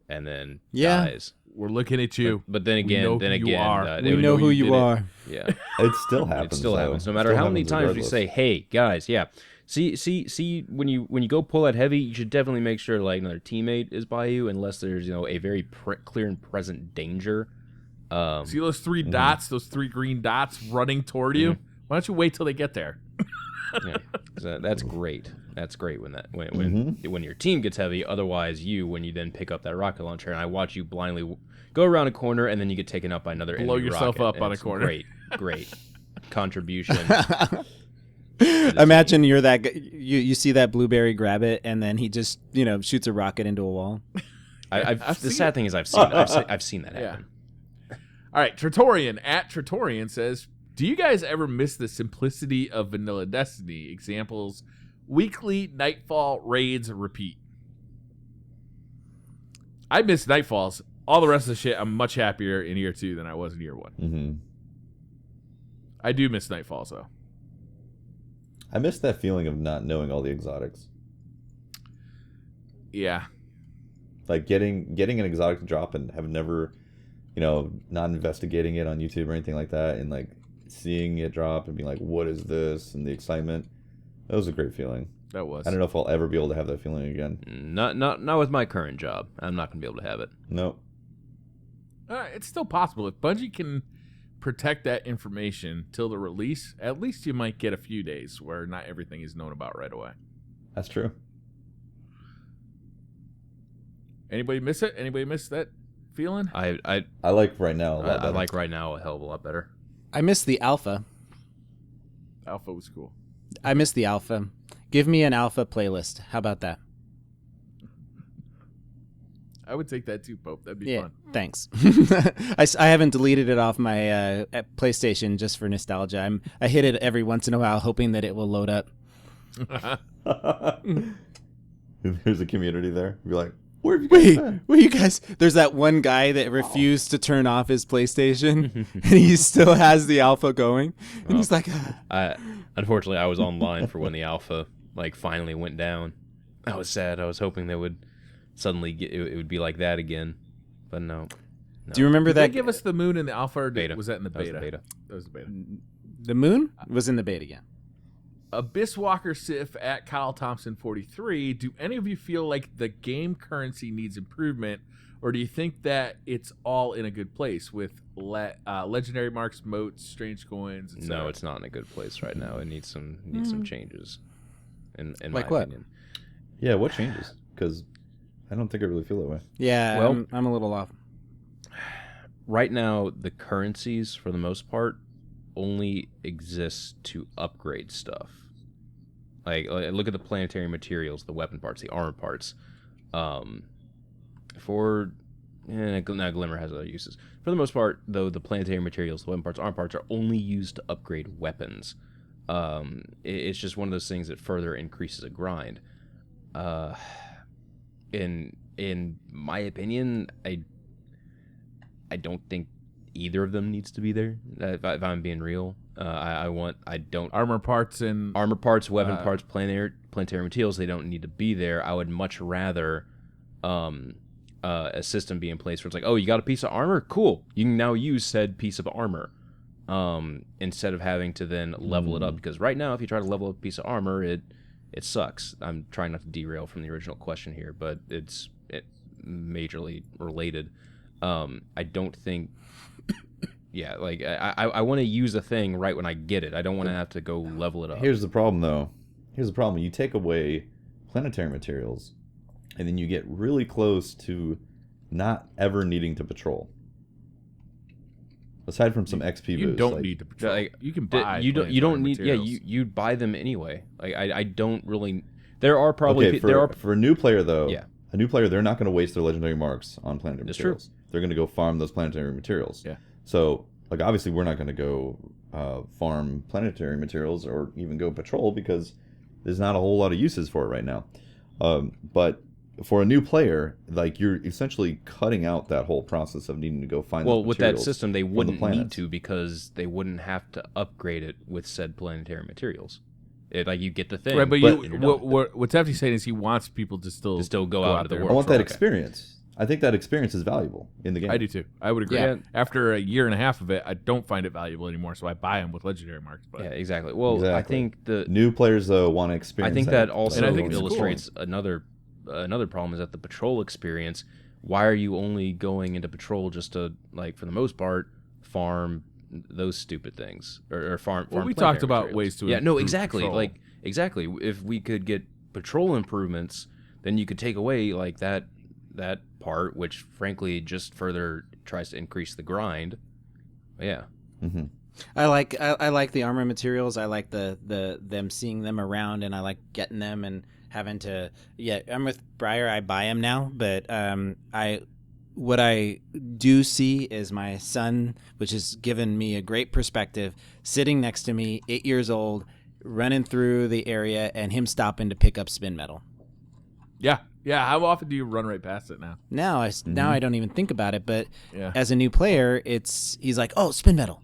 and then dies. We're looking at you. But then again, we know who you are. Yeah, it still happens. It still happens. No matter how many times we say, "Hey guys, yeah, see, when you go pull that heavy, you should definitely make sure like another teammate is by you, unless there's a very clear and present danger." See those 3 dots, those 3 green dots running toward you? Why don't you wait till they get there? Yeah, that's great. That's great when your team gets heavy. Otherwise, when you then pick up that rocket launcher and I watch you blindly go around a corner and then you get taken up by another blow enemy yourself rocket, up on a corner. Great contribution. Imagine you're that you see that blueberry, grab it, and then he just shoots a rocket into a wall. The sad thing is I've seen that happen. All right, Tratorian says, Do you guys ever miss the simplicity of vanilla Destiny? Examples: weekly Nightfall raids repeat. I miss Nightfalls. All the rest of the shit, I'm much happier in year 2 than I was in year 1. Mm-hmm. I do miss Nightfalls, though. I miss that feeling of not knowing all the exotics. Yeah. Like getting an exotic drop and have never, not investigating it on YouTube or anything like that, and like seeing it drop and being like, what is this? And the excitement. That was a great feeling. That was. I don't know if I'll ever be able to have that feeling again. Not with my current job. I'm not going to be able to have it. Nope. It's still possible. If Bungie can protect that information till the release, at least you might get a few days where not everything is known about right away. That's true. Anybody miss it? Anybody miss that feeling? I like right now a lot I better. like right now a hell of a lot better. I miss the alpha. Alpha was cool. I miss the alpha. Give me an alpha playlist. How about that? I would take that too, Pope. That'd be fun. Thanks. I haven't deleted it off my PlayStation just for nostalgia. I hit it every once in a while, hoping that it will load up. There's a community there. Be like, where have you guys been? Where you guys? There's that one guy that refused to turn off his PlayStation, and he still has the alpha going. And he's like, unfortunately, I was online for when the alpha finally went down. I was sad. I was hoping they would suddenly it would be like that again, but no. Do you remember Did that? they give us the moon in the alpha, or beta? Was that in the beta? That was the beta. The moon was in the beta, yeah. Abysswalker Sif at Kyle Thompson 43. Do any of you feel like the game currency needs improvement, or do you think that it's all in a good place with legendary marks, moats, strange coins? Etc.? No, it's not in a good place right now. It needs some changes. In Like my what? opinion. Yeah, what changes? Because I don't think I really feel that way. Yeah, Well- I'm a little off. Right now, the currencies, for the most part, only exist to upgrade stuff. Like look at the planetary materials, the weapon parts, the armor parts. Now Glimmer has other uses. For the most part, though, the planetary materials, the weapon parts, armor parts are only used to upgrade weapons. It's just one of those things that further increases a grind. In my opinion, I don't think either of them needs to be there. If I'm being real, armor parts and weapon parts, planetary materials. They don't need to be there. I would much rather a system be in place where it's like, oh, you got a piece of armor, cool. You can now use said piece of armor instead of having to then level it up. Because right now, if you try to level up a piece of armor, it sucks. I'm trying not to derail from the original question here, but it's majorly related. I don't think. Yeah, I want to use a thing right when I get it. I don't want to have to go level it up. Here's the problem, though. You take away planetary materials, and then you get really close to not ever needing to patrol. Aside from some XP boosts, you don't need to patrol. You can buy. You don't need. Materials. Yeah, you buy them anyway. I don't really. There are probably for a new player though. Yeah. A new player, they're not going to waste their legendary marks on planetary That's materials. true. They're going to go farm those planetary materials. Yeah. So, obviously, we're not going to go farm planetary materials or even go patrol because there's not a whole lot of uses for it right now. But for a new player, you're essentially cutting out that whole process of needing to go find. Well, those with that materials system, they from the wouldn't need planets. to because they wouldn't have to upgrade it with said planetary materials. You get the thing, Right, but you're done. what Tefty's saying is he wants people to still go out into the there. world. I want that Okay. experience. I think that experience is valuable in the game. I do too. I would agree. Yeah. After a year and a half of it, I don't find it valuable anymore, so I buy them with legendary marks. But Yeah, exactly. Well, I think New players though want to experience. I think that also And I think it's illustrates another problem is that the patrol experience. Why are you only going into patrol just to for the most part farm those stupid things or farm? Well, we planetary talked about materials? ways to no improve exactly patrol. exactly. If we could get patrol improvements, then you could take away that part, which frankly just further tries to increase the grind. Yeah. Mm-hmm. I like the armor materials. I like the them seeing them around, and I like getting them and having to. Yeah, I'm with Briar. I buy them now, but what I do see is my son, which has given me a great perspective, sitting next to me, 8 years old, running through the area, and him stopping to pick up spin metal. Yeah. How often do you run right past it now? Now I don't even think about it, but Yeah. as a new player, he's like, oh, spin metal.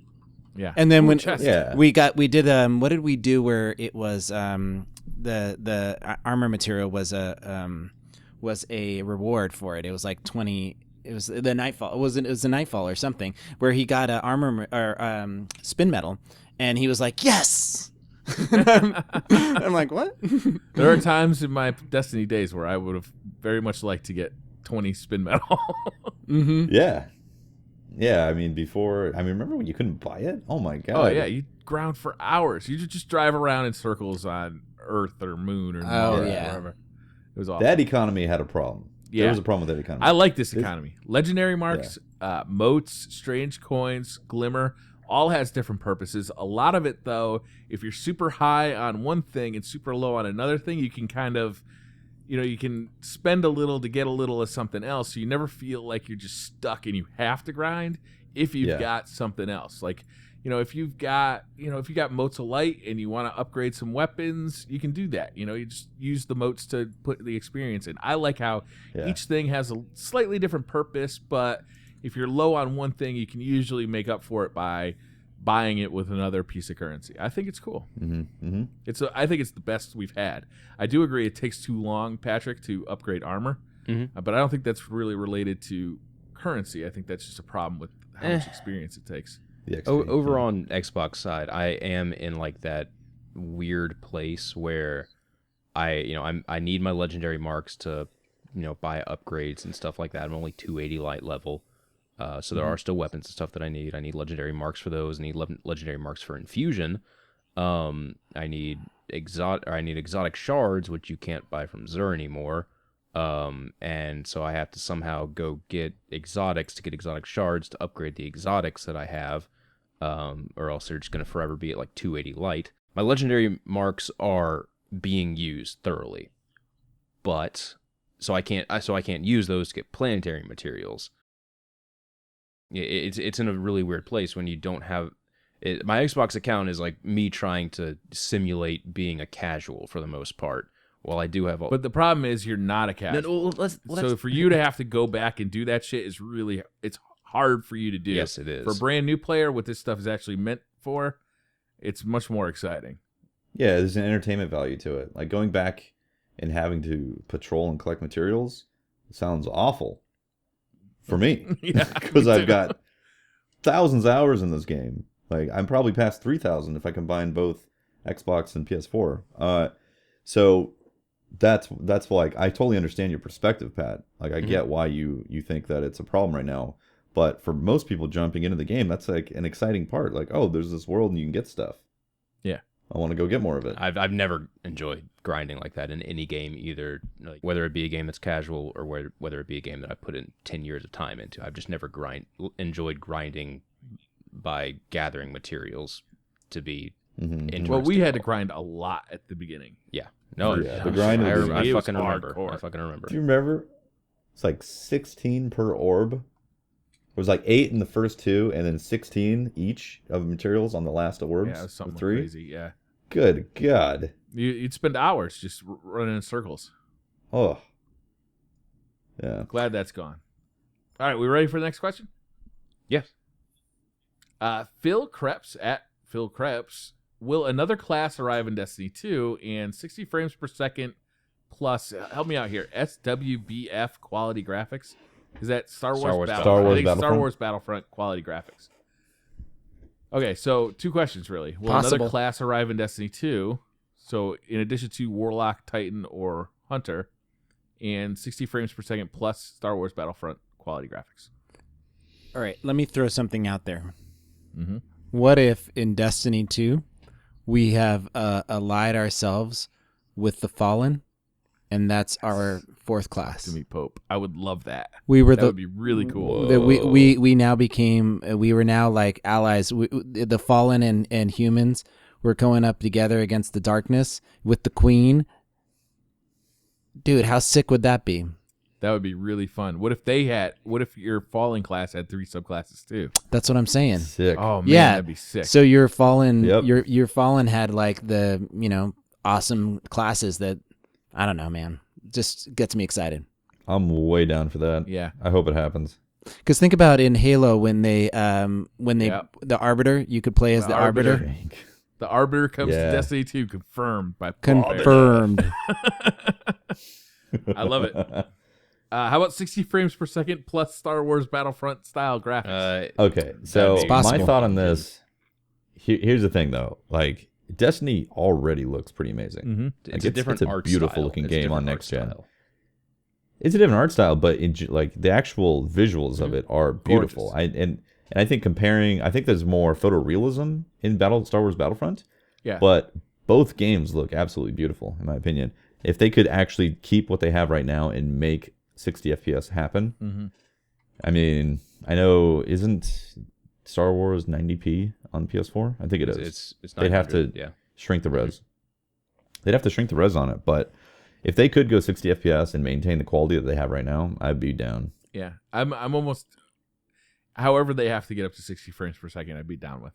Yeah. And then when chest. we did what did we do where it was the armor material was a reward for it. It was like 20. It was the Nightfall. It was a Nightfall or something where he got a armor or spin metal, and he was like, yes. I'm like, what? There are times in my Destiny days where I would have very much liked to get 20 spin metal. Mm-hmm. Yeah. I mean, remember when you couldn't buy it? Oh my god. Oh yeah, you ground for hours. You just drive around in circles on Earth or Moon or Mars or wherever. It was awful. That economy had a problem. Yeah. There was a problem with that economy. I like this economy. Legendary marks, motes, strange coins, glimmer, all has different purposes. A lot of it, though, if you're super high on one thing and super low on another thing, you can kind of, you can spend a little to get a little of something else. So you never feel like you're just stuck and you have to grind if you've got something else. Like, if you've got motes of light and you want to upgrade some weapons, you can do that. You just use the motes to put the experience in. I like how each thing has a slightly different purpose, but if you're low on one thing, you can usually make up for it by buying it with another piece of currency. I think it's cool. Mm-hmm. I think it's the best we've had. I do agree it takes too long, Patrick, to upgrade armor, but I don't think that's really related to currency. I think that's just a problem with how much experience it takes. Over on Xbox side, I am in like that weird place where I need my legendary marks to buy upgrades and stuff like that. I'm only 280 light level. So there are still weapons and stuff that I need. I need legendary marks for those. I need legendary marks for infusion. I need exotic shards, which you can't buy from Xur anymore. And so I have to somehow go get exotics to get exotic shards to upgrade the exotics that I have. Or else they're just going to forever be at like 280 light. My legendary marks are being used thoroughly, but so I can't use those to get planetary materials. It's in a really weird place when you don't have it. My Xbox account is like me trying to simulate being a casual for the most part. Well, I do have But the problem is you're not a casual. So for you to have to go back and do that shit is it's hard for you to do. Yes, it is. For a brand new player, what this stuff is actually meant for, it's much more exciting. Yeah, there's an entertainment value to it. Like going back and having to patrol and collect materials sounds awful for me. Yeah, because I've got thousands of hours in this game. Like I'm probably past 3,000 if I combine both Xbox and PS4. So that's like I totally understand your perspective, Pat. Like I get why you think that it's a problem right now. But for most people jumping into the game, that's like an exciting part. Like, oh, there's this world and you can get stuff. Yeah. I want to go get more of it. I've never enjoyed grinding like that in any game either, like whether it be a game that's casual or whether it be a game that I put in 10 years of time into. I've just never enjoyed grinding by gathering materials to be interesting. Well, we had to grind a lot at the beginning. Yeah. No, the grind I was fucking remember. hardcore. I fucking remember. Do you remember? It's like 16 per orb. It was like 8 in the first 2, and then 16 each of materials on the last orbs. Yeah, it was something 3. crazy. Yeah. Good God. You'd spend hours just running in circles. Oh. Yeah. Glad that's gone. All right, we ready for the next question? Yes. Phil Krebs at Phil Krebs. Will another class arrive in Destiny 2 and 60 frames per second plus, help me out here, SWBF quality graphics? Is that Star Wars Battlefront? Star Wars Battlefront quality graphics. Okay, so 2 questions really. Will another class arrive in Destiny 2? So in addition to Warlock, Titan, or Hunter, and 60 frames per second plus Star Wars Battlefront quality graphics. All right, let me throw something out there. Mm-hmm. What if in Destiny 2 we have allied ourselves with the Fallen, and that's our 4th class? To meet Pope, I would love that. That would be really cool. We now became. We were now like allies. The Fallen and humans were going up together against the darkness with the Queen. Dude, how sick would that be? That would be really fun. What if your fallen class had 3 subclasses too? That's what I'm saying. Sick. Oh man, Yeah. that'd be sick. So your fallen, Yep. your fallen had like the awesome classes that I don't know, man. Just gets me excited. I'm way down for that. Yeah. I hope it happens. Because think about in Halo when they Yep. the Arbiter, you could play as the Arbiter. The Arbiter comes Yeah. to Destiny 2, confirmed by Paul Bear. Confirmed. I love it. How about 60 frames per second plus Star Wars Battlefront style graphics? Okay, so That'd be my possible. thought on this. Here's the thing, though. Like Destiny already looks pretty amazing. Mm-hmm. It's a different it's a art beautiful style. looking It's a game on different art next gen. style. It's a different art style, but like the actual visuals of it are beautiful. Gorgeous. And I think I think there's more photorealism in Star Wars Battlefront. Yeah. But both games look absolutely beautiful, in my opinion. If they could actually keep what they have right now and make 60 FPS happen, Mm-hmm. I mean, I know isn't Star Wars 90p on PS4? I think it is. It's They'd have 900, to yeah. shrink the res. They'd have to shrink the res on it, but if they could go 60 FPS and maintain the quality that they have right now, I'd be down. Yeah. I'm almost. However, they have to get up to 60 frames per second, I'd be down with.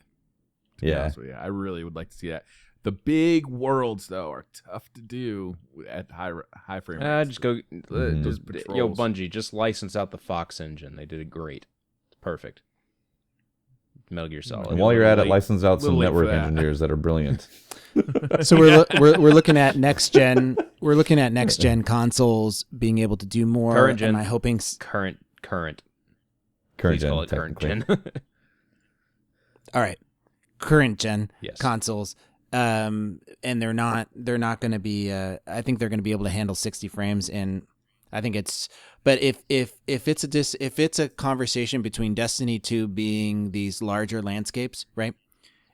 To be Yeah. honest with you. I really would like to see that. The big worlds, though, are tough to do at high frame rates. Just go, Those yo, patrols. Bungie, just license out the Fox engine. They did it great. It's perfect. Metal Gear Solid. And while you're at it, late- license out some little late for network that. engineers that are brilliant. So we're looking at next gen. We're looking at next gen consoles being able to do more. Current gen. Am I hoping? current, Current please gen, call it current technically. gen. All right, current gen Yes. consoles. And they're not going to be. I think they're going to be able to handle 60 frames. And I think it's. But if it's a conversation between Destiny 2 being these larger landscapes, right,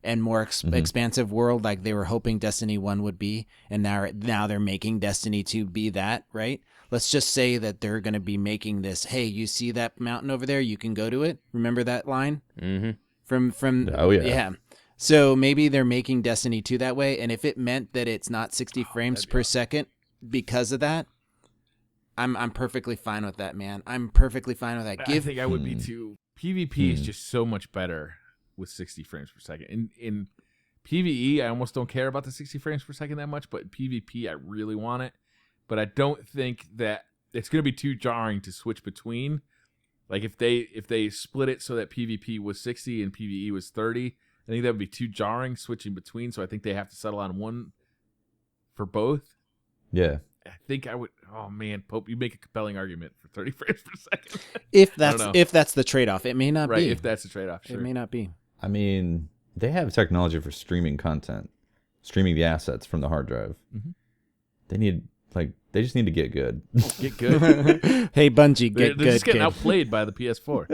and more expansive world like they were hoping Destiny 1 would be, and now they're making Destiny 2 be that, right? Let's just say that they're going to be making this. Hey, you see that mountain over there? You can go to it. Remember that line Mm-hmm. from? Oh, yeah. Yeah. So maybe they're making Destiny 2 that way, and if it meant that it's not 60 frames per second because of that, I'm perfectly fine with that, man. I'm perfectly fine with that. I think I would be too. PvP is just so much better with 60 frames per second. In PvE, I almost don't care about the 60 frames per second that much, but in PvP, I really want it. But I don't think that it's going to be too jarring to switch between. Like if they split it so that PvP was 60 and PvE was 30, I think that would be too jarring switching between. So I think they have to settle on one for both. Yeah. I think I would. Oh man, Pope, you make a compelling argument for 30 frames per second. If don't know. that's the trade off, it may not Right, be. if that's a trade-off, sure. It may not be. I mean, they have technology for streaming content, streaming the assets from the hard drive. Mm-hmm. They just need to get good. Get good. Hey, Bungie, They're get good. just getting kid. outplayed by the PS4.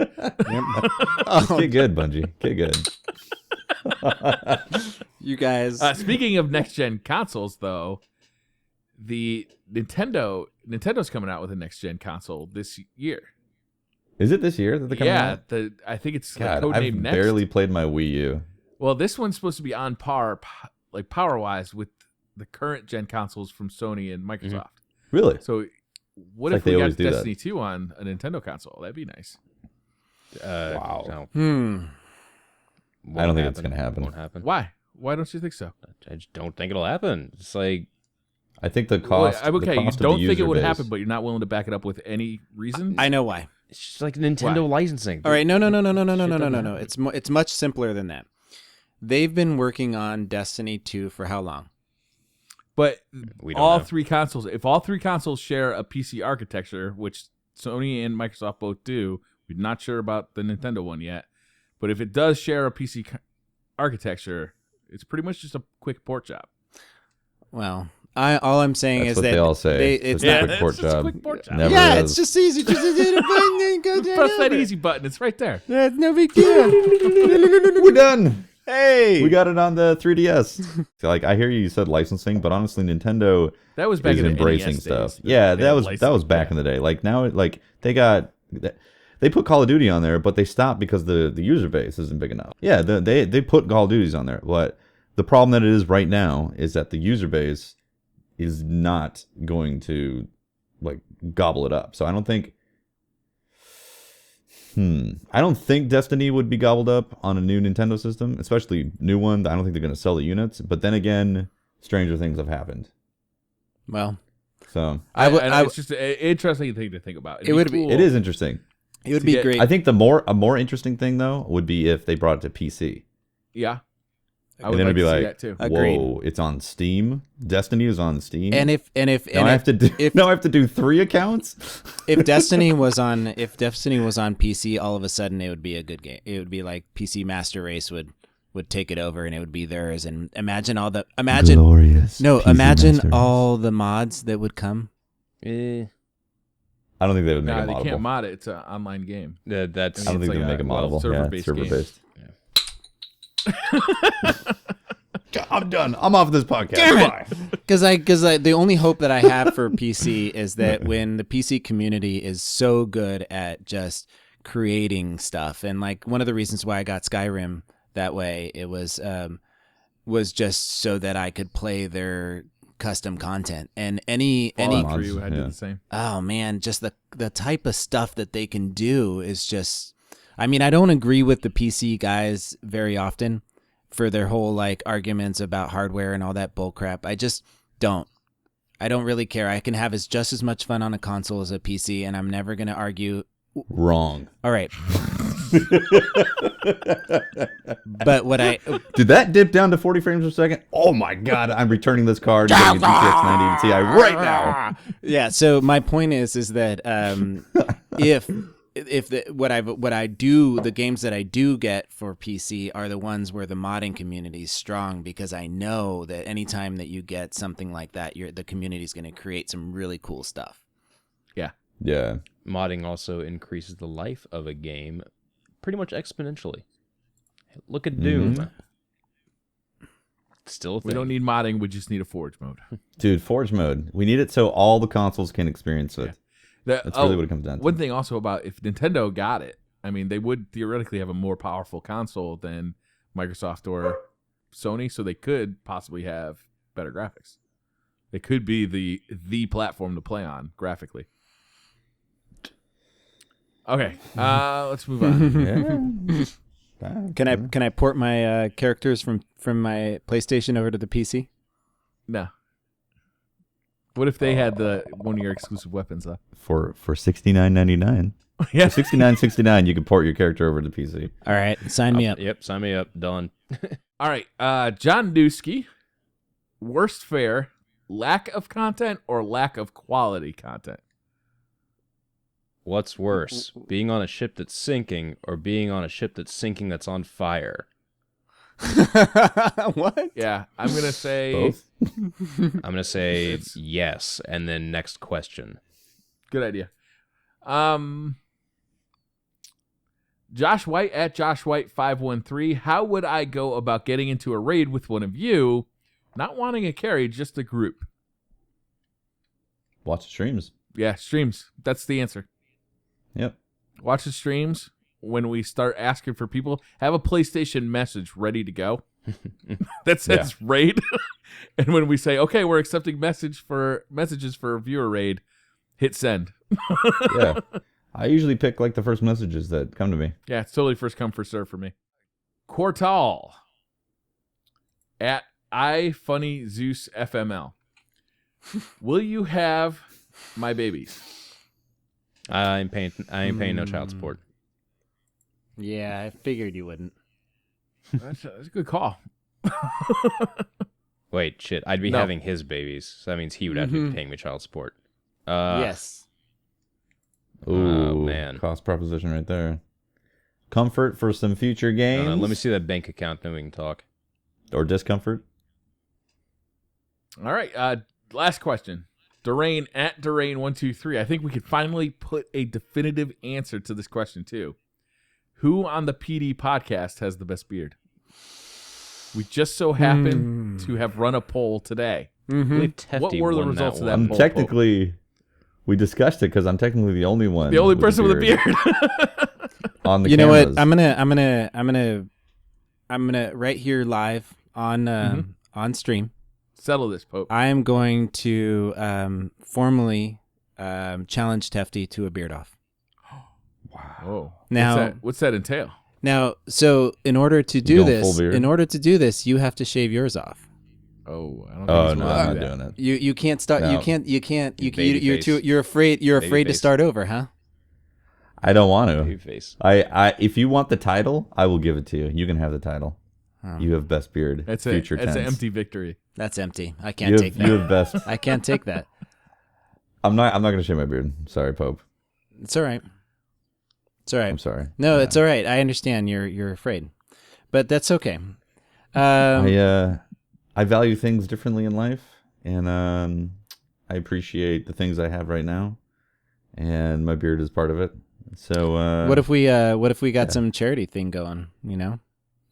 Get good, Bungie. Get good. You guys. Speaking of next-gen consoles, though, the Nintendo's coming out with a next-gen console this year. Is it this year that they're coming out? I think it's God, codenamed I've Next. barely played my Wii U. Well, this one's supposed to be on par, like power-wise, with the current gen consoles from Sony and Microsoft. Really? So, what It's if like they we got always do that. Destiny 2 on a Nintendo console? That'd be nice. Wow. No, I don't think it's gonna happen. Won't happen. Why? Why don't you think so? I just don't think it'll happen. It's like I think the cost. Well, okay, the you cost of don't the think it user would base- happen, but you're not willing to back it up with any reason. I know why. it's just like Nintendo licensing. All right, no. doesn't happen. It's much simpler than that. They've been working on Destiny 2 for how long? But We don't all know. three consoles, if all three consoles share a PC architecture, which Sony and Microsoft both do, we're not sure about the Nintendo one yet. But if it does share a PC architecture, it's pretty much just a quick port job. Well, all I'm saying That's is what that they all say. it's a Yeah, not. quick port it's just a job. quick port job. Never Yeah, is. it's just easy. Just hit a button and go down. Press that easy button. It's right there. That's no big deal. We're done. Hey, We got it on the 3DS. Like I hear you said licensing, but honestly, Nintendo That was back is in the embracing NES stuff. days. Yeah, They that had was licensing, back in the day. Like now, like they put Call of Duty on there, but they stopped because the user base isn't big enough. Yeah, they put Call of Duties on there, but the problem that it is right now is that the user base is not going to like gobble it up. So I don't think Destiny would be gobbled up on a new Nintendo system, especially new one. I don't think they're going to sell the units. But then again, stranger things have happened. Well, So it's just an interesting thing to think about. It would be- it is interesting. it would be get- great. I think a more interesting thing though would be if they brought it to PC. Yeah. I And would then like it'd be to see like, that too. Agreed. whoa, it's on Steam. Destiny is on Steam. and if now I have to do now I have to do 3 accounts. if Destiny was on PC, all of a sudden it would be a good game. It would be like PC Master Race would take it over, and it would be theirs. And imagine Glorious. imagine all the mods that would come. Eh, I don't think they would make Nah, it they moddable. can't mod it. It's an online game. that's I don't It's think like they make it a moddable. server-based Server game. based. I'm done. I'm off this podcast. Bye. Because the only hope that I have for PC is that when the PC community is so good at just creating stuff, and like one of the reasons why I got Skyrim that way, it was just so that I could play their custom content. And any Mods, For you, I yeah. did the same. oh man, just the type of stuff that they can do is just, I mean, I don't agree with the PC guys very often for their whole like arguments about hardware and all that bull crap. I just don't. I don't really care. I can have just as much fun on a console as a PC, and I'm never going to argue. Wrong. All right. But what I Did that dip down to 40 frames per second? Oh my god, I'm returning this card and getting a GTX 980 Ti right now. yeah, so my point is that if the games that I do get for PC are the ones where the modding community is strong, because I know that anytime that you get something like that, the community is going to create some really cool stuff. Yeah. modding also increases the life of a game pretty much exponentially. Look at Doom. Still a thing. We don't need modding. We just need a Forge mode. Dude, Forge mode. We need it so all the consoles can experience it. Yeah. That's really what it comes down to. One thing also about if Nintendo got it, I mean, they would theoretically have a more powerful console than Microsoft or Sony, so they could possibly have better graphics. They could be the platform to play on graphically. Okay, let's move on. Yeah. Can I port my characters from my PlayStation over to the PC? No. What if they had one of your exclusive weapons though? For $69.99. Yeah. For $69.69, you can port your character over to PC. All right, sign me up. Yep, sign me up. Done. All right, John Dusky, worst fare, lack of content or lack of quality content? What's worse, being on a ship that's sinking or being on a ship that's sinking that's on fire? What? Yeah, I'm gonna say Both? I'm going to say It's- yes, and then next question. good idea. Josh White at Josh White 513. How would I go about getting into a raid with one of you? Not wanting a carry, just a group. Watch the streams. Yeah, streams. That's the answer. Yep. Watch the streams. When we start asking for people, have a PlayStation message ready to go that says raid. And when we say, okay, we're accepting messages for a viewer raid, hit send. Yeah. I usually pick like the first messages that come to me. Yeah, it's totally first come, first serve for me. Quartal at iFunnyZeusFML. Will you have my babies? I ain't paying no child support. Yeah, I figured you wouldn't. That's a good call. Wait, shit. I'd be No. having his babies, so that means he would have to be paying me child support. Yes. Ooh, Oh, man. Cost proposition right there. Comfort for some future games. Let me see that bank account, then we can talk. Or discomfort. All right, last question. Durain at Durain123. I think we could finally put a definitive answer to this question, too. Who on the PD podcast has the best beard? We just so happen to have run a poll today. I believe Tefty What were the won results that of that one. I'm poll, technically, we discussed it because I'm technically the only one. The only person with a beard. on the You know what? cameras. I'm gonna right here live on stream. Settle this, Pope. I am going to formally challenge Tefty to a beard off. Oh, Now, what's that entail? Now, so in order to do going full beard? this, you have to shave yours off. Oh, I don't think Oh he's no, allowed I'm to not do that. doing it. You can't start. No. You can't. Baby face. You're afraid. You're Baby afraid to face. start over, huh? I don't want Baby to. face. I if you want the title, I will give it to you. You can have the title. Oh. You have best beard. That's Future That's an tense. empty victory. That's empty. I You can't have, take you that. have best. I can't take that. I'm not gonna shave my beard. Sorry, Pope. It's all right. It's all right. I'm sorry. No, it's all right. I understand. You're afraid, but that's okay. I value things differently in life, and I appreciate the things I have right now, and my beard is part of it. So what if we got some charity thing going? You know,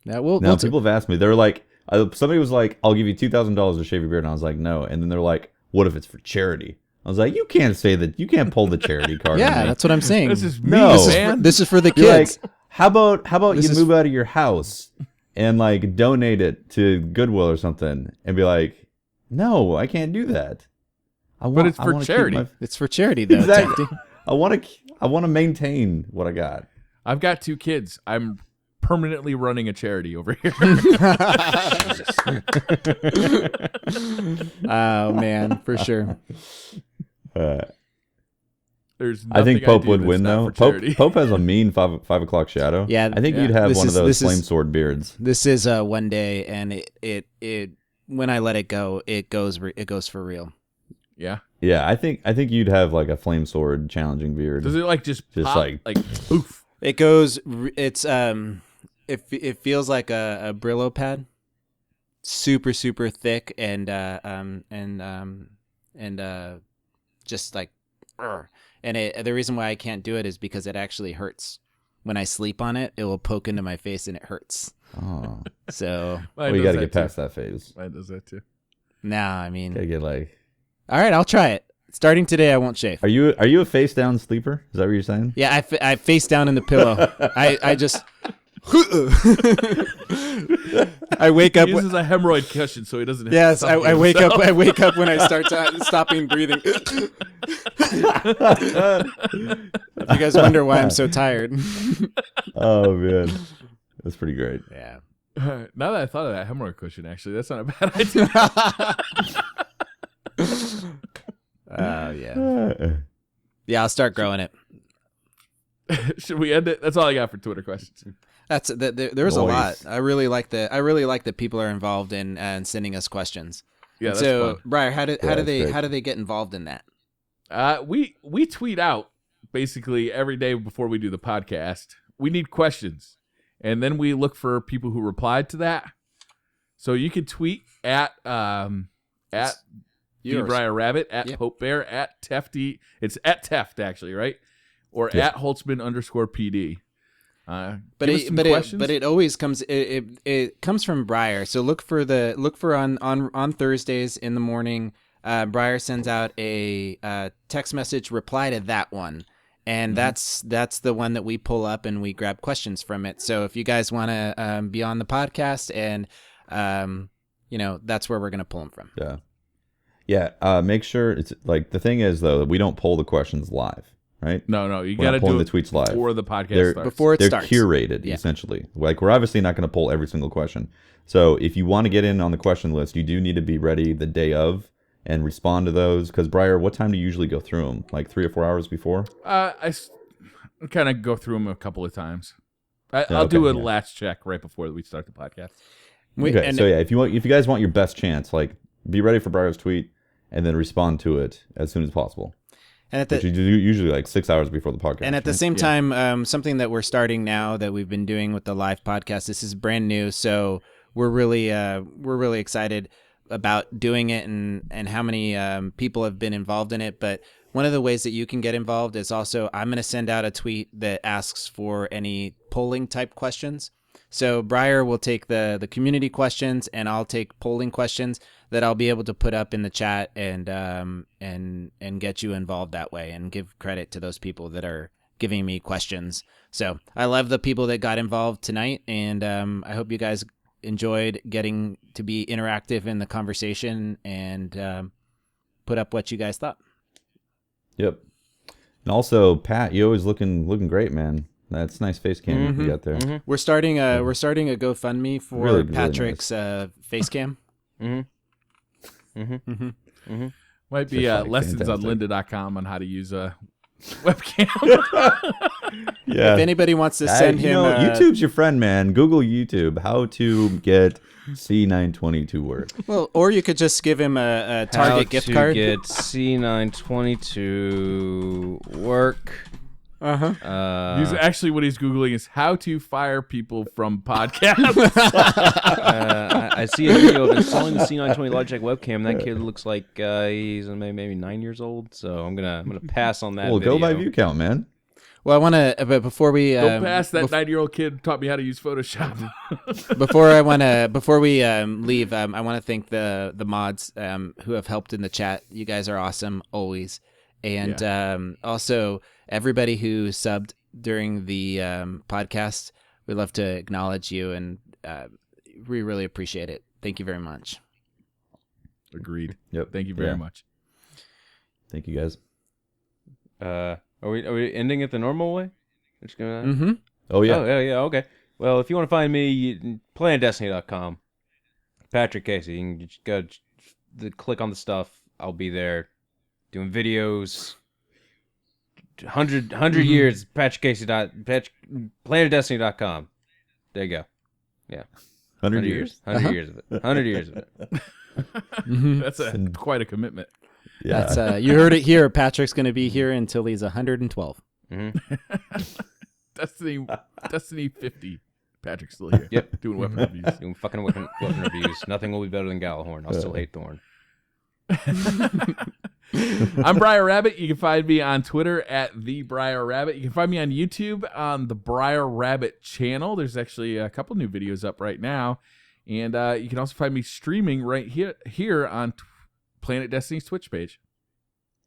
that we'll people have asked me. They're like, somebody was like, "I'll give you $2,000 to shave your beard," and I was like, "No." And then they're like, "What if it's for charity?" I was like, "You can't say that. You can't pull the charity card." Yeah, that's what I'm saying. This is me, No. man. This is for the You're kids. like, how about This you is- move out of your house and like donate it to Goodwill or something, and be like, "No, I can't do that." But it's I for wanna keep charity. It's for charity, though. Exactly. Tefty. I want to maintain what I got. I've got 2 kids. I'm permanently running a charity over here. Oh man, for sure. There's I think nothing Pope do would that's win not though. for charity. Pope has a mean five o'clock shadow. Yeah, I think yeah. you'd have This one is- of those this is- flame sword beards. This is one day, and it when I let it go, it goes for real. Yeah. Yeah, I think you'd have like a flame sword challenging beard. Does it like just Just pop, like- poof? It goes. It's it feels like a Brillo pad, super thick and just like, and the reason why I can't do it is because it actually hurts. When I sleep on it, it will poke into my face and it hurts. Oh, So well, you got to get past that phase. Mine does that too. now, I mean, Gotta get like. all right, I'll try it. Starting today, I won't shave. Are you a face down sleeper? Is that what you're saying? Yeah, I face down in the pillow. I just. I wake up. He uses a hemorrhoid cushion so he doesn't. have to Yes, I suffocate wake up. himself. I wake up when I start stopping breathing. If you guys wonder why I'm so tired. Oh man, that's pretty great. Yeah. Now that I thought of that hemorrhoid cushion, actually, that's not a bad idea. Yeah. Yeah, I'll start growing it. Should we end it? That's all I got for Twitter questions. That's there's a lot. Nice. I really like that people are involved in and sending us questions. Yeah, that's so, fun. Briar, how do that's they great. how do they get involved in that? We tweet out basically every day before we do the podcast. We need questions, and then we look for people who replied to that. So you can tweet at Yours. Briar Rabbit, at Yep. Pope Bear, at Tefty. It's at Teft actually, right? Or Yeah. at Holtzman_PD. But give us some questions. it always comes it comes from Briar. So look for on Thursdays in the morning. Briar sends out a text message reply to that one, and that's the one that we pull up and we grab questions from it. So if you guys want to be on the podcast, and that's where we're gonna pull them from. Yeah. Make sure it's like the thing is though that we don't pull the questions live, right? No, you We're got not to pulling do the it tweets live. before the podcast They're- starts. Before it They're starts. curated Yeah. essentially. Like we're obviously not going to pull every single question. So if you want to get in on the question list, you do need to be ready the day of and respond to those. Because Briar, what time do you usually go through them? Like 3 or 4 hours before? I kind of go through them a couple of times. I'll okay, do a yeah. last check right before we start the podcast. Okay, so yeah, if you guys want your best chance, like be ready for Briar's tweet and then respond to it as soon as possible. And at Which the you do usually like 6 hours before the podcast. And at the right? same time, something that we're starting now that we've been doing with the live podcast, this is brand new, so we're really excited about doing it and how many people have been involved in it. But one of the ways that you can get involved is also I'm going to send out a tweet that asks for any polling type questions. So Briar will take the community questions, and I'll take polling questions that I'll be able to put up in the chat and get you involved that way, and give credit to those people that are giving me questions. So I love the people that got involved tonight, and I hope you guys enjoyed getting to be interactive in the conversation and put up what you guys thought. Yep. And also, Pat, you always looking great, man. That's nice face cam you got there. Mm-hmm. We're starting a GoFundMe for Really, really Patrick's face cam. Mm-hmm. Mm-hmm. Mm-hmm. Mm-hmm. Might be Just like lessons on fantastic. lynda.com on how to use a webcam. Yeah. If anybody wants to send him, YouTube's your friend, man. Google YouTube how to get C920 to work. well, or you could just give him a Target gift card. Get C920 to work. He's actually what he's googling is how to fire people from podcasts. I see a video of installing the C920 Logitech webcam. That kid looks like he's maybe 9 years old. So I'm gonna pass on that. Well, video. go by view count, man. Well, I want to, but before we Don't pass that 9-year-old kid who taught me how to use Photoshop. before we leave, I want to thank the mods who have helped in the chat. You guys are awesome always, and also everybody who subbed during the podcast. We'd love to acknowledge you, and we really appreciate it. Thank you very much. Agreed. Yep. Thank you very much. Thank you, guys. Are we ending it the normal way? We're just gonna... Mm-hmm. Oh, yeah. Oh, yeah, okay. Well, if you want to find me, PlanetDestiny.com. Patrick Casey. You can just go click on the stuff. I'll be there doing videos. 100 years, PlanetDestiny.com. There you go. Yeah. 100 years. 100 years of it. 100 years of it. That's quite a commitment. Yeah. That's you heard it here. Patrick's going to be here until he's 112. Mm-hmm. Destiny 50. Patrick's still here. Yep. Doing weapon reviews. Doing fucking weapon reviews. Nothing will be better than Gallahorn. I'll still hate Thorn. I'm Briar Rabbit. You can find me on Twitter at the Briar Rabbit. You can find me on YouTube on the Briar Rabbit channel. There's actually a couple new videos up right now, and you can also find me streaming right here on Planet Destiny's Twitch page.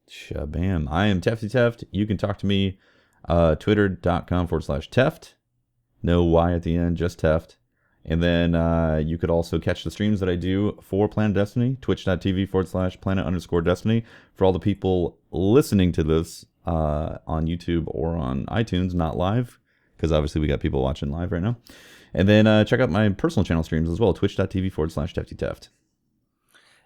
Shabam. I am Tefty Teft. You can talk to me twitter.com/Teft. No Y at the end, just Teft. And then you could also catch the streams that I do for Planet Destiny, twitch.tv/planet_destiny. For all the people listening to this on YouTube or on iTunes, not live, because obviously we got people watching live right now. And then check out my personal channel streams as well, twitch.tv/TeftyTeft.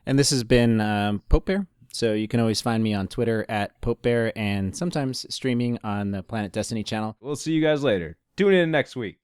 And this has been Pope Bear. So you can always find me on Twitter at Pope Bear and sometimes streaming on the Planet Destiny channel. We'll see you guys later. Tune in next week.